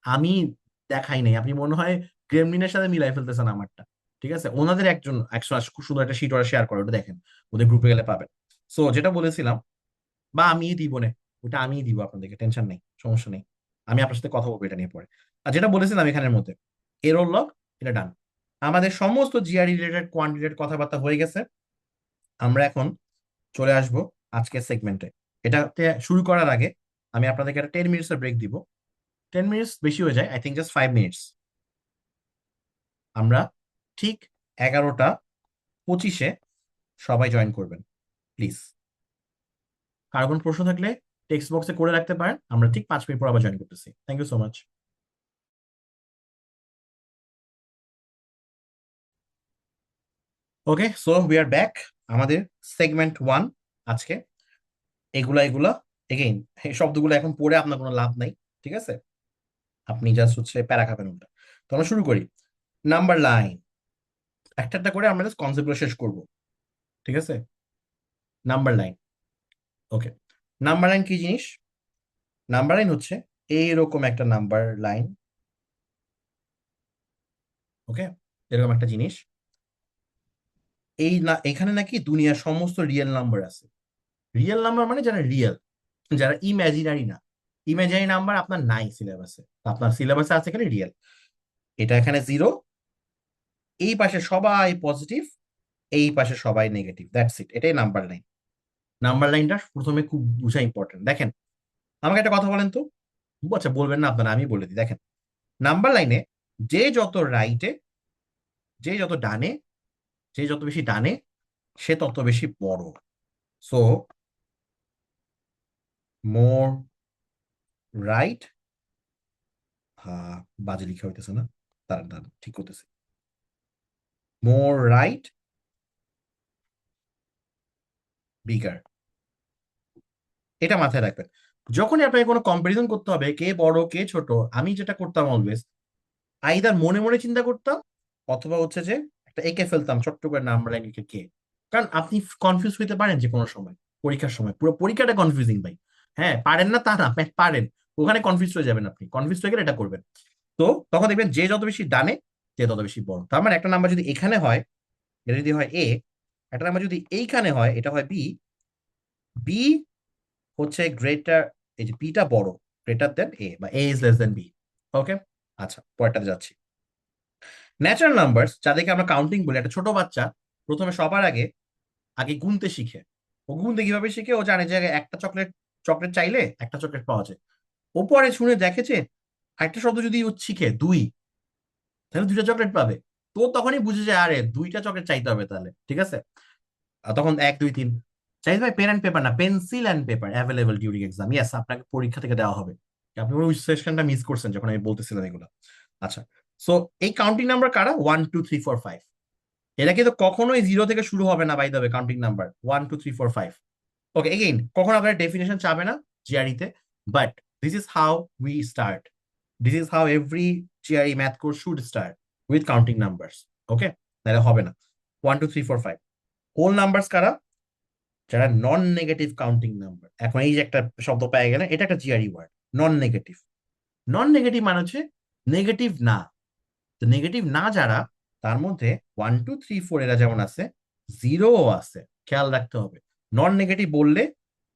আমি দেখাই নাই, আপনি মনে হয় গ্রেমলিনের সাথে মিলাই ফেলতেছেন আমারটা, ঠিক আছে? ওনাদের একজন একশো খুব সুন্দর একটা শিট ওরা শেয়ার করে, ওটা দেখেন, ওদের গ্রুপে গেলে পাবেন। সো যেটা বলেছিলাম, বা আমিই দিব না, ওটা আমিই দিব আপনাদেরকে, টেনশন নেই, সমস্যা নেই, আমি আপনার সাথে কথা বলবো এটা নিয়ে পরে। আর যেটা বলেছিলাম এখানের মধ্যে এরর লগ, এটা ডান। আমাদের সমস্ত জিআর রিলেটেড কোয়ান্টিটেড কথাবার্তা হয়ে গেছে। আমরা এখন চলে আসব আজকের সেগমেন্টে। এটাতে শুরু করার আগে আমি আপনাদেরকে একটা 10 মিনিটস ব্রেক দিব। 10 মিনিটস বেশি হয়ে যায়, আই থিঙ্ক জাস্ট 5 মিনিটস। আমরা ঠিক 11টা 25-এ সবাই জয়েন করবেন, প্লিজ। কারো কোনো প্রশ্ন থাকলে টেক্সট বক্সে করে রাখতে পারেন, আমরা ঠিক 5 মিনিট পর আবার জয়েন করতেছি। Thank you so much. Okay, so we are back. আমাদের সেগমেন্ট 1 আজকে, এগুলা এগুলা এগেইন, এই শব্দগুলো এখন পড়ে আপনার কোনো লাভ নাই, ঠিক আছে? আপনি জাস্ট হচ্ছে প্যারা খাবেন ওটা। তো আমরা শুরু করি। নাম্বার লাইন, একটা একটা করে আমরা জাস্ট কনসেপ্টগুলো শেষ করব, ঠিক আছে? নাম্বার লাইন, ওকে। নাম্বার লাইন কি জিনিস? নাম্বার লাইন হচ্ছে এইরকম একটা নাম্বার লাইন, ওকে, এরকম একটা জিনিস। এই না, এখানে নাকি দুনিয়ার সমস্ত রিয়েল নাম্বার আছে। রিয়েল নাম্বার মানে যারা রিয়েল, যারা ইমাজিনারি না। ইমাজিনারি নাম্বার আপনার নাই সিলেবাসে, আপনার সিলেবাসে আছে এখানে রিয়েল। এটা এখানে 0, এই পাশে সবাই পজিটিভ, এই পাশে সবাই নেগেটিভ, দ্যাটস ইট, এটাই নাম্বার লাইন। নাম্বার লাইনটা প্রথমে খুব বুঝা ইম্পর্টেন্ট। দেখেন, আমাকে একটা কথা বলেন তো, আচ্ছা বলবেন না আপনারা, আমি বলে দিই। দেখেন, নাম্বার লাইনে যে যত রাইটে, যে যত ডানে, যে যত বেশি ডানে, সে তত বেশি বড়। সো মোর রাইট, বাজে লিখা হইতেছে না, তার ঠিক করতেছে, মোর রাইট বিগার, এটা মাথায় রাখবেন। যখনই আপনাকে কোনো কম্পারিজন করতে হবে কে বড় কে ছোট, আমি যেটা করতাম অলওয়েজ, আইদার মনে মনে চিন্তা করতাম, অথবা হচ্ছে যে একটা এঁকে ফেলতাম ছোট্ট করে নাম্বার লাইন লিখে কে, কারণ আপনি কনফিউজ হইতে পারেন যে কোনো সময়, পরীক্ষার সময় পুরো পরীক্ষাটা কনফিউজিং ভাই। হ্যাঁ পারেন না তা না, পারেন, ওখানে কনফিউজ হয়ে যাবেন, আপনি কনফিউজ হয়ে গেলে এটা করবেন। তো তখন দেখবেন যে যত বেশি ডানে যে তত বেশি বড়। তার মানে একটা নাম্বার যদি এখানে হয়, এটা যদি হয় এ, একটা নাম্বার যদি এইখানে হয় এটা হয় বি, বি হচ্ছে গ্রেটার, এই যে বিটা বড়, গ্রেটার দেন এ, বা এ ইজ লেস দেন বি। ওকে, আচ্ছা পরেরটাতে যাচ্ছি। ন্যাচারাল নাম্বারস যাদেরকে আমরা কাউন্টিং বলি, একটা ছোট বাচ্চা প্রথমে সবার আগে আগে গুনতে শিখে। ও গুনতে কিভাবে শিখে? ও জানে যে একটা চকলেট, চকলেট চাইলে একটা চকলেট পাওয়া যায়। ও পরে শুনে দেখেছে একটা শব্দ যদি ও শিখে দুই, তাহলে দুইটা চকলেট পাবে। তো তখনই বুঝে যায় আরে দুইটা চকলেট চাইতে হবে তাহলে, ঠিক আছে। আর তখন এক দুই তিন চাইতে ভাই, পেন অ্যান্ড পেপার না, pencil and paper available during exam. Yes, আপনাকে পরীক্ষা থেকে দেওয়া হবে। আপনি ওই সেশনটা মিস করছেন যখন আমি বলতেছিলাম এগুলো। আচ্ছা, সো এই কাউন্টিং নাম্বার কারা? 1 2 3 4 5। এটা কিন্তু কখনোই জিরো থেকে শুরু হবে না, by the way counting number 1 2 3 4 5। Okay, again কখনো আপনার ডেফিনেশন চাবে না জিআরইতে, but this is how we start, this is how every GRE math course should start, with counting numbers. Okay, তাহলে হবে না। 1 2 3 4 5 হোল নাম্বারস কারা? যারা নন নেগেটিভ কাউন্টিং নাম্বার। এখন এই যে একটা শব্দ পেয়ে গেলে, এটা একটা GRE word, non negative. Non negative মানে হচ্ছে নেগেটিভ না। তো নেগেটিভ না যারা, তার মধ্যে 1 2 3 4 এরা যেমন আছে, জিরোও আছে, খেয়াল রাখতে হবে। নন নেগেটিভ বললে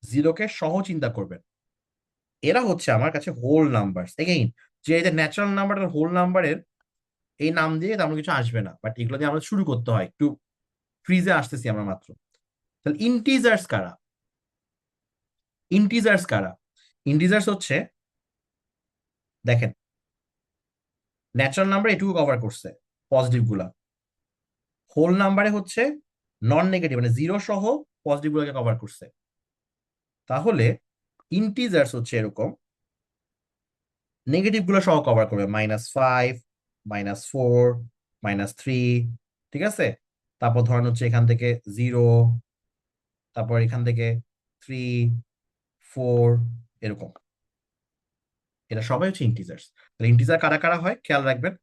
জিরোকে সহ চিন্তা করবেন। এরা হচ্ছে আমার কাছে হোল নাম্বার। এগেইন, যে এদের ন্যাচারাল নাম্বারের হোল নাম্বারের এই নাম দিয়ে তেমন কিছু আসবে না, বাট এগুলো দিয়ে আমরা শুরু করতে হয়। একটু ফ্রিজে আসতেছি আমরা মাত্র। তাহলে ইন্টিজার্স কারা? ইন্টিজার্স কারা? ইন্টিজার্স হচ্ছে, দেখেন, ন্যাচারাল নাম্বার এটুকু কভার করছে, পজিটিভ গুলা। হোল নাম্বারে হচ্ছে নন নেগেটিভ মানে জিরো সহ পজিটিভ গুলোকে কভার করছে। তাহলে ইন্টিজার্স হচ্ছে এরকম, নেগেটিভ গুলো সহ কভার করবে, -5, -4, -3, ঠিক আছে। তারপর ধরেন হচ্ছে এখান থেকে 0, তারপর এখান থেকে 3, 4, এরকম। এটা সবাই হচ্ছে ইন্টিজার্স। তাহলে ইন্টিজার কারা কারা হয় খেয়াল রাখবেন।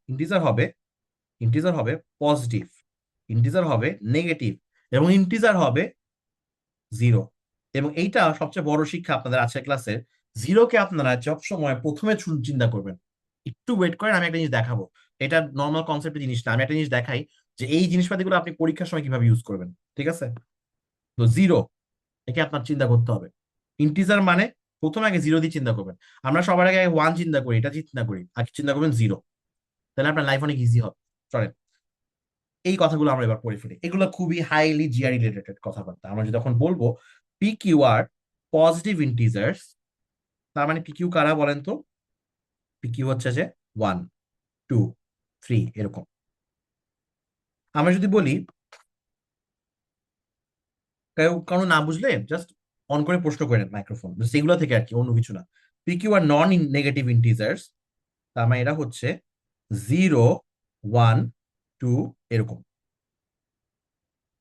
ইন্টিজার হবে পজিটিভ, ইন্টিজার হবে নেগেটিভ, এবং ইন্টিজার হবে জিরো। এবং এইটা সবচেয়ে বড় শিক্ষা আপনাদের আজকের ক্লাসে, জিরোকে আপনারা সবসময় প্রথমে চিন্তা করবেন। একটু ওয়েট করেন, আমি একটা জিনিস দেখাবো। এটা নর্মাল কনসেপ্টের জিনিস না, আমি একটা জিনিস দেখাই যে এই জিনিসপাতিগুলো আপনি পরীক্ষার সময় কিভাবে ইউজ করবেন, ঠিক আছে। তো জিরো, একে আপনার চিন্তা করতে হবে। ইন্টিজার মানে প্রথমে আগে জিরো দিয়ে চিন্তা করবেন। আমরা সবার আগে ওয়ান চিন্তা করি, এটা চিন্তা করি, আগে চিন্তা করবেন জিরো, তাহলে আপনার লাইফ অনেক ইজি হবে। চলেন এই কথাগুলো আমরা এবার পড়ে ফেলি। এগুলো খুবই হাইলি জিআর রিলেটেড কথাবার্তা। আমরা যখন বলবো পি কিউ আর পজিটিভ ইন্টিজার্স, তার মানে পি কিউ কারা বলেন তো? পি কিউ হচ্ছে যে 1 2 3 এরকম। আমরা যদি বলি, কেউ কারো না বুঝলে জাস্ট অন করে প্রশ্ন করেন মাইক্রোফোন, সেগুলো থেকে আর কি, অন্য কিছু না। পি কিউ আর নন নেগেটিভ ইন্টিজার্স, তার মানে এরা হচ্ছে 0 1 2 এরকম।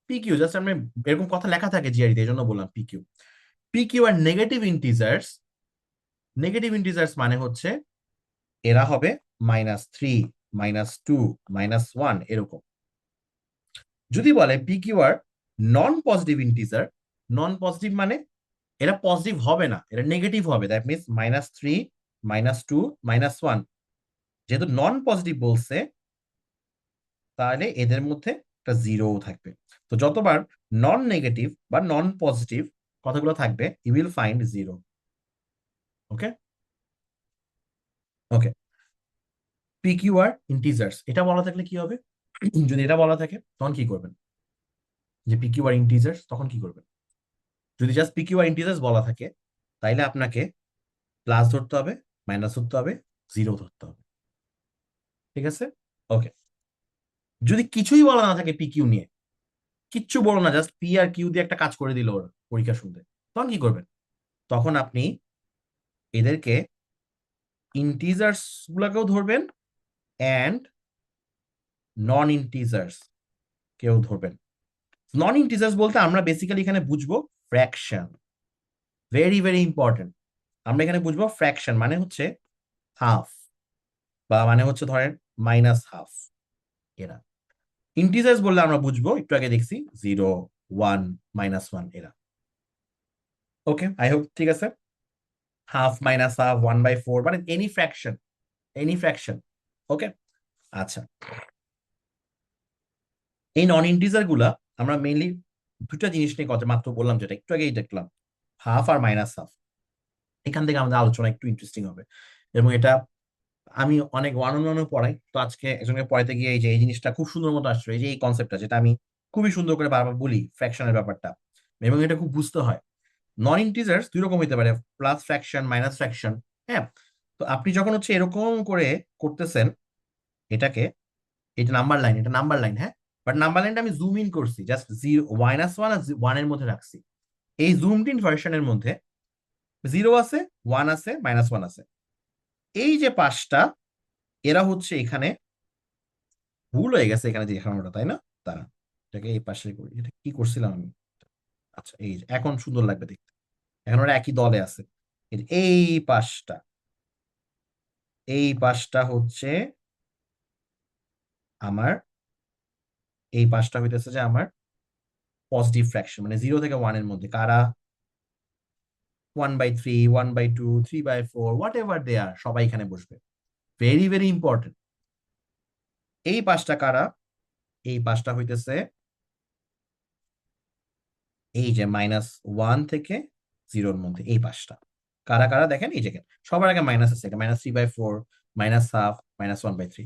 পি কিউ জাস্ট আমি, এরকম কথা লেখা থাকে জিআরিতে, এই জন্য বললাম পি কিউ। পি কিউ আর নেগেটিভ ইন্টিজার্স, নেগেটিভ ইন্টিজার্স মানে হচ্ছে এরা হবে -3, -2, -1 এরকম। যদি বলে পি কিউ আর নন পজিটিভ ইন্টিজার, নন পজিটিভ মানে এরা পজিটিভ হবে না, এরা নেগেটিভ হবে, দ্যাট মিনস -3, -2, -1। যেহেতু নন পজিটিভ বলছে, তাহলে এদের মধ্যে একটা জিরো থাকবে। তো যতবার নন নেগেটিভ বা নন পজিটিভ কথাগুলো থাকবে, you will find zero. Okay, okay. P Q are integers এটা বলা থাকলে কি হবে? যদি এটা বলা থাকে তখন কি করবেন? যে পি কিউ আর ইন্টিজার্স, তখন কি করবেন? যদি just P Q are integers বলা থাকে, তাইলে আপনাকে প্লাস ধরতে হবে, মাইনাস ধরতে হবে, জিরো ধরতে হবে, ঠিক আছে। ওকে, যদি কিছুই বলা না থাকে পি কিউ নিয়ে, কিচ্ছু বলো না, জাস্ট পি আর কিউ দিয়ে একটা কাজ করে দিল ওরা পরীক্ষা শুনতে, তখন কি করবেন? তখন আপনি এদেরকে ইন্টিজার্স গুলাকেও ধরবেন অ্যান্ড নন ইন্টিজার্স কেউ ধরবেন। নন ইন্টিজার্স বলতে আমরা বেসিক্যালি এখানে বুঝবো ফ্র্যাকশন, ভেরি ভেরি ইম্পর্টেন্ট। আমরা এখানে বুঝবো ফ্র্যাকশন মানে হচ্ছে হাফ, বা মানে হচ্ছে ধরেন -12 এরা। ইন্টিজার্স বললে আমরা বুঝবো, একটু আগে দেখছি 0 1 -1 এরা। ওকে, আই হোপ ঠিক আছে। হাফ মাইনাস হাফ 1/4 মানে এনি ফ্র্যাকশন। ওকে, আচ্ছা, এই নন ইন্টিজার গুলা আমরা মেইনলি দুটা জিনিস নিয়ে কথা মাত্র বললাম, যেটা একটু আগেই দেখলাম, হাফ আর মাইনাস হাফ। এখান থেকে আমাদের আলোচনা একটু ইন্টারেস্টিং হবে, এবং এটা আমি অনেক ওয়ান অন ওয়ানও পড়াই। তো আজকে একজনকে পড়াইতে গিয়ে এই যে এই জিনিসটা খুব সুন্দর মতো আসছে, এই যে এই কনসেপ্টটা যেটা আমি খুবই সুন্দর করে বারবার বলি, ফ্র্যাকশনের ব্যাপারটা, এবং এটা খুব বুঝতে হয়। নন ইন্টিজার্স দুই রকম হইতে পারে, প্লাস ফ্র্যাকশন, মাইনাস ফ্র্যাকশন। হ্যাঁ, তো আপনি যখন হচ্ছে এরকম করে করতেছেন এটাকে, এটা নাম্বার লাইন, এটা নাম্বার লাইন, হ্যাঁ, বাট নাম্বার লাইনটা আমি জুম ইন করছি, জাস্ট -1 আর 1 এর মধ্যে রাখছি। এই জুমড ইন ভার্সনের মধ্যে 0 আছে, 1 আছে, -1 আছে। এই যে পাঁচটা, এরা হচ্ছে এখানে ভুল হয়ে গেছে এখানে যে দেখানোটা, তাই না? তারা এটাকে এই পাশে করি, এটা কি করছিলাম আমি? আচ্ছা, এই যে এখন সুন্দর লাগবে দেখতে, এখন ওরা একই দলে আছে। এই পাশটা, এই পাশটা হচ্ছে আমার, এই পাশটা হইতেছে যে আমার পজিটিভ ফ্র্যাকশন, মানে 0 থেকে 1 এর মধ্যে কারা 1/3, 1/2, 3/4, হোয়াট এভার দে আর, সবাই এখানে বসবে। Very very important. এই পাশটা কারা? এই পাশটা হইতেছে এই যে -1 থেকে 0-র মধ্যে এই পাশটা কারা কারা দেখেন, এই যে সবার আগে মাইনাস আছে, -3/4, -1/2, -1/3।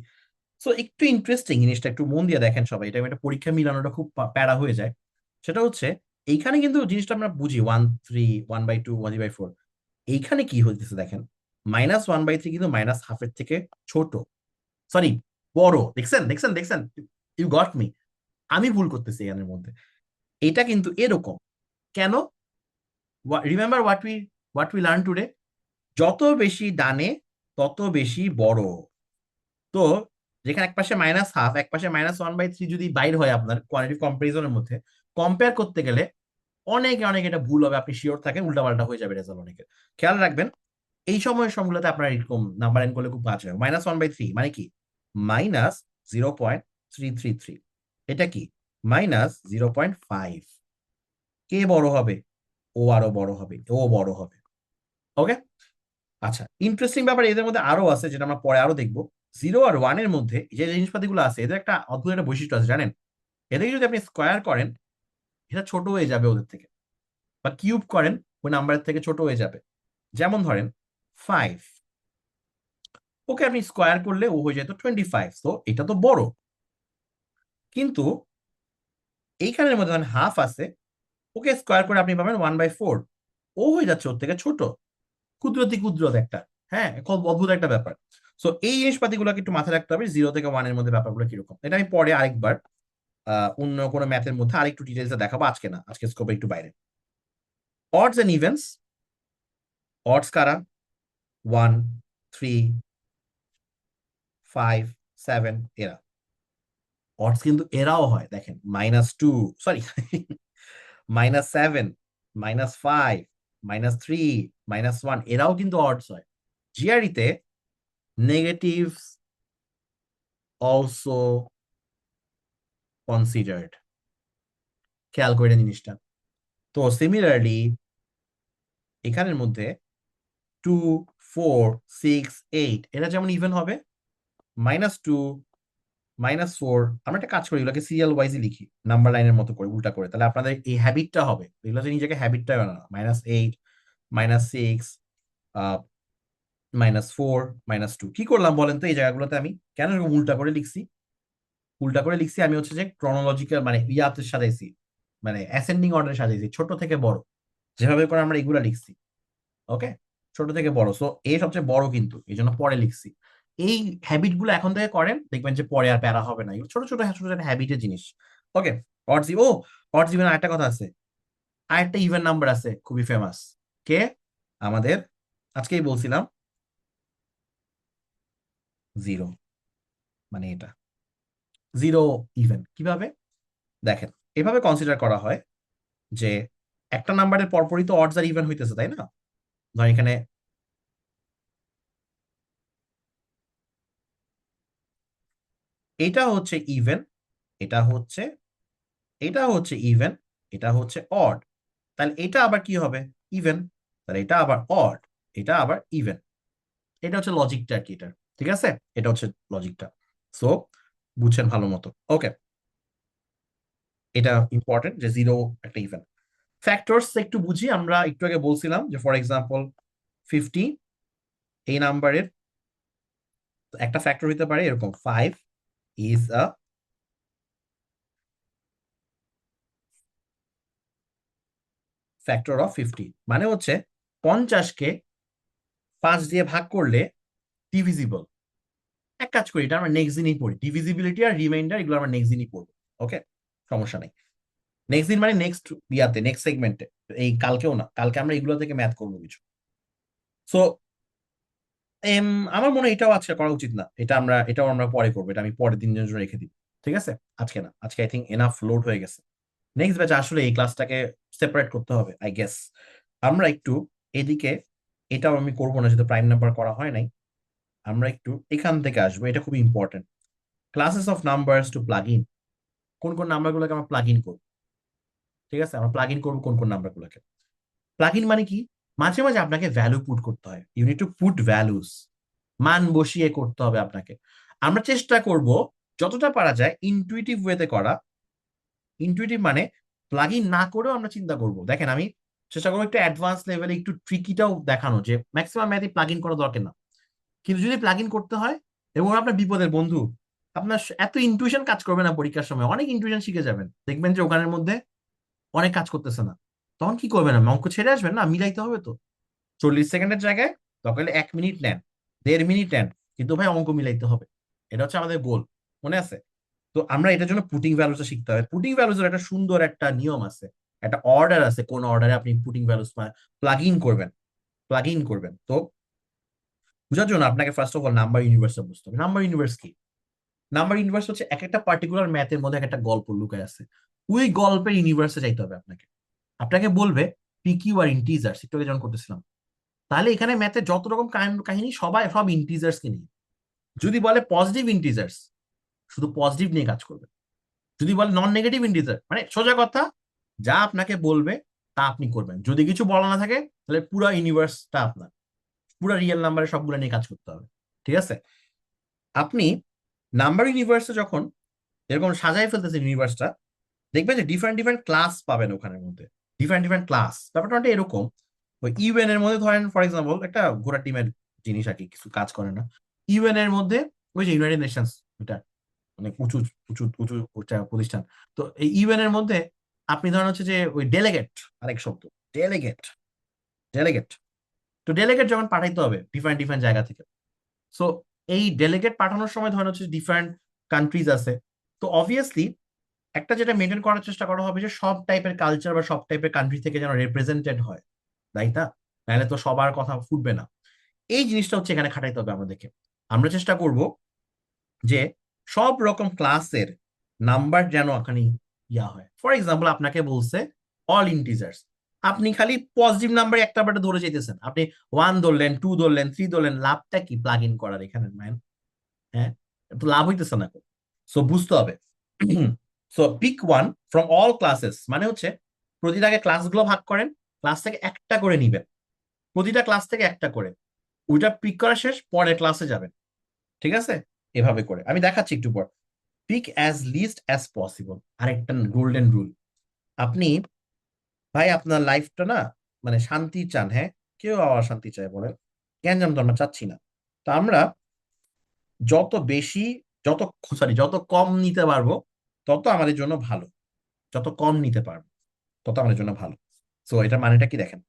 সো একটু ইন্টারেস্টিং জিনিসটা, একটু মন দিয়ে দেখেন সবাই, এটা একটা পরীক্ষা মিলানোটা খুব প্যারা হয়ে যায়। সেটা হচ্ছে এইখানে কিন্তু জিনিসটা আমরা বুঝি 1/3, 1/2, 1/4। এইখানে কি হইতেছে দেখেন, -1/3 কিন্তু -1/2 থেকে ছোট, সরি বড়। দেখছেন দেখছেন দেখছেন, ইউ গট মি, আমি ভুল করতেছি এখানের মধ্যে। এটা কিন্তু এরকম কেন? Remember what we learn today, যত বেশি ডানে তত বেশি বড়। তো যেখানে এক পাশে -1/2, এক পাশে -1/3 যদি বাইর হয় আপনার কোয়ান্টিটিভ কম্পারিজনের মধ্যে, কম্পেয়ার করতে গেলে অনেকে অনেক এটা ভুল হবে, আপনি শিওর থাকেন উল্টাপাল্টা হয়ে যাবে রেজাল্ট অনেকের। খেয়াল রাখবেন এই সময়ের সময়গুলোতে আপনার এরকম নাম্বার লাইন করলে খুব কাজ হয়। -1/3 মানে কি? -0.333। এটা কি? -0.5। কে বড় হবে? ও আরো বড় হবে, ও বড় হবে। ওকে, আচ্ছা, ইন্টারেস্টিং ব্যাপার এদের মধ্যে আরো আছে, যেটা আমরা পরে আরো দেখবো। 0 আর 1 এর মধ্যে যে জিনিসপাতিগুলো আছে, এদের একটা অদ্ভুত একটা বৈশিষ্ট্য আছে, জানেন? এদেরকে যদি আপনি স্কোয়ার করেন, এটা ছোট হয়ে যাবে ওদের থেকে, বা কিউব করেন, ওই নাম্বারের থেকে ছোট হয়ে যাবে। যেমন ধরেন 5, ওকে আপনি স্কোয়ার করলে ও হয়ে যেত 25, তো এটা তো বড়। কিন্তু এইখানের মধ্যে ধরেন হাফ আছে, ওকে স্কোয়ার করে আপনি পাবেন 1/4, ও হয়ে যাচ্ছে ওর থেকে ছোট। ক্ষুদ্রতি ক্ষুদ্রত একটা, হ্যাঁ, খুব অদ্ভুত একটা ব্যাপার। সো এই জিনিসপাতিগুলোকে একটু মাথায় রাখতে হবে, 0 থেকে 1 এর মধ্যে ব্যাপারগুলো কিরকম। এটা আমি পরে আরেকবার অন্য কোনো ম্যাথের মধ্যে আরেকটু ডিটেলসে দেখাবো, আজকে না, আজকে স্কোপে একটু বাইরে। অডস এন্ড ইভেন্স, অডস কারা? 1, 3, 5, 7 এরা। অডস কিন্তু এরাও হয়, দেখেন -2, সরি -7, -5, -3, -1, এরাও কিন্তু অডস হয়। জিআরইতে নেগেটিভস অলসো কনসিডার্ড, খেয়াল করে জিনিসটা। তো সিমিলারলি এখানের মধ্যে 2, 4, 6, 8 এরা যেমন ইভেন হবে, -2, -4, আমরা একটা কাজ করি, এগুলোকে সিরিয়াল ওয়াইজই লিখি নাম্বার লাইনের মতো করে, উল্টা করে, তাহলে আপনাদের এই হ্যাবিটটা হবে। এগুলো হচ্ছে নিজেকে হ্যাবিটটা বানানো, -8, -6, -4, -2। কি করলাম বলেন তো এই জায়গাগুলোতে? আমি কেন এরকম উল্টা করে লিখছি? উল্টা করে লিখছি আমি হচ্ছে যে ক্রনোলজিক্যাল, মানে ইয়াতে সাজাইছি, মানে অ্যাসেন্ডিং অর্ডারে সাজাইছি, ছোট থেকে বড়, যেভাবে করে আমরা এগুলা লিখছি। ওকে, ছোট থেকে বড়, সো এ সবচেয়ে বড়, কিন্তু এই জন্য পরে লিখছি। এই হ্যাবিট গুলো এখন থেকে করেন, দেখবেন যে পরে আর প্যারা হবে না। এগুলো ছোট ছোট ছোট ছোট হ্যাবিটের জিনিস। ওকে, অডস, ও অডস ইভেন আরেকটা কথা আছে, আরেকটা ইভেন নাম্বার আছে খুবই ফেমাস। কে? আমাদের, আজকেই বলছিলাম, 0, মানে এটা 0 ইভেন। কিভাবে দেখেন, এভাবে কনসিডার করা হয় যে একটা নাম্বারের পরপরই তো অডস আর ইভেন হইতেছে, তাই না? ধর এখানে এটা হচ্ছে ইভেন, এটা হচ্ছে ইভেন, এটা হচ্ছে অড, তাহলে এটা আবার কি হবে? ইভেন। তাহলে এটা আবার অড, এটা আবার ইভেন। এটা হচ্ছে লজিকটা আর কি এটার, ঠিক আছে? এটা হচ্ছে লজিকটা। সো বুঝছেন ভালো মতো, ওকে? এটা ইম্পর্টেন্ট যে জিরো একটা ইভেন। ফ্যাক্টরস একটু বুঝি, আমরা একটু আগে বলছিলাম যে ফর এক্সাম্পল 50 এই নাম্বারের একটা ফ্যাক্টর হতে পারে এরকম, 5 ইজ আ ফ্যাক্টর অফ 50, মানে হচ্ছে 50-কে 5 দিয়ে ভাগ করলে ডিভিজিবল। এক কাজ করি, এটা আমরা নেক্সট দিনই পড়ি, ডিভিজিবিলিটি আর রিমাইন্ডার এগুলো আমরা নেক্সট দিনই পড়বো, ওকে? সমস্যা নেই। নেক্সট দিন মানে নেক্সট ইয়াতে, নেক্সট সেগমেন্টে, এই কালকেও না, কালকে আমরা এগুলো থেকে ম্যাথ করবো কিছু। সো আমার মনে হয় এটাও আজকে করা উচিত না, এটাও আমরা পরে করবো, এটা আমি পরের দিনের জন্য রেখে দিব, ঠিক আছে? আজকে না, আজকে আই থিঙ্ক এনাফ লোড হয়ে গেছে। নেক্সট ব্যাচে আসলে এই ক্লাসটাকে সেপারেট করতে হবে আই গেস। আমরা একটু এদিকে, এটাও আমি করবো না যেহেতু প্রাইম নাম্বার করা হয় নাই, আমরা একটু এখান থেকে আসবো, এটা খুব important. Classes of numbers to plug in, কোন কোন নাম্বারগুলোকে আমরা প্লাগ ইন করবো, ঠিক আছে? আমরা প্লাগ ইন করবো কোন কোন নাম্বারগুলোকে। প্লাগ ইন মানে কি? মাঝে মাঝে আপনাকে ভ্যালু পুট করতে হয়, you need to put values, মান বসিয়ে করতে হবে আপনাকে। আমরা চেষ্টা করব যতটা পারা যায় ইনটুইটিভ ওয়েতে করা। ইনটুইটিভ মানে প্লাগ ইন না করেও আমরা চিন্তা করব। দেখেন আমি চেষ্টা করবো একটু অ্যাডভান্স লেভেলে একটু ট্রিকিটাও দেখানো, যে ম্যাক্সিমাম ম্যাথই প্লাগ ইন করা দরকার না, কিন্তু যদি প্লাগ ইন করতে হয়, এবং আপনার বিপদের বন্ধু, আপনার এত ইনটুইশন কাজ করবে না পরীক্ষার সময়, অনেক ইনটুইশন শিখে যাবেন, দেখবেন যে ওখানের মধ্যে অনেক কাজ করতেছে না, তখন কি করবেন? অঙ্ক ছেড়ে আসবেন না, মিলাইতে হবে তো। 40 সেকেন্ডের জায়গায় দরকার 1 মিনিট নেন, 1.5 মিনিট নেন, কিন্তু ভাই অঙ্ক মিলাইতে হবে। এটা হচ্ছে আমাদের গোল, মনে আছে? তো আমরা এটার জন্য পুটিং ভ্যালুসটা শিখতে হবে। পুটিং ভ্যালুসের একটা সুন্দর একটা নিয়ম আছে, একটা অর্ডার আছে, কোন অর্ডারে আপনি পুটিং ভ্যালুস প্লাগ ইন করবেন। তো বোঝার জন্য আপনাকে ফার্স্ট অফ অল নাম্বার ইউনিভার্সটা বুঝতে হবে। নাম্বার ইউনিভার্স কি? নাম্বার ইউনিভার্স হচ্ছে এক একটা পার্টিকুলার ম্যাথের মধ্যে এক একটা গল্প লুকায় আছে, ওই গল্পের ইউনিভার্সে যাইতে হবে আপনাকে। আপনাকে বলবে পিকিউ আর ইন্টিজার্স, একটু আগে যেমন করতেছিলাম, তাহলে এখানে ম্যাথে যত রকম কাহিনী সব ইন্টিজার্স কে নিয়ে। যদি বলে পজিটিভ ইন্টিজার্স, শুধু পজিটিভ নিয়ে কাজ করবে। যদি বলে নন নেগেটিভ ইন্টিজার, মানে সোজা কথা, যা আপনাকে বলবে তা আপনি করবেন। যদি কিছু বলা না থাকে, তাহলে পুরো ইউনিভার্সটা আপনার, পুরো রিয়েল নাম্বারের সবগুলো নিয়ে কাজ করতে হবে, ঠিক আছে? আপনি নাম্বার ইউনিভার্সে যখন এরকম সাজাই ফেলতেছেন ইউনিভার্সটা, দেখবেন যে ডিফারেন্ট ডিফারেন্ট ক্লাস পাবেন ওখানের মধ্যে, ডিফারেন্ট ডিফারেন্ট ক্লাস। ব্যাপারটা অনেকটা এরকম, ওই ইউএন এর মধ্যে ধরেন ফর এক্সাম্পল একটা ঘোড়া টিমের জিনিস আর কি, কিছু কাজ করে না। ইউএন এর মধ্যে ওই যে ইউনাইটেড নেশনস, এটা অনেক উঁচু উঁচু উঁচু একটা প্রতিষ্ঠান। তো এই ইউএন এর মধ্যে আপনি ধরেন হচ্ছে যে ওই ডেলিগেট, আরেক শব্দ, ডেলিগেট, ডেলিগেট। তো ডেলিগেট যখন পাঠাইতে হবে ডিফারেন্ট ডিফারেন্ট জায়গা থেকে, সো এই ডেলিগেট পাঠানোর সময় ধরেন হচ্ছে ডিফারেন্ট কান্ট্রিজ আছে। তো অবভিয়াসলি একটা যেটা মেনটেন করার চেষ্টা করা হবে যে সব টাইপের কালচার বা সব টাইপের কান্ট্রি থেকে যেন রিপ্রেজেন্টেড হয়, তাই না? নাহলে তো সবার কথা ফুটবে না। এই জিনিসটা হচ্ছে এখানে খাটাইতে হবে আমাদেরকে। আমরা চেষ্টা করব যে সব রকম ক্লাসের নাম্বার যেন এখানে ইয়া হয়। ফর এক্সাম্পল আপনাকে বলছে অল ইন্টিজার্স, আপনি খালি পজিটিভ নাম্বার একটা বারে ধরে যেতেছেন, আপনি 1 ধরলেন, 2 ধরলেন, 3 ধরলেন, লাভটা কি প্লাগ ইন করার এখানে ম্যান? হ্যাঁ, তো লাভ হইতেছে না। সো বুঝতে হবে। So pick one from all classes, মানে হচ্ছে প্রতিটা আগে ক্লাসগুলো ভাগ করেন, ক্লাস থেকে একটা করে নিবেন, প্রতিটা ক্লাস থেকে একটা করে, ওইটা পিক করা শেষ, পরের ক্লাসে যাবেন, ঠিক আছে? এভাবে করে আমি দেখাচ্ছি একটু পর। Pick as least as possible, আরেকটা গোল্ডেন রুল। আপনি ভাই আপনার লাইফটা না, মানে শান্তি চান, হ্যাঁ? কেউ আবার শান্তি চায় বলেন? গ্যাঞ্জাম তো আমরা চাচ্ছি না। তো আমরা যত বেশি, যত যত কম নিতে পারবো তত আমাদের জন্য ভালো, যত কম নিতে পারবো তত আমাদের জন্য ভালো। সো এটা মানেটা কি দেখেন,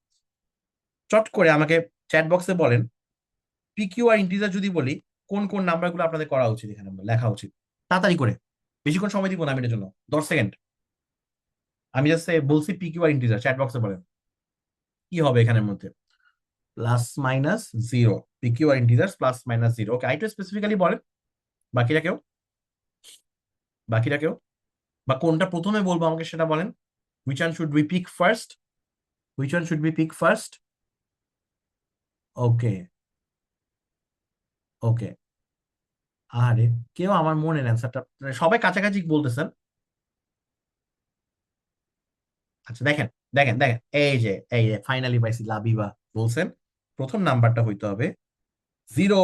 চট করে আমাকে চ্যাট বক্সে বলেন, পিকিউ আর ইন্টিজার যদি বলি, কোন কোন নাম্বারগুলো আপনাদের করা উচিত, এখানে লেখা উচিত তাড়াতাড়ি করে। বেশিক্ষণ সময় দিব না আমি এটার জন্য, 10 সেকেন্ড। আমি জাস্ট বলছি পিকিউ আর ইন্টিজার, চ্যাট বক্সে বলেন কি হবে এখানের মধ্যে। প্লাস মাইনাস জিরো, পিকিউ আর ইন্টিজার প্লাস মাইনাস জিরো। ওকে, আইটু স্পেসিফিক্যালি বলেন। বাকিরা কেউ, বাকিরা কেউ, বা কোনটা প্রথমে বলবো আমাকে সেটা বলেন। which one should we pick first? which one should we pick first? ওকে, ওকে, আরে কেউ আমার মনের অ্যান্সারটা, সবাই কাছাকাছি বলতেছেন। আচ্ছা দেখেন, দেখেন এই যে ফাইনালি পাইছি, লাবিবা বলছেন প্রথম নাম্বারটা হইতে হবে 0,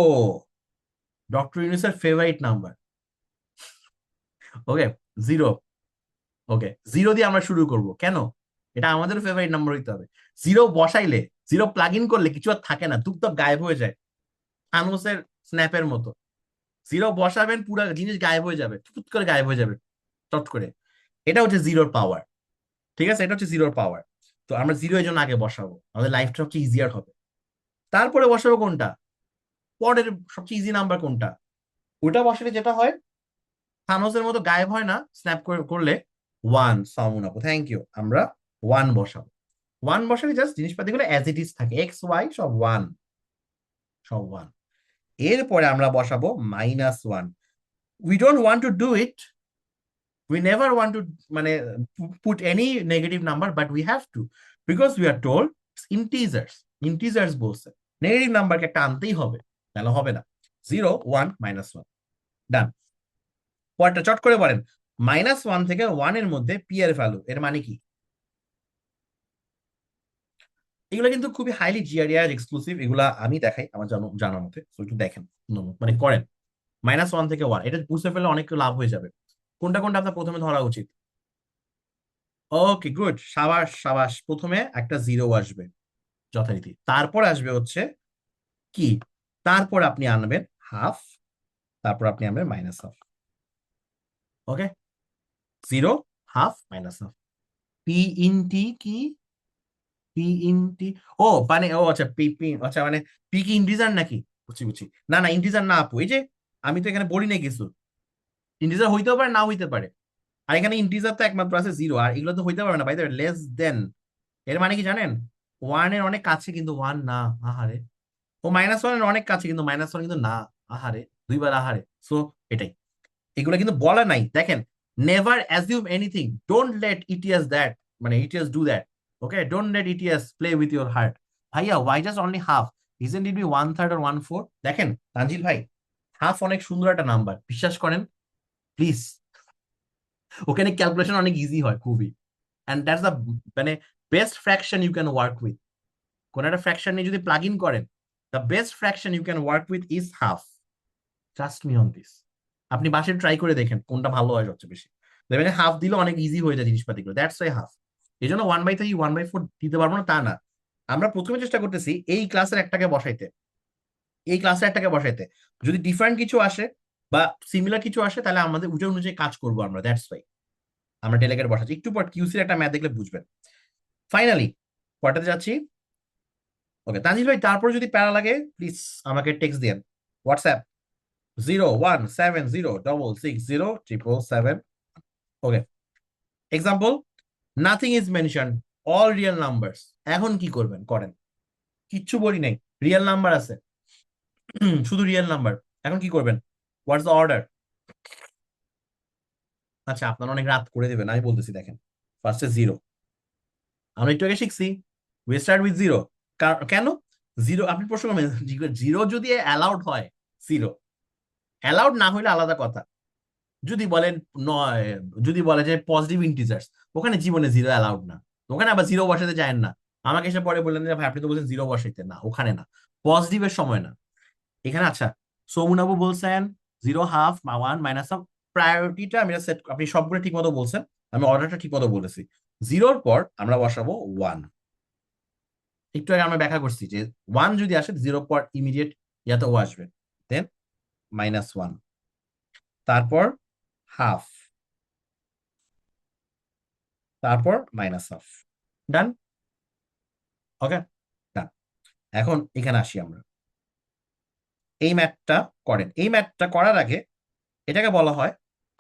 ডক্টর ইউনুসের ফেভারিট নাম্বার। ওকে, 0। ওকে, 0 দিয়ে আমরা শুরু করব কেন? এটা আমাদের ফেভারিট নাম্বার হইতে হবে। 0 বসাইলে, 0 প্লাগ ইন করলে কিছু আর থাকে না, টুকটাক গায়েব হয়ে যায়, থানোসের স্ন্যাপের মতো। 0 বসাবেন, পুরো জিনিস গায়েব হয়ে যাবে, টুট করে গায়েব হয়ে যাবে, চট করে। এটা হচ্ছে 0-র পাওয়ার। ঠিক আছে, এটা হচ্ছে 0-র পাওয়ার। তো আমরা 0 এর জন্য আগে বসাবো, আমাদের লাইফটা সবচেয়ে ইজিয়ার হবে। তারপরে বসাবো কোনটা, পরের সবচেয়ে ইজি নাম্বার কোনটা, ওটা বসালে যেটা হয়, থানোসের মতো গায়েব হয় না, স্ন্যাপ করলে 1। সামুন আপু, থ্যাংক ইউ। আমরা 1 বসাবো। 1 বসালে জাস্ট জিনিসপাতিগুলো অ্যাজ ইট ইজ থাকে, এক্স ওয়াই সব 1, সব 1। এরপরে আমরা বসাবো -1। We don't want to do it, we never want to, মানে put any negative number, but we have to, because we are told integers. Integers বলছে নেগেটিভ নাম্বারকে একটা আনতেই হবে, তাহলে হবে না। 0, 1, -1, ডান। পরেরটা চট করে বলেন, -1 থেকে 1 এর মধ্যে পি এর ভ্যালু, এর মানে কি? এগুলো কিন্তু খুবই হাইলি জিআরইআর এক্সক্লুসিভ, এগুলা আমি দেখাই আমার জানার মতে, তো একটু দেখেন, মানে করেন। -1 থেকে 1, এটা বুঝতে পারলে অনেক লাভ হয়ে যাবে। কোনটা কোনটা আপনার প্রথমে ধরা উচিত? ওকে, গুড, সাবাস সাবাস। প্রথমে একটা 0 আসবে যথারীতি, তারপর আসবে হচ্ছে কি, তারপর আপনি আনবেন হাফ, তারপর আপনি আনবেন -1/2। ওকে, 0, হাফ, -1/2। পি ইন টি কি? পি ইন টি, ও মানে, ও আচ্ছা, পি পি, আচ্ছা মানে পি কি ইন্টিজার নাকি? বুঝছি বুঝছি, না না ইন্টিজার না আপু, এই যে আমি তো এখানে বলি নাই কিছু, ইন্টিজার হইতেও পারে না হইতে পারে। আর এখানে ইন্টিজার তো একমাত্র আছে 0, আর এগুলো তো হইতে পারবে না, বাইরে লেস দেন। এর মানে কি জানেন, 1 এর অনেক কাছে কিন্তু 1 না, আহারে। ও -1 এর অনেক কাছে কিন্তু -1 কিন্তু না, আহারে, দুইবার আহারে। সো এটাই, এগুলো কিন্তু বলা নাই, দেখেন। Never assume anything, don't let ETS that, মানে ETS do that. Okay, don't let ETS play with your heart. ভাইয়া, why just only half? Isn't it be 1/3 or 1/4? দেখেন তানজিল ভাই, হাফ অনেক সুন্দর একটা নাম্বার, বিশ্বাস করেন প্লিজ। ওখানে ক্যালকুলেশন অনেক ইজি হয় খুবই, অ্যান্ড দ্যাটস দ্য, মানে best fraction you can work with. কোন একটা ফ্র্যাকশন নিয়ে যদি প্লাগ ইন করেন, the best fraction you can work with is half. Trust me on this. আপনি বাসে ট্রাই করে দেখেন কোনটা ভালো হয় সবচেয়ে বেশি, দেখবেন হাফ দিলে অনেক ইজি হয়ে যায় জিনিসপাতিগুলো, দ্যাটস ওয়াই হাফ। এই জন্য 1/3, 1/4 দিতে পারবো না তা না। আমরা প্রথমে চেষ্টা করতেছি এই ক্লাসের একটাকে বসাইতে, এই ক্লাসের একটাকে বসাইতে। যদি ডিফারেন্ট কিছু আসে বা সিমিলার কিছু আসে, তাহলে আমাদের ওইটা অনুযায়ী কাজ করবো আমরা, দ্যাটস ওয়াই আমরা ডেলিগেট বসাচ্ছি। একটু পর কিউসির একটা ম্যাথ দেখলে বুঝবেন। ফাইনালি পড়াতে যাচ্ছি। ওকে তানজিল ভাই, তারপর যদি প্যারা লাগে প্লিজ আমাকে টেক্সট দিয়েন, WhatsApp 01706060777। Okay, example, nothing is mention, all real numbers. এখন কি করবেন করেন, কিচ্ছু বলি নাই, রিয়েল নাম্বার আছে, শুধু রিয়েল নাম্বার। এখন কি করবেন, হোয়াটস দ্য অর্ডার? আচ্ছা, আপনারা অনেক রাত করে দেবেন, আমি বলতেছি দেখেন। ফার্স্টে 0, আমরা একটু আগে শিখছি, উই স্টার্ট উইথ 0। কেন 0? আপনি প্রশ্ন করবেন 0 যদি অ্যালাউড হয়, 0 অ্যালাউড না হইলে আলাদা কথা। যদি বলেন নয়, যদি বলে যে পজিটিভ ইন্টিজার্স, ওখানে জীবনে 0 অ্যালাউড না, ওখানে আবার 0 বসাতে যায় না। আমাকে এসে পরে বললেন যে ভাই আপনি তো বলছেন 0 বসাইতে, না ওখানে না, পজিটিভের সময় না এখানে। আচ্ছা, সৌমুনাবু বলছেন 0, হাফ, 1, -1। প্রায়োরিটিটা আমি সেট, আপনি সবগুলো ঠিক মতো বলছেন, আমি অর্ডারটা ঠিক মতো বলেছি। 0-র পর আমরা বসাবো 1। একটু আগে আমরা ব্যাখ্যা করছি যে 1 যদি আসে, 0-র পর ইমিডিয়েট ইয়াতে ও আসবে, দেন -1, তারপর হাফ, তারপর -1/2। ডান, ওকে, ডান। এখন এখানে আসি আমরা, এই ম্যাথটা করেন। এই ম্যাথটা করার আগে এটাকে বলা হয়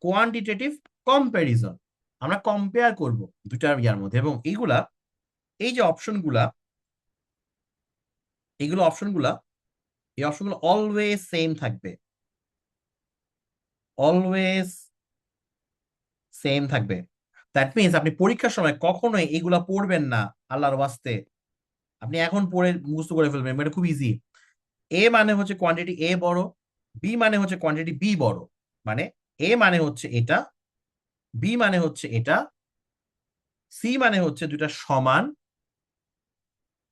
কোয়ান্টিটেটিভ কম্প্যারিজন। আমরা কম্পেয়ার করব দুটার ইয়ার মধ্যে, এবং এইগুলা, এই যে অপশনগুলা, এইগুলো অপশনগুলা, এই অপশনগুলো অলওয়েজ সেম থাকবে, অলওয়েজ সেম থাকবে। দ্যাট মিনস আপনি পরীক্ষার সময় কখনোই এগুলা পড়বেন না আল্লাহর ওয়াস্তে, আপনি এখন পড়ে মুখস্থ করে ফেলবেন, এটা খুব ইজি। এ মানে হচ্ছে কোয়ান্টিটি এ বড়, বি মানে হচ্ছে কোয়ান্টিটি বি বড়, মানে এ মানে হচ্ছে এটা, বি মানে হচ্ছে এটা, সি মানে হচ্ছে দুটা সমান,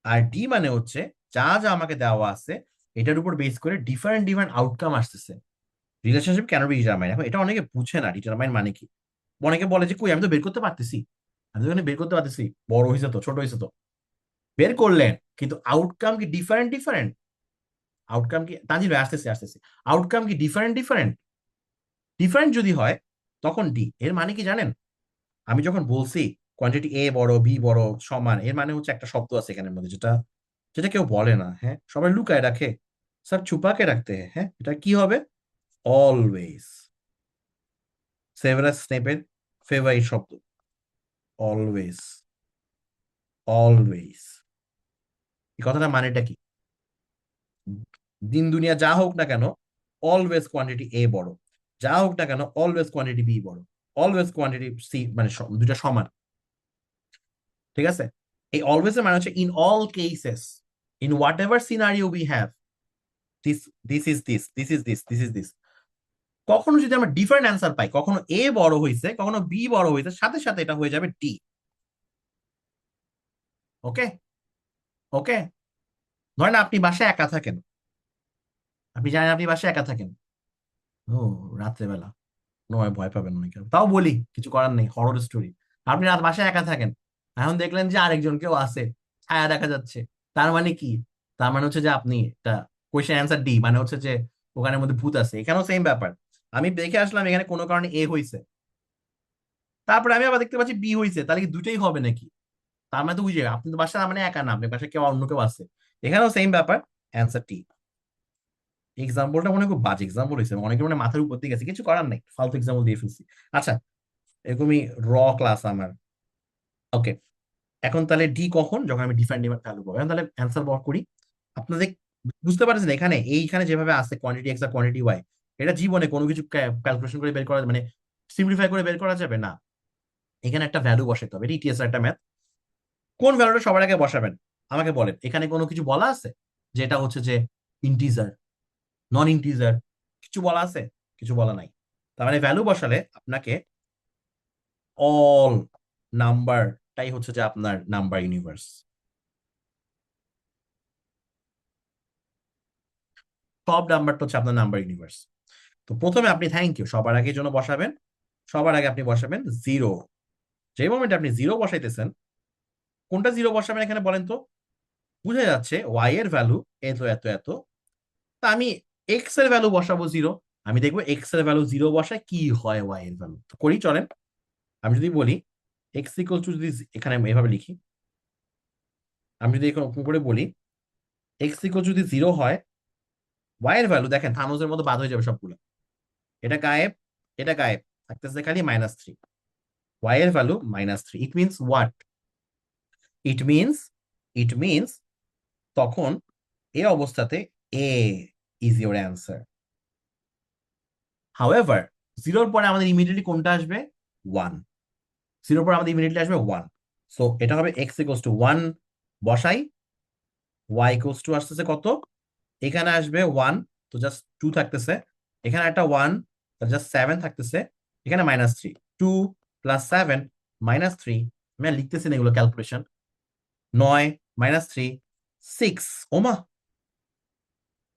আর ডি মানে হচ্ছে যা যা আমাকে দেওয়া আছে এটার উপর বেস করে ডিফারেন্ট ডিফারেন্ট আউটকাম আসতেছে। রিলেশনশিপ কেন ডিটারমাইন, এখন এটা অনেকে বুঝে না ডিটারমাইন মানে কি। অনেকে বলে যে কই আমি তো বের করতে পারতেছি, আমি তো এখানে বের করতে পারতেছি, বড় হয়েছে তো ছোট হয়েছে তো, বের করলেন কিন্তু আউটকাম কি ডিফারেন্ট ডিফারেন্ট? আউটকাম কি, তানজিল ভাই আসতেছে আসতেছে, আউটকাম কি ডিফারেন্ট ডিফারেন্ট? ডিফারেন্ট যদি হয় তখন ডি, এর মানে কি জানেন? আমি যখন বলছি কোয়ান্টিটি এ বড় বি বড় সমান, এর মানে হচ্ছে একটা শব্দ আছে এখানের মধ্যে যেটা যেটা কেউ বলে না, হ্যাঁ সবাই লুকায় রাখে, সব ছুপাকে রাখতে হ্যাঁ, হ্যাঁ এটা কি হবে? অলওয়েজ। সেভারাস স্নেপের ফেভারিট শব্দ, অলওয়েজ, অলওয়েজ। এই কথাটা মানেটা কি? দিন দুনিয়া যা হোক না কেন, অলওয়েজ কোয়ান্টিটি এ বড়, যা হোক না কেন অলওয়েজ কোয়ান্টিটি বি বড়, অলওয়েজ কোয়ান্টিটি সি, মানে দুইটা সমান, ঠিক আছে? এই অলওয়েজ এর মানে হচ্ছে in all cases, in what ever scenario we have, this this is this, this is this, this is this. কখনো যদি আমরা ডিফারেন্ট অ্যান্সার পাই, কখনো এ বড় হয়েছে কখনো বি বড় হয়েছে, সাথে সাথে এটা হয়ে যাবে ডি। ওকে, ওকে। ধরেন আপনি বাসায় একা থাকেন, আপনি জানেন আপনি বাসায় একা থাকেন, ও রাত্রেবেলা, নয় ভয় পাবেন অনেকে, তাও বলি কিছু করার নেই, হরর স্টোরি। আপনি রাত বাসায় একা থাকেন, এখন দেখলেন যে আরেকজন কেউ আছে, ছায়া দেখা যাচ্ছে, তার মানে কি? তার মানে হচ্ছে যে আপনি একটা কোয়েশ্চেন অ্যান্সার ডি, মানে হচ্ছে যে ওখানের মধ্যে ভূত আছে। এখানেও সেম ব্যাপার, আমি দেখে আসলাম এখানে কোনো কারণে এ হয়েছে, তারপরে আমি আবার দেখতে পাচ্ছি বি হয়েছে, তাহলে কি দুটোই হবে নাকি? তার মানে তো বুঝে আপনি তো বাসায় মানে একা না, আপনার বাসায় কেউ অন্য কেউ আছে, এখানেও সেম ব্যাপার, অ্যান্সার টি। এক্সাম্পলটা মনে হয় খুব বাজে এক্সাম্পল হয়েছে, অনেকের মনে হয় মাথার উপর দিয়ে গেছে, কিছু করার নাই, ফালতু এক্সাম্পল দিয়ে ফেলছি। আচ্ছা, এরকমই র ক্লাস আমার। ওকে, এখন তাহলে ডি কখন, যখন আমি ডিফারেন্ট ডিমান্ড ভ্যালু পাবো। এখন তাহলে অ্যান্সার বক করি। আপনাদের বুঝতে পারছেন এখানে, এইখানে যেভাবে আছে কোয়ান্টিটি এক্স আর কোয়ান্টিটি ওয়াই, এটা জীবনে কোনো কিছু ক্যালকুলেশন করে বের করা, মানে সিম্পলিফাই করে বের করা যাবে না। এখানে একটা ভ্যালু বসাতে হবে, ইটিএস একটা ম্যাথ। কোন ভ্যালুটা সবার আগে বসাবেন আমাকে বলেন? এখানে কোনো কিছু বলা আছে যে এটা হচ্ছে যে ইন্টিজার, নন ইন্টিজার, কিছু বলা আছে? কিছু বলা নাই। তার মানে ভ্যালু বসালে আপনাকে অল নাম্বারটাই হচ্ছে যে আপনার নাম্বার ইউনিভার্স, সব নাম্বারটা হচ্ছে আপনার নাম্বার ইউনিভার্স। তো প্রথমে আপনি থ্যাংক ইউ সবার আগে জন্য বসাবেন, সবার আগে আপনি বসাবেন জিরো। যে মোমেন্টে আপনি জিরো বসাইতেছেন, কোনটা জিরো বসাবেন এখানে বলেন তো? বুঝে যাচ্ছে ওয়াই এর ভ্যালু এত এত এত, তা আমি এক্স এর ভ্যালু বসাবো জিরো। আমি দেখবো এক্স এর ভ্যালু জিরো বসায় কি হয় ওয়াই এর ভ্যালু, তো করি চলেন। আমি যদি বলি এক্স ইকুয়াল টু, যদি এখানে এভাবে লিখি, আমি যদি এরকম করে বলি এক্স ইকুয়াল যদি জিরো হয়, ওয়াই এর ভ্যালু দেখেন থানোজের মতো বাদ হয়ে যাবে সবগুলো, এটা গায়েব, এটা গায়েব, থাকতেছে খালি -3। ওয়াই এর value -3, it means what? It means, it means তখন এই অবস্থাতে এ ইজ ইউর অ্যান্সার। হাউএভার জিরোর পরে আমাদের ইমিডিয়েটলি কোনটা আসবে? ওয়ান। জিরোর পরে আমাদের ইমিডিয়েটলি আসবে ওয়ান। সো এটা হবে এক্স ইকুয়ালস টু ওয়ান, বসাই, ওয়াই ইকুয়ালস টু আসতেছে কত? এখানে আসবে ওয়ান, তো জাস্ট টু থাকতেছে, এখানে একটা ওয়ান, জাস্ট সেভেন থাকতেছে, এখানে -3, 2 + 7 -3। আমি আর লিখতেছি না এগুলো ক্যালকুলেশন, 9 -3 6। ওমা,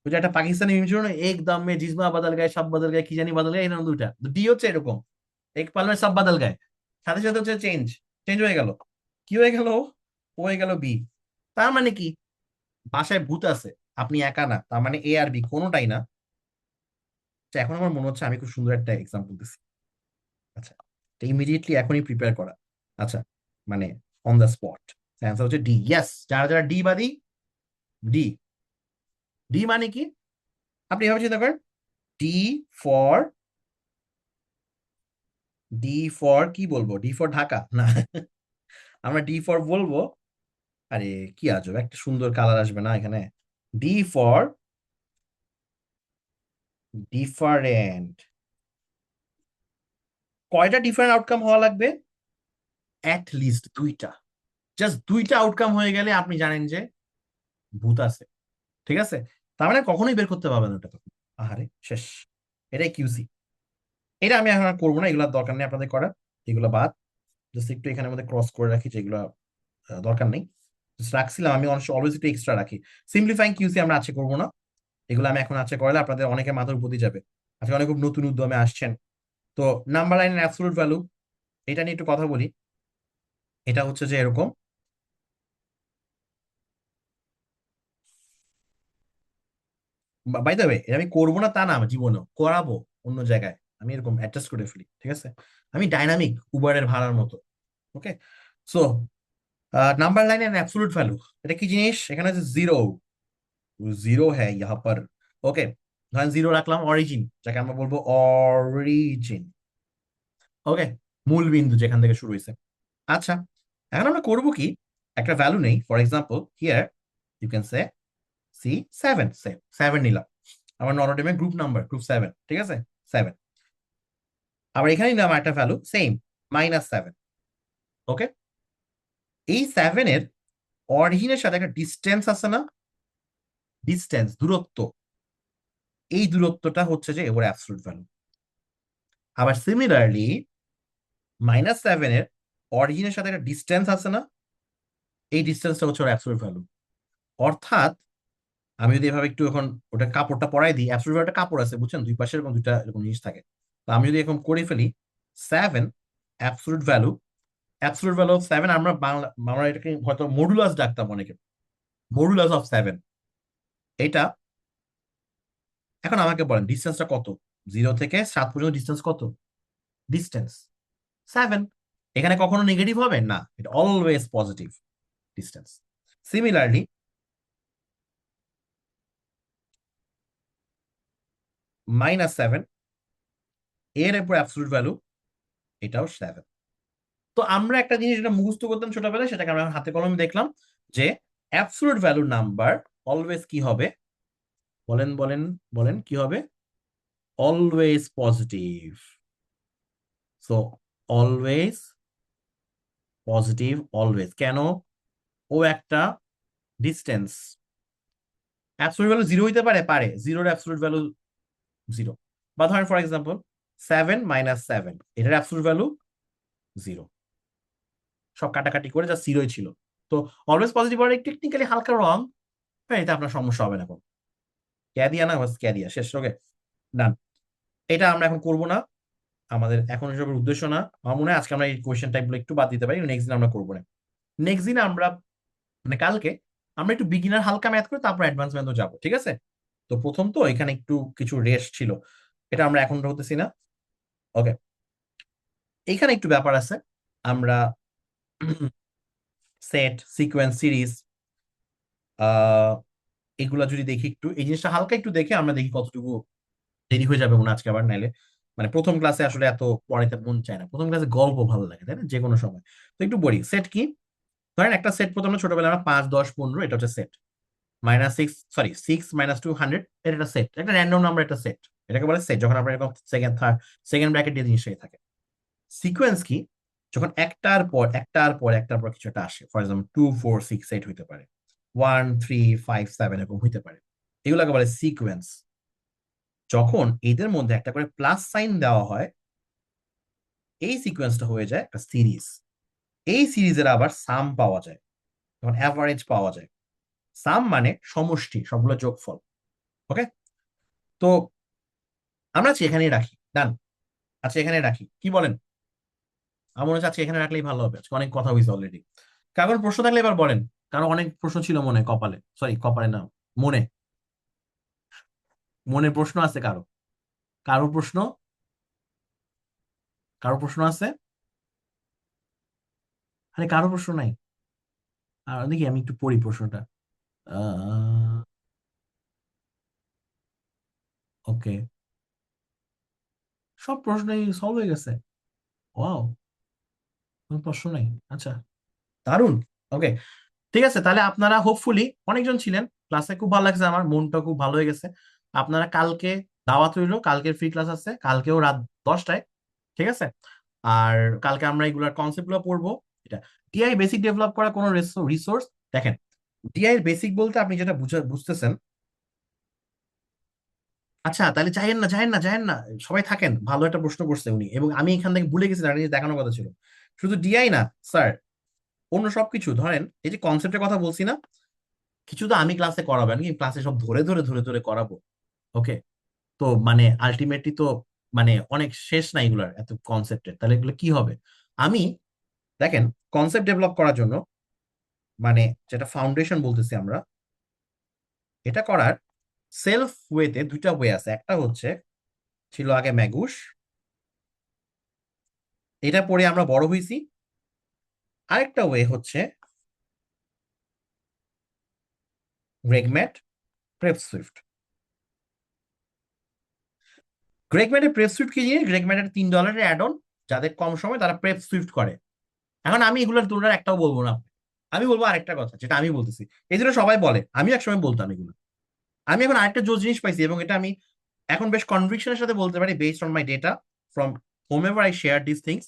ওই যে একটা পাকিস্তানি মিম ছিল না, এক দাম মে জিসমা বদল গায়ে সব বদল গায়ে, কি জানি বদল গায়ে, এরকম দুইটা, ডি হচ্ছে এরকম, এক পাল মে সব বদল গায়ে, সাথে সাথে হচ্ছে চেঞ্জ, চেঞ্জ হয়ে গেল, কি হয়ে গেল? ও হয়ে গেল বি। তার মানে কি? বাসায় ভূত আছে, আপনি একা না, তার মানে এ আর বি কোনোটাই না। আচ্ছা, এখন আমার মনে হচ্ছে আমি খুব সুন্দর একটা এক্সাম্পল দিচ্ছি। আচ্ছা, ইমিডিয়েটলি এখনই প্রিপেয়ার করা। আচ্ছা, মানে অন দ্য স্পট, অ্যান্সার হচ্ছে ডি। ইয়েস, যারা যারা ডি বাদি, ডি। ডি মানে কি? আপনি এভাবে চিন্তা করেন, ডি ফর, ডি ফর কি বলবো? ডি ফর ঢাকা না, আমরা ডি ফর বলবো, আরে কি আজব একটা সুন্দর কালার আসবে না এখানে? D for different. কয়টা ডিফারেন্ট আউটকাম হওয়া লাগবে? অ্যাট লিস্ট দুইটা, জাস্ট দুইটা আউটকাম হয়ে গেলে আপনি জানেন যে ভূত আছে, ঠিক আছে? তার মানে কখনোই বের করতে পারবেন না ওটা তখন। আহারে শেষ, এটাই কিউসি। এটা আমি এখন আর করবো না, এগুলো দরকার নেই আপনাদের করার, এগুলো বাদ। জাস্ট একটু এখানে মধ্যে ক্রস করে রাখি যেগুলো দরকার নেই, জাস্ট রাখছিলাম। আমি অলওয়েজ একটু এক্সট্রা রাখি। সিম্পলিফাইং কিউসি আমরা আছে করবো না, এগুলো আমি এখন আছে করলে আপনাদের অনেকে মাথার উপর দিয়ে যাবে। আজকে অনেক খুব নতুন উদ্যমে আসছেন। তো নাম্বার লাইনের অ্যাবসলিউট ভ্যালু, এটা নিয়ে একটু কথা বলি। এটা হচ্ছে যে এরকম, বাই দ্য ওয়ে এটা আমি করবো না তা না, আমার জীবনেও করাবো অন্য জায়গায়, আমি এরকম অ্যাডজাস্ট করে ফেলি, ঠিক আছে। আমি ডাইনামিক, উবারের ভাড়ার মতো। Okay, so number line and absolute value, এটা কি জিনিস? এখানে হচ্ছে জিরো, জিরো হ্যাঁ ইহা পর। ওকে, ধরেন জিরো রাখলাম, অরিজিন যাকে আমরা বলবো অরিজিন। ওকে, মূল বিন্দু যেখান থেকে শুরু হয়েছে। আচ্ছা, এখন আমরা করবো কি, একটা ভ্যালু নেই, for example here you can say C seven, seven নিলাম, আমার নরডেমের গ্রুপ নাম্বার গ্রুপ সেভেন, ঠিক আছে, সেভেন। আবার এখানে নিলাম একটা ভ্যালু সেম, -7। ওকে, এই সেভেনের অরিজিনের সাথে একটা ডিস্টেন্স আছে না, ডিস্টেন্স দূরত্ব, এই দূরত্বটা হচ্ছে যে এবার অ্যাবসলিউট ভ্যালু। আবার সিমিলারলি -7-এর অরিজিনের সাথে একটা ডিস্টেন্স আছে না, এই ডিস্টেন্সটা হচ্ছে ওর অ্যাবসলিউট ভ্যালু। অর্থাৎ আমি যদি এভাবে একটু এখন ওটা কাপড়টা পরাই দিই, অ্যাবসলিউট ভ্যালুটা কাপড় আছে বুঝছেন, দুই পাশে এরকম দুইটা এরকম জিনিস থাকে। তো আমি যদি এরকম করে ফেলি 7 absolute value, absolute value of 7, আমরা আমরা এটাকে হয়তো মডুলাস ডাকতাম অনেকে, মডুলাস অফ 7 এটা। এখন আমাকে বলেন ডিস্টেন্সটা কত, 0 থেকে 7 পর্যন্ত ডিস্টেন্স কত? ডিস্টেন্স 7। এখানে কখনো নেগেটিভ হবে না, এটা অলওয়েজ পজিটিভ ডিস্টেন্স। সিমিলারলি -7 এর উপর অ্যাবসলিউট ভ্যালু, এটাও 7। তো আমরা একটা জিনিস যেটা মুখস্থ করতাম ছোটবেলায়, সেটাকে আমরা হাতে কলমে দেখলাম যে অ্যাবসলিউট ভ্যালু নাম্বার অলওয়েজ কি হবে, বলেন বলেন বলেন কি হবে? Always positive. So always positive, always কেন? ও একটা ডিস্টেন্স, অ্যাবসলিউট ভ্যালু জিরো হইতে পারে, পারে, জিরোর অ্যাবসলিউট ভ্যালু জিরো। বা ধরেন ফর এক্সাম্পল 7 - 7, এটার অ্যাবসলিউট ভ্যালু জিরো। সব কাটাকাটি করে যা জিরোই ছিল। তো অলওয়েজ পজিটিভ আর টেকনিক্যালি হালকা রং, হ্যাঁ, এটা আপনার সমস্যা হবে না কোনো। ক্যাদিয়া না, বাস ক্যাদিয়া শেষ। ওকে, ডান। এটা আমরা এখন করবো না, আমাদের এখন এসবের উদ্দেশ্য না। আমার মনে হয় আজকে আমরা এই কোয়েশ্চেন টাইপগুলো একটু বাদ দিতে পারি, নেক্সট দিন আমরা করবো না। নেক্সট দিন আমরা মানে কালকে আমরা একটু বিগিনার হালকা ম্যাথ করে তারপর অ্যাডভান্স ম্যাথও যাবো, ঠিক আছে। তো প্রথম তো এখানে একটু কিছু রেস্ট ছিল, এটা আমরা এখন হতেছি না। ওকে, এইখানে একটু ব্যাপার আছে, আমরা সেট, সিকোয়েন্স, সিরিজ, এগুলা যদি দেখি একটু, এই জিনিসটা হালকা একটু দেখে আমরা দেখি কতটুকু দেরি হয়ে যাবে মনে হয় আজকে আবার, নাইলে মানে প্রথম ক্লাসে আসলে এত পড়াইতে মন চায় না, প্রথম ক্লাসে গল্প ভালো লাগে তাই না, যে কোনো সময়। তো একটু বলি সেট কি। ধরেন একটা সেট প্রথমে ছোটবেলায় আমরা 5, 10, 15, এটা হচ্ছে সেট। -6, সরি 6 - 2 100, এটা একটা সেট, একটা র্যান্ডম নাম্বার, একটা সেট, এটাকে বলে সেট। যখন আপনার এরকম সেকেন্ড থার্ড সেকেন্ড ব্র্যাকেট দিয়ে জিনিসটাই থাকে। সিকোয়েন্স কি? যখন একটার পর একটার পর একটার পর কিছু একটা আসে, ফর এক্সাম্পল 2, 4, 6, 8 হইতে পারে, 1, 3, 5, 7 এরকম হইতে পারে, এগুলোকে বলে সিকোয়েন্স। যখন এদের মধ্যে একটা করে প্লাস সাইন দেওয়া হয়, এই সিকোয়েন্সটা হয়ে যায় একটা সিরিজ। এই সিরিজের আবার সাম পাওয়া যায়, তখন অ্যাভারেজ পাওয়া যায়। সাম মানে সমষ্টি, সবগুলো যোগফল। ওকে, তো আমরা আজকে এখানেই রাখি, ডান। আচ্ছা এখানে রাখি, কি বলেন? আমার মনে হচ্ছে আজকে এখানে রাখলেই ভালো হবে, আজকে অনেক কথা হয়েছে অলরেডি। কারণ প্রশ্ন থাকলে এবার বলেন, কারণ অনেক প্রশ্ন ছিল মনে, কপালে, সরি কপালে না, মনে, মনে প্রশ্ন আছে কারো? কারো প্রশ্ন, কারো প্রশ্ন আছে? আরে কারো প্রশ্ন নাই? আর দেখি আমি একটু পড়ি প্রশ্নটা। ওকে, সব প্রশ্নই সলভ হয়ে গেছে। ওয়াও, কোনো প্রশ্ন নাই, আচ্ছা, দারুণ। ওকে, ঠিক আছে, তাহলে আপনারা হোপফুলি অনেকজন ছিলেন ক্লাসে, খুব ভালো লাগছে, আমার মনটা খুব ভালো হয়ে গেছে। আপনারা কালকে দাওয়াত রইলো, কালকের ফ্রি ক্লাস আছে, কালকেও রাত 10টায়, ঠিক আছে। আর কালকে আমরা এগুলার কনসেপ্ট গুলো পড়বো। এটা টিআই বেসিক ডেভেলপ করা কোনো রিসোর্স, দেখেন টিআই এর বেসিক বলতে আপনি যেটা বুঝতেছেন, আচ্ছা তাহলে যাইয়েন না, যাইয়েন না, যাইয়েন না, সবাই থাকেন। ভালো একটা প্রশ্ন করছে উনি, এবং আমি এখান থেকে ভুলে গেছি, একটা জিনিস দেখানোর কথা ছিল। শুধু ডিআই না স্যার, অন্য সবকিছু ধরেন, এই যে কনসেপ্টের কথা বলছি না, কিছু তো আমি ক্লাসে করাবেন কি, ক্লাসে সব ধরে ধরে ধরে ধরে করাবো। ওকে, তো মানে আলটিমেটলি তো মানে অনেক শেষ না এগুলার, এত কনসেপ্টের, তাহলে এগুলো কি হবে? আমি দেখেন, কনসেপ্ট ডেভেলপ করার জন্য মানে যেটা ফাউন্ডেশন বলতেছি আমরা, এটা করার সেলফ ওয়েতে দুইটা ওয়ে আছে। একটা হচ্ছে ছিল আগে ম্যাগুস, এটা পড়ে আমরা বড় হইছি। আরেকটা ওয়ে হচ্ছে গ্রেগম্যাট, প্রেপ সুইফট। গ্রেগম্যাটের প্রেপ সুইফট কি জিনিস? গ্রেগম্যাটের $3 অ্যাড অন, যাদের কম সময় তারা প্রেপ সুইফট করে। এখন আমি এগুলোর তুলনার একটাও বলবো না, আমি বলবো আরেকটা কথা যেটা আমি বলতেছি। এই জন্য সবাই বলে, আমি একসময় বলতাম এগুলো। আমি এখন আরেকটা জোস জিনিস পাইছি, এবং এটা আমি এখন বেশ কনভিকশনের সাথে বলতে পারি, based on my data from home ever I share this things.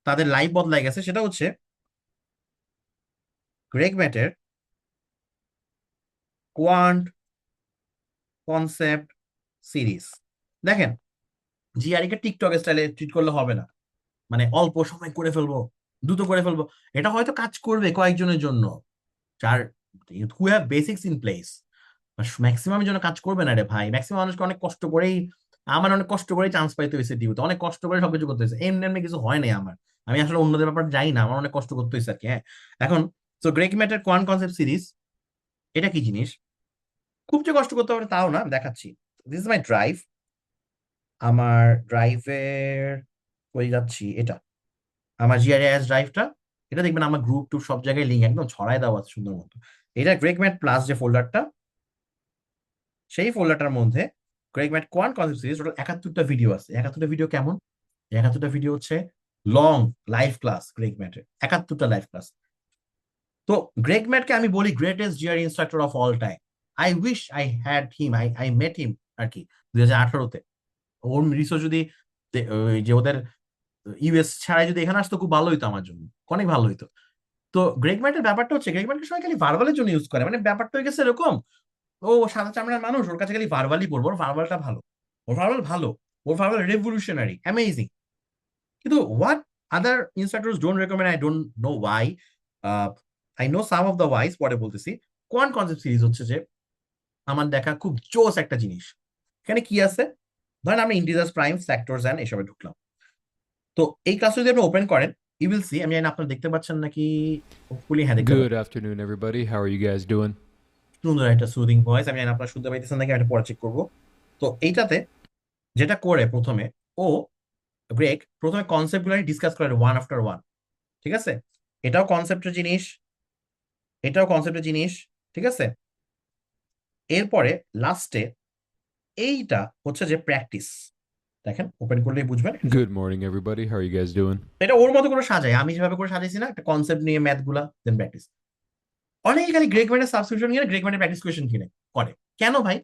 তাদের লাইফ বদলাই গেছে। সেটা হচ্ছে গ্রেগম্যাটের কোয়ান্ট কনসেপ্ট সিরিজ। দেখেন, জিআরই কে টিকটক স্টাইলে ট্রিট করলে হবে না, মানে অল্প সময় করে ফেলবো, দ্রুত করে ফেলবো। এটা হয়তো কাজ করবে কয়েকজনের জন্য, যার who have basics in place. ম্যাক্সিমামের জন্য কাজ করবে না রে ভাই। ম্যাক্সিমাম মানুষকে অনেক কষ্ট করেই, আমার অনেক কষ্ট করেই চান্স পাইতে হয়েছে ডিউতে, অনেক কষ্ট করে সবকিছু করতে হয়েছে, এমনি এমনি কিছু হয় নাই আমার। আমি আসলে অন্যদের ব্যাপারে যাই না, আমার অনেক কষ্ট করতে হয়েছে আর কি। হ্যাঁ, এখন তো গ্রেগ ম্যাটের কোয়ান্ট কনসেপ্ট সিরিজ, এটা কি জিনিস? খুব যে কষ্ট করতে হবে তাও না, আমি দেখাচ্ছি। This is my drive. আমার ড্রাইভের কই যাচ্ছি, এটা আমার জিআরএস ড্রাইভটা। এটা দেখবেন আমার গ্রুপ টুপ সব জায়গায় লিঙ্ক একদম ছড়ায় দেওয়া আছে সুন্দর মতো। এটা গ্রেগ ম্যাট প্লাস যে ফোল্ডারটা, সেই ফোল্ডারটার মধ্যে Greg Matt quant concept series total 71টা ভিডিও আছে। 71টা ভিডিও কেমন? 71টা ভিডিও হচ্ছে লং লাইভ ক্লাস, গ্রেগ ম্যাটের 71টা লাইভ ক্লাস। তো গ্রেগ ম্যাটকে আমি বলি greatest GRE instructor of all time. I wish I had him, I met him আর কি 2018-তে। ওর রিসোর্স যদি ওই যে ওদের ইউএস ছাড়াই যদি এখানে আসতো, খুব ভালো হইতো আমার জন্য, অনেক ভালো হইতো। তো গ্রেগ ম্যাটের ব্যাপারটা হচ্ছে, গ্রেগ ম্যাটকে সবাই খালি ভার্বালের জন্য ইউজ করে, মানে ব্যাপারটা হয়ে গেছে এরকম, ও সাদা চামড়ার মানুষ, ওর কাছে খালি ভার্বালই পড়বো, ওর ভার্বালটা ভালো, ওর ভার্বাল ভালো, ওর ভার্বাল রেভলিউশনারি, অ্যামেজিং। কিন্তু what other instructors don't recommend, I don't know Y, I know some of the wise, পরে বলতেছি। কোয়ান্ট কনসেপ্ট সিরিজ হচ্ছে যে আমার দেখা খুব জোস একটা জিনিস। এখানে কি আছে? ধরেন আমরা ইন্টিজার্স, প্রাইম, সেক্টরস এন্ড এসবে ঢুকলাম। তো এই ক্লাস যদি আপনি ওপেন করেন, ইউ উইল সি, আমি জানি না আপনারা দেখতে পাচ্ছেন নাকি, হোপফুলি হ্যাঁ দেখতে Good পাচ্ছেন। afternoon, everybody. How are you guys doing? সুন্দর একটা সুদিং ভয়েস, আমি জানি না আপনারা শুনতে পাইতেছেন নাকি, আমি এটা পরে চেক করবো। তো এইটাতে যেটা করে প্রথমে, ও গ্রেগ প্রথমে কনসেপ্ট গুলো ডিসকাস করে ওয়ান আফটার ওয়ান। ঠিক আছে, এটাও কনসেপ্টের জিনিস, এটাও কনসেপ্টের জিনিস। ঠিক আছে, এরপরে লাস্টে এইটা হচ্ছে যে প্র্যাকটিস। দেখেন, ওপেন করলেই বুঝবেন। Good morning, everybody. How are you guys doing? এটা ওর মতো করে সাজায়, আমি যেভাবে করে সাজাইছি না, একটা কনসেপ্ট নিয়ে ম্যাথ গুলা, দেন প্র্যাকটিস। অনেকে খালি গ্রেগ ম্যানের সাবস্ক্রিপশন কিনে গ্রেগ ম্যানের প্র্যাকটিস কোয়েশন কিনে করে। কেন ভাই?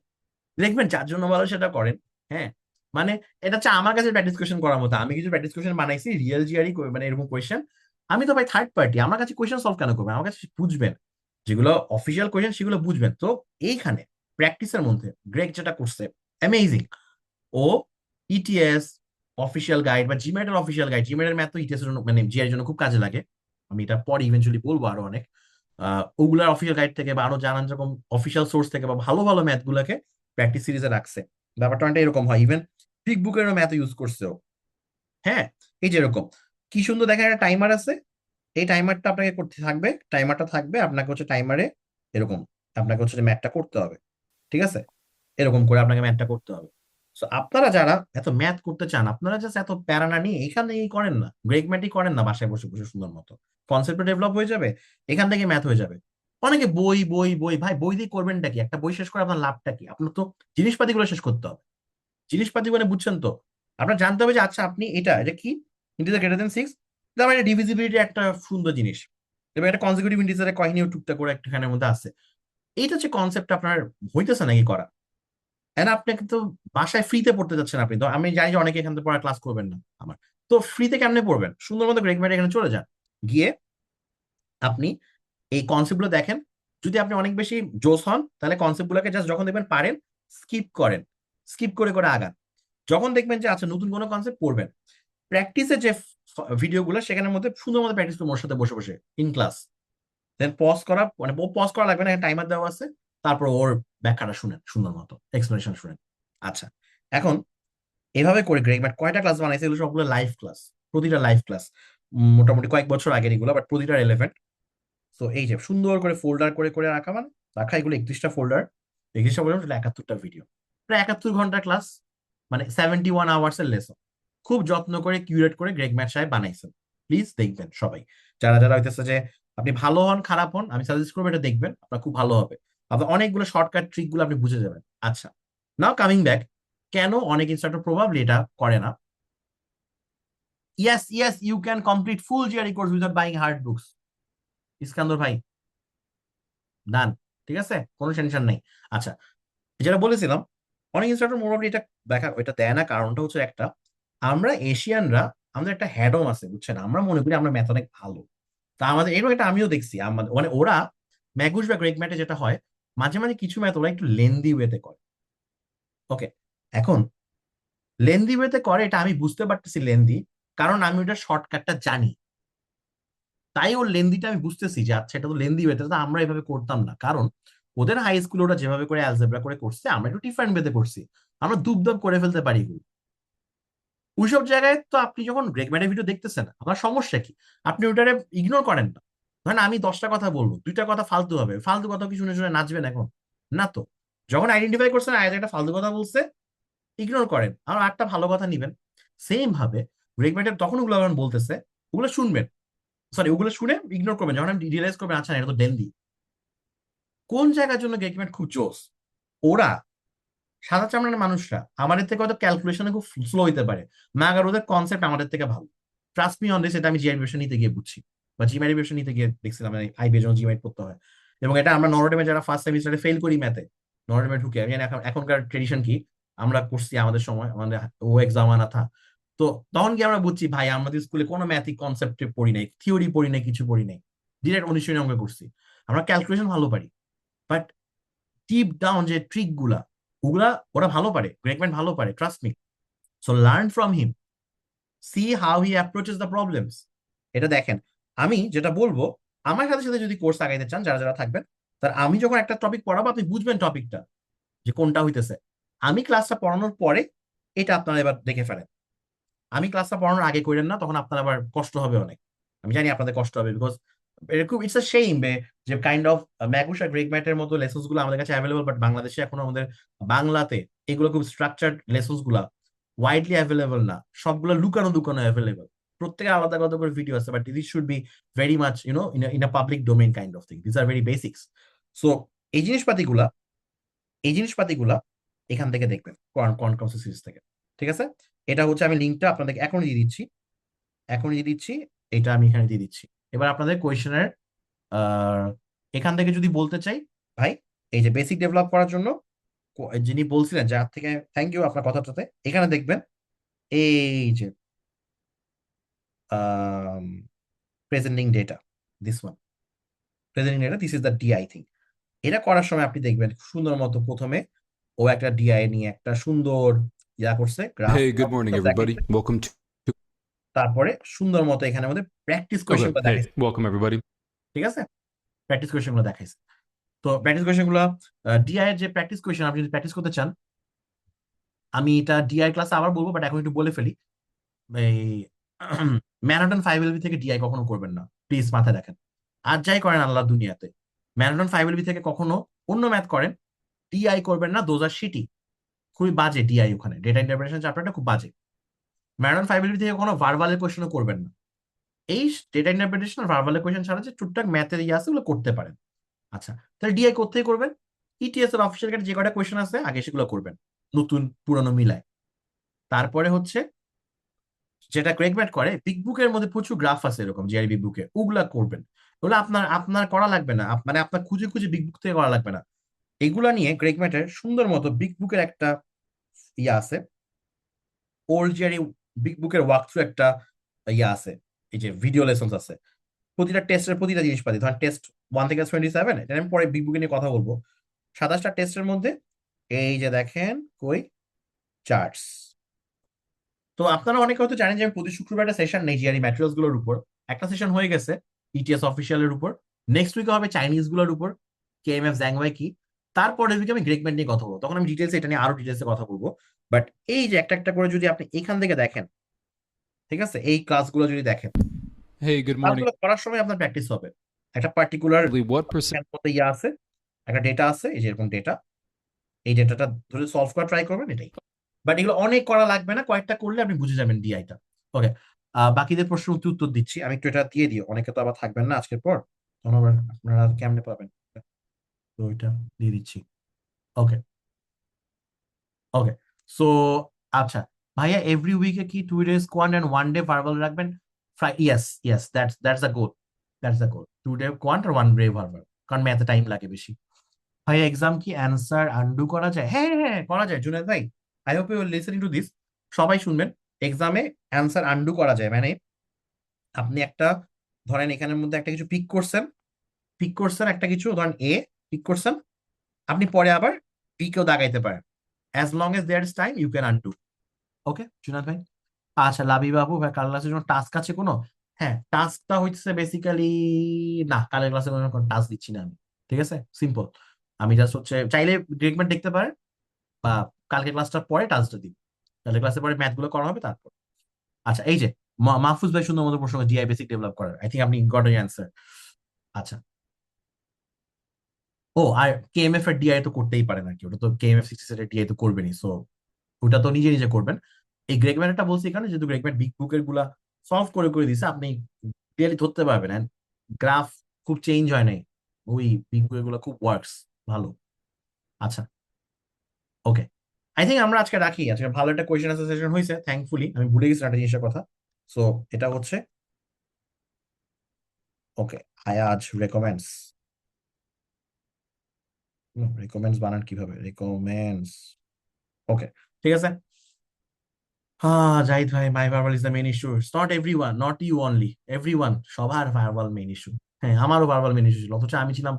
গ্রেগ ম্যান যার জন্য ভালো সেটা করেন। হ্যাঁ, মানে এটা হচ্ছে আমার কাছে প্র্যাকটিস কোয়েশন করার মতো। আমি কিছু প্র্যাকটিস কোয়েশন বানাইছি, রিয়েল জিআরই, মানে এরকম কোয়েশন। আমি তো ভাই থার্ড পার্টি, আমার কাছে কোয়েশন সলভ কেন করবেন? আমার কাছে বুঝবেন, যেগুলো অফিসিয়াল কোয়েশন সেগুলো বুঝবেন। তো এইখানে প্র্যাকটিসের মধ্যে গ্রেগ যেটা করছে অ্যামেজিং। ও ইটিএস অফিসিয়াল গাইড বা জিমেটের অফিসিয়াল গাইড, জিমেটের ম্যাথ তো ইটিএস এর জন্য মানে জিআই জন্য খুব কাজে লাগে, আমি এটা পরে ইভেন্চুয়ালি বলবো আরো অনেক। ওগুলার অফিসিয়াল গাইড থেকে বা আরো জানান যেরকম অফিসিয়াল সোর্স থেকে বা ভালো ভালো ম্যাথ গুলাকে প্র্যাকটিস সিরিজে রাখছে। ব্যাপারটা অনেকটা এরকম হয়, ইভেন পিক বুকেরও ম্যাথ ইউজ করছে ও। হ্যাঁ, এই যে এরকম কি সুন্দর দেখেন, একটা টাইমার আছে, এই টাইমারটা আপনাকে করতে থাকবে, টাইমারটা থাকবে আপনাকে হচ্ছে টাইমারে এরকম, আপনাকে হচ্ছে ম্যাথটা করতে হবে। ঠিক আছে, এরকম করে আপনাকে ম্যাথটা করতে হবে। তো আপনারা যারা এত ম্যাথ করতে চান, আপনারা জাস্ট এত প্যারা না নিয়ে এখানে করেন না, গ্রেগ ম্যাথই করেন না, বাসায় বসে বসে সুন্দর মতো কনসেপ্ট ডেভেলপ হয়ে যাবে, এখান থেকে ম্যাথ হয়ে যাবে। অনেকে বই বই বই, ভাই বই দিয়ে করবেনটা কি? একটা বই শেষ করে আপনার লাভটা কি? আপনার তো জিনিসপাতিগুলো শেষ করতে হবে। জিনিসপাতি মানে বুঝছেন তো, আপনার জানতে হবে যে আচ্ছা আপনি এটা কি ইন্টিজার গ্রেটার দেন 6, তার মানে ডিভিজিবিলিটি একটা সুন্দর জিনিস, এবং একটা কনজিকিউটিভ ইন্টিজারের কাহিনীও টুকটাক করে একটাখানের মধ্যে আছে। এইটা হচ্ছে কনসেপ্ট আপনার হইতেছে নাকি করা। এন্ড আপনি কিন্তু বাসায় ফ্রিতে পড়তে যাচ্ছেন, আপনি তো, আমি জানি যে অনেকে এখান থেকে পড়ার ক্লাস করবেন না আমার, তো ফ্রিতে কেমনে পড়বেন? সুন্দর মতো গ্রেগ ম্যাট এখানে চলে যান, গিয়ে আপনি এই কনসেপ্ট গুলো দেখেন। যদি আপনি অনেক বেশি জোস হন, তাহলে কনসেপ্ট গুলোকে জাস্ট যখন দেখবেন পারেন স্কিপ করেন, স্কিপ করে করে আগান। যখন দেখবেন যে আচ্ছা নতুন কোনো কনসেপ্ট পড়বেন, প্র্যাকটিসের যে ভিডিওগুলো সেখানের মধ্যে সুন্দর মতো প্র্যাকটিস করুন ওর সাথে বসে বসে ইন ক্লাস। দেন পজ করা, মানে পজ করা লাগবে না, টাইমার দেওয়া আছে, তারপর ওর ব্যাখ্যাটা শুনেন, সুন্দর মতো এক্সপ্লেনেশন শুনেন। আচ্ছা, এখন এভাবে করে গ্রেগ ম্যাট কয়টা ক্লাস বানাইছে, এগুলো সবগুলো লাইভ ক্লাস, প্রতিটা লাইভ ক্লাস, মোটামুটি কয়েক বছর আগের এগুলো, বাট প্রতিটা রেলেভেন্ট। তো এই যে সুন্দর করে ফোল্ডার করে করে রাখা, মানে রাখা এগুলো 31টা ফোল্ডার, 31টা ফোল্ডার 71টা ভিডিও, প্রায় 71 ঘন্টার ক্লাস, মানে 71 আওয়ার্স এর লেসন। খুব যত্ন করে কিউরেট করে গ্রেগ ম্যাট সাহেব বানাইছেন। প্লিজ দেখবেন সবাই, যারা যারা হইতেছে যে আপনি ভালো হন খারাপ হন, আমি সাজেস্ট করবো এটা দেখবেন, আপনার খুব ভালো হবে। আপনার অনেকগুলো শর্টকাট ট্রিক গুলো আপনি বুঝে যাবেন। আচ্ছা, নাও কামিং ব্যাক, কেন অনেক ইনস্ট্রাক্টর প্রবাবলি এটা করে না? Yes yes, you can complete full GRE course without buying hard books. Iskandar ভাই, ডান, ঠিক আছে, কোনো টেনশন নেই। আচ্ছা, যেটা বলেছিলাম, অনেক ইনস্ট্রাক্টর মোটামুটি এটা এটা দেয় না, কারণটা হচ্ছে একটা, আমরা এশিয়ানরা, আমাদের একটা হ্যাডম আছে বুঝছেন, আমরা মনে করি আমরা ম্যাথ অনেক ভালো। তা আমাদের এরকম একটা আমিও দেখছি, আমাদের মানে ওরা ম্যাগুস বা গ্রেগ ম্যাথে যেটা হয়, মাঝে মাঝে কিছু ম্যাথ ওরা একটু লেন্দি ওয়েতে করে। ওকে, এখন লেন্দি ওয়েতে করে এটা আমি বুঝতে পারতেছি লেন্দি, কারণ আমি ওটা শর্টকাটটা জানি, তাই ওর লেন্দিটা আমি বুঝতেছি যে আচ্ছা এটা তো লেন্দি ওয়েতে, আমরা এভাবে করতাম না, কারণ ওদের হাই স্কুলে ওরা যেভাবে করে অ্যালজেব্রা করে করছে, আমরা একটু ডিফারেন্ট ওয়েতে করছি, আমরা দুবদাব করে ফেলতে পারি এগুলো। ওইসব জায়গায় তো আপনি যখন গ্রেগ ম্যাটের ভিডিও দেখতেছেন, আপনার সমস্যা কি? আপনি ওটারে ইগনোর করেন না। ধরেন আমি 10টা কথা বলবো, 2টা কথা ফালতু হবে, ফালতু কথা কি শুনে শুনে নাচবেন এখন? না তো। যখন আইডেন্টিফাই করছেন আয়াত একটা ফালতু কথা বলছে, ইগনোর করেন, আর 8টা ভালো কথা নিবেন। সেম ভাবে গ্রেগ ম্যাটের তখন ওগুলো যখন বলতেছে, ওগুলো শুনবেন, সরি ওগুলো শুনে ইগনোর করবেন, যখন আপনি রিয়েলাইজ করবেন আচ্ছা এটা তো ডেন্দি। কোন জায়গার জন্য গ্রেগ ম্যাট খুব জোস, ওরা সাদা চামড়ার মানুষরা আমাদের থেকে হয়তো ক্যালকুলেশনে খুব স্লো হইতে পারে, মাগার ওদের কনসেপ্ট আমাদের থেকে ভালো। ট্রাস্ট মি অন দিস, এটা আমি জিআই বিভাষণ নিতে গিয়ে বুঝছি, বা জিমাই বিভাষণ নিতে গিয়ে দেখছিলাম, মানে আইবির জন্য জিমাই করতে হয়। এবং এটা আমরা নরডেমে যারা ফার্স্ট সেমিস্টারে ফেল করি ম্যাথে, নরডেমে ঢুকে, আমি জানি এখনকার ট্রেডিশন কি, আমরা করছি আমাদের সময়, আমাদের ও এক্সাম আনা থা। তো তখন কি আমরা বুঝছি ভাই, আমাদের স্কুলে কোনো ম্যাথিক কনসেপ্টে পড়ি নাই, থিওরি পড়ি নাই, কিছু পড়ি নাই, ডিরেক্ট অনুশীলনী অঙ্ক করছি। আমরা ক্যালকুলেশন ভালো পারি, বাট ডিপ ডাউন যে ট্রিক গুলা, ওগুলা ওরা ভালো পারে, গ্রেগম্যান ভালো পারে, trust me. So learn from him, C how he approaches the problems. এটা দেখেন, আমি যেটা বলবো, আমার সাথে সাথে যদি কোর্স আগাইতে চান যারা যারা থাকবেন, তার আমি যখন একটা টপিক পড়াবো আপনি বুঝবেন টপিকটা যে কোনটা হইতেছে। আমি ক্লাসটা পড়ানোর পরে এটা আপনারা এবার দেখে ফেলেন, আমি ক্লাসটা পড়ানোর আগে করেন না, তখন আপনার আবার কষ্ট হবে অনেক। আমি জানি আপনাদের কষ্ট হবে, বিকজ খুব ইটস আ সেইম যে কাইন্ড অফ ম্যাগুস আর গ্রেগ ম্যাটের মতো লেসন্স গুলো আমাদের কাছে অ্যাভেলেবল, বাট বাংলাদেশে এখনো আমাদের বাংলাতে এগুলো খুব স্ট্রাকচার্ড লেসন্স গুলা ওয়াইডলি অ্যাভেলেবল না, সবগুলো লুকানো লুকানো অ্যাভেলেবল, প্রত্যেকের আলাদা আলাদা করে ভিডিও আছে, but this should be very much in a public domain kind of thing, this are very basics. So এই জিনিসপাতিগুলা এই জিনিসপাতিগুলা এখান থেকে দেখবেন, কোয়ান্টাম সিরিজ থেকে, ঠিক আছে? এটা হচ্ছে, আমি লিঙ্কটা আপনাদেরকে এখনই দিয়ে দিচ্ছি, এখনই দিয়ে দিচ্ছি, এটা আমি এখানে দিয়ে দিচ্ছি। এবার আপনাদের কোয়েশ্চেনের এখান থেকে যদি বলতে চাই, ভাই এই যে বেসিক ডেভেলপ করার জন্য যিনি বলছিলেন, যার থেকে থ্যাংক ইউ আপনার কথাটাতে, এখানে দেখবেন এই যে presenting data, this one, presenting data, this is the DI thing. এটা করার সময় আপনি দেখবেন সুন্দর মতো প্রথমে ও একটা ডিআই নিয়ে একটা সুন্দর ইয়া করছে, graph. Hey, good morning, everybody. Welcome to. তারপরে সুন্দর মতো এখানে আমাদের প্র্যাকটিস Okay, কোয়েশ্চেনটা hey, দেখাইছে, welcome, everybody. ঠিক আছে? প্র্যাকটিস কোয়েশ্চেন গুলো দেখাইছে। তো প্র্যাকটিস কোয়েশ্চেন গুলো, ডিআই এর যে প্র্যাকটিস কোয়েশ্চেন আপনি যদি প্র্যাকটিস করতে চান, আমি এটা ডিআই ক্লাসে আবার বলবো, বাট এখন একটু বলে ফেলি। এই ম্যানহাটন 5LB থেকে ডিআই কখনো করবেন না, প্লিজ মাথায় রাখেন। আর যাই করেন আল্লাহ দুনিয়াতে, ম্যানহাটন 5LB থেকে কখনো অন্য ম্যাথ করেন, ডিআই করবেন না, দোজ আর শিটি, খুবই বাজে ডিআই, ওখানে ডেটা ইন্টারপ্রিটেশন চ্যাপ্টারটা খুব বাজে। ম্যানহাটন 5LB থেকে কোনো ভার্বালের কোয়েশ্চেনও করবেন না। এই ডেটা ইন্টারপ্রিটেশন আর ভার্বালের কোয়েশ্চেন ছাড়া যে টুকটাক ম্যাথের ইয়ে আছে ওগুলো করতে পারেন। আচ্ছা, তাহলে ডিআই কোথায় করবেন? ইটিএস এর অফিসিয়াল যে কটা কোয়েশ্চেন আছে আগে সেগুলো করবেন, নতুন পুরনো মিলায়। তারপরে হচ্ছে যেটা গ্রেগ ম্যাট করে, বিগ বুকের মধ্যে প্রচুর গ্রাফ আছে এরকম, জিআরই বিগ বুকে, ওগুলা করবেন। ওগুলো আপনার আপনার করা লাগবে না, মানে আপনার খুঁজে খুঁজে বিগ বুক থেকে করা লাগবে না। এগুলা নিয়ে গ্রেগ ম্যাটের সুন্দর মতো বিগ বুকের একটা ইয়া আছে, ওল্ড জিআরই বিগ বুকের ওয়াক থ্রু একটা ইয়া আছে, এই যে ভিডিও লেসন্স আছে, প্রতিটা টেস্টের প্রতিটা জিনিসপাতি, ধরেন টেস্ট 1 থেকে 27, এটা আমি পরে বিগ বুকে নিয়ে কথা বলবো। 27টা টেস্টের মধ্যে এই যে দেখেন, কই চার্টস। তো আপনারা অনেকে হয়তো জানেন যে আমি প্রতি শুক্রবার একটা সেশন নেই জিআরই ম্যাটেরিয়ালস গুলোর উপর। একটা সেশন হয়ে গেছে ইটিএস অফিসিয়ালের উপর, নেক্সট উইকে হবে চাইনিজ গুলোর উপর, কেএমএফ জ্যাংওয়াই কি, তারপরের উইকে আমি গ্রেগমেন্ট নিয়ে কথা বলবো, তখন আমি ডিটেলসে এটা নিয়ে আরো ডিটেলসে কথা বলবো। বাট এই যে একটা একটা করে যদি আপনি এখান থেকে দেখেন, ঠিক আছে, এই ক্লাসগুলো যদি দেখেন, Hey, good morning. ক্লাসগুলো করার সময় আপনার প্র্যাকটিস হবে। একটা পার্টিকুলার What percent? ইয়ে আছে, একটা ডেটা আছে, এই যে এরকম ডেটা, এই ডেটাটা ধরে সলভ করা ট্রাই করবেন, এটাই। বাট এগুলো অনেক করা লাগবে না, কয়েকটা করলে আপনি বুঝে যাবেন ডিআইটা। ওকে, বাকিদের প্রশ্ন উত্তর দিচ্ছি আমি, একটু এটা দিয়ে দিও, অনেকে তো আবার থাকবেন না আজকের পর, তখন আবার আপনারা কেমনে পাবেন, তো ওইটা দিয়ে দিচ্ছি। ওকে ওকে, সো আচ্ছা ভাইয়া, এভরি উইকে কি 2 days quant and 1 day verbal রাখবেন? Yes yes, that's the goal, that's the goal, 2 day quant আর 1 day ভার্বাল, কারণ ম্যাথে টাইম লাগে বেশি। ভাইয়া এক্সাম কি অ্যান্সার আনডু করা যায়? হ্যাঁ হ্যাঁ হ্যাঁ, করা যায় জুনায়েদ ভাই, I hope you listening to this. সবাই শুনবেন, এক্সামে অ্যান্সার আনডু করা যায়, মানে আপনি একটা, ধরেন এখানের মধ্যে একটা কিছু পিক করছেন একটা কিছু, ধরেন এ পিক করছেন, আপনি পরে আবার বি কেও দাগাইতে পারেন, as long as there is time you can undo. Okay Junaid ভাই। আচ্ছা লাবি বাবু ভাই, কাল ক্লাসের জন্য টাস্ক আছে কোনো? হ্যাঁ, টাস্কটা হচ্ছে বেসিক্যালি, না কালের ক্লাসে কোনো টাস্ক দিচ্ছি না আমি, ঠিক আছে, সিম্পল। আমি জাস্ট হচ্ছে চাইলে ডিরেক্টমেন্ট দেখতে পারেন, বা কালকে ক্লাসটার পরে টাস্কটা দিই, কালকে ক্লাসের পরে ম্যাথ গুলো করা হবে তারপর। আচ্ছা এই যে মাহফুজ ভাই সুন্দর মতো প্রশ্ন, জিআই বেসিক ডেভেলপ করার, আই থিঙ্ক আপনি গট এর অ্যান্সার। আচ্ছা, ও আর কেএমএফ এর ডিআই তো করতেই পারেন আর কি, ওটা তো কেএমএফ 67 এর ডিআই তো করবেনই, সো ওটা তো নিজে নিজে করবেন। এই গ্রেগম্যানটা বলছি এখানে, যেহেতু গ্রেগম্যান বিগ বুকের গুলা সলভ করে করে দিছে, আপনি ক্লিয়ারলি ধরতে পারবেন, এন্ড গ্রাফ খুব চেঞ্জ হয় নাই, ওই বিগ বুকের গুলো খুব ওয়ার্কস ভালো। আচ্ছা ওকে, আই থিঙ্ক আমরা আজকে রাখি, আজকে ভালো একটা কোয়েশ্চেন আনসার সেশন হয়েছে থ্যাঙ্কফুলি, আমি ভুলে গেছি একটা জিনিসের কথা। সো এটা হচ্ছে ওকে, আয়াজ রেকমেন্ডস, বানান কিভাবে, রেকমেন্ডস, ওকে ঠিক আছে। হ্যাঁ জাহিদ ভাই, my verbal is the main issue, it's not everyone, not you only, everyone, সবার ভার্বাল মেইন ইস্যু। হ্যাঁ আমারও ভার্বাল মেইন ইস্যু ছিল, অথচ আমি ছিলাম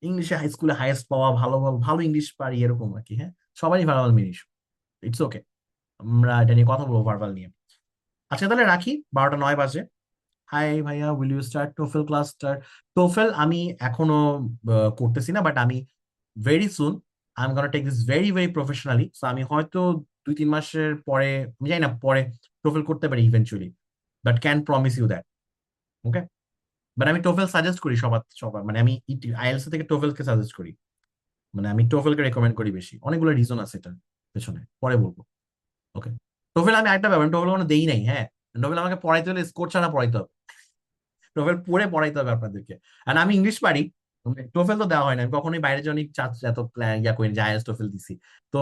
ইংলিশে হাই স্কুলে হাইয়েস্ট পাওয়া, ভালো ভালো ভালো ইংলিশ পারি এরকম আর কি। হ্যাঁ সবারই verbal main issue, it's okay, আমরা এটা নিয়ে কথা বলবো ভার্বাল নিয়ে। আচ্ছা তাহলে রাখি, 12টা 9 বাজে। হাই ভাইয়া, will you start TOEFL class? TOEFL আমি এখনো করতেছি না, বাট আমি very soon I am gonna take this very very professionally. So আমি হয়তো 2-3 মাসের পরে, আমি জানি না, পরে টোফেল করতে পারি eventually, but can promise you that. Okay, but আমি টোফেল সাজেস্ট করি সবার সবার, মানে আমি আইএলটিএস থেকে টোফেলকে সাজেস্ট করি, মানে আমি টোফেলকে রেকমেন্ড করি বেশি, অনেকগুলো রিজন আছে এটার পেছনে, পরে বলবো। ওকে, টোফেল আমি একটা ব্যাপার, টোফেল কোনো দেই নাই, হ্যাঁ টোফেল আমাকে পড়াইতে হলে স্কোর ছাড়া পড়াইতে হবে, টোফেল পড়ে পড়াইতে হবে আপনাদেরকে। আর আমি ইংলিশ পারি, টোফেল তো দেওয়া হয় না, আমি কখনোই বাইরে জন্য এত ইয়া করি, যে আইএলটিএস টোফেল দিছি। তো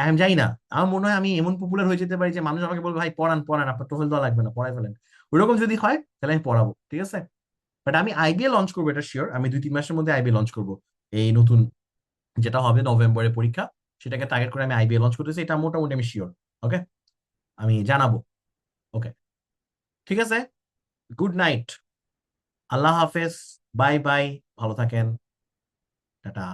আমি জানি না, আমার মনে হয় আমি এমন পপুলার হয়ে যেতে পারি যে মানুষ আমাকে বলবে ভাই পড়ান পড়ান, আপনার টোফেল দেওয়া লাগবে না, পড়াই ফেলেন। ওইরকম যদি হয় তাহলে আমি পড়াবো, ঠিক আছে। বাট আমি আইবিএ লঞ্চ করবো, এটা শিওর, আমি 2-3 মাসের মধ্যে আইবিএ লঞ্চ করবো, এই নতুন যেটা হবে নভেম্বরে পরীক্ষা, সেটাকে টার্গেট করে আমি আইবিএ লঞ্চ করতেছি, এটা মোটামুটি আমি শিওর। ওকে, আমি জানাবো। ওকে ঠিক আছে, গুড নাইট, আল্লাহ হাফেজ, বাই বাই, ভালো থাকেন, টাটা।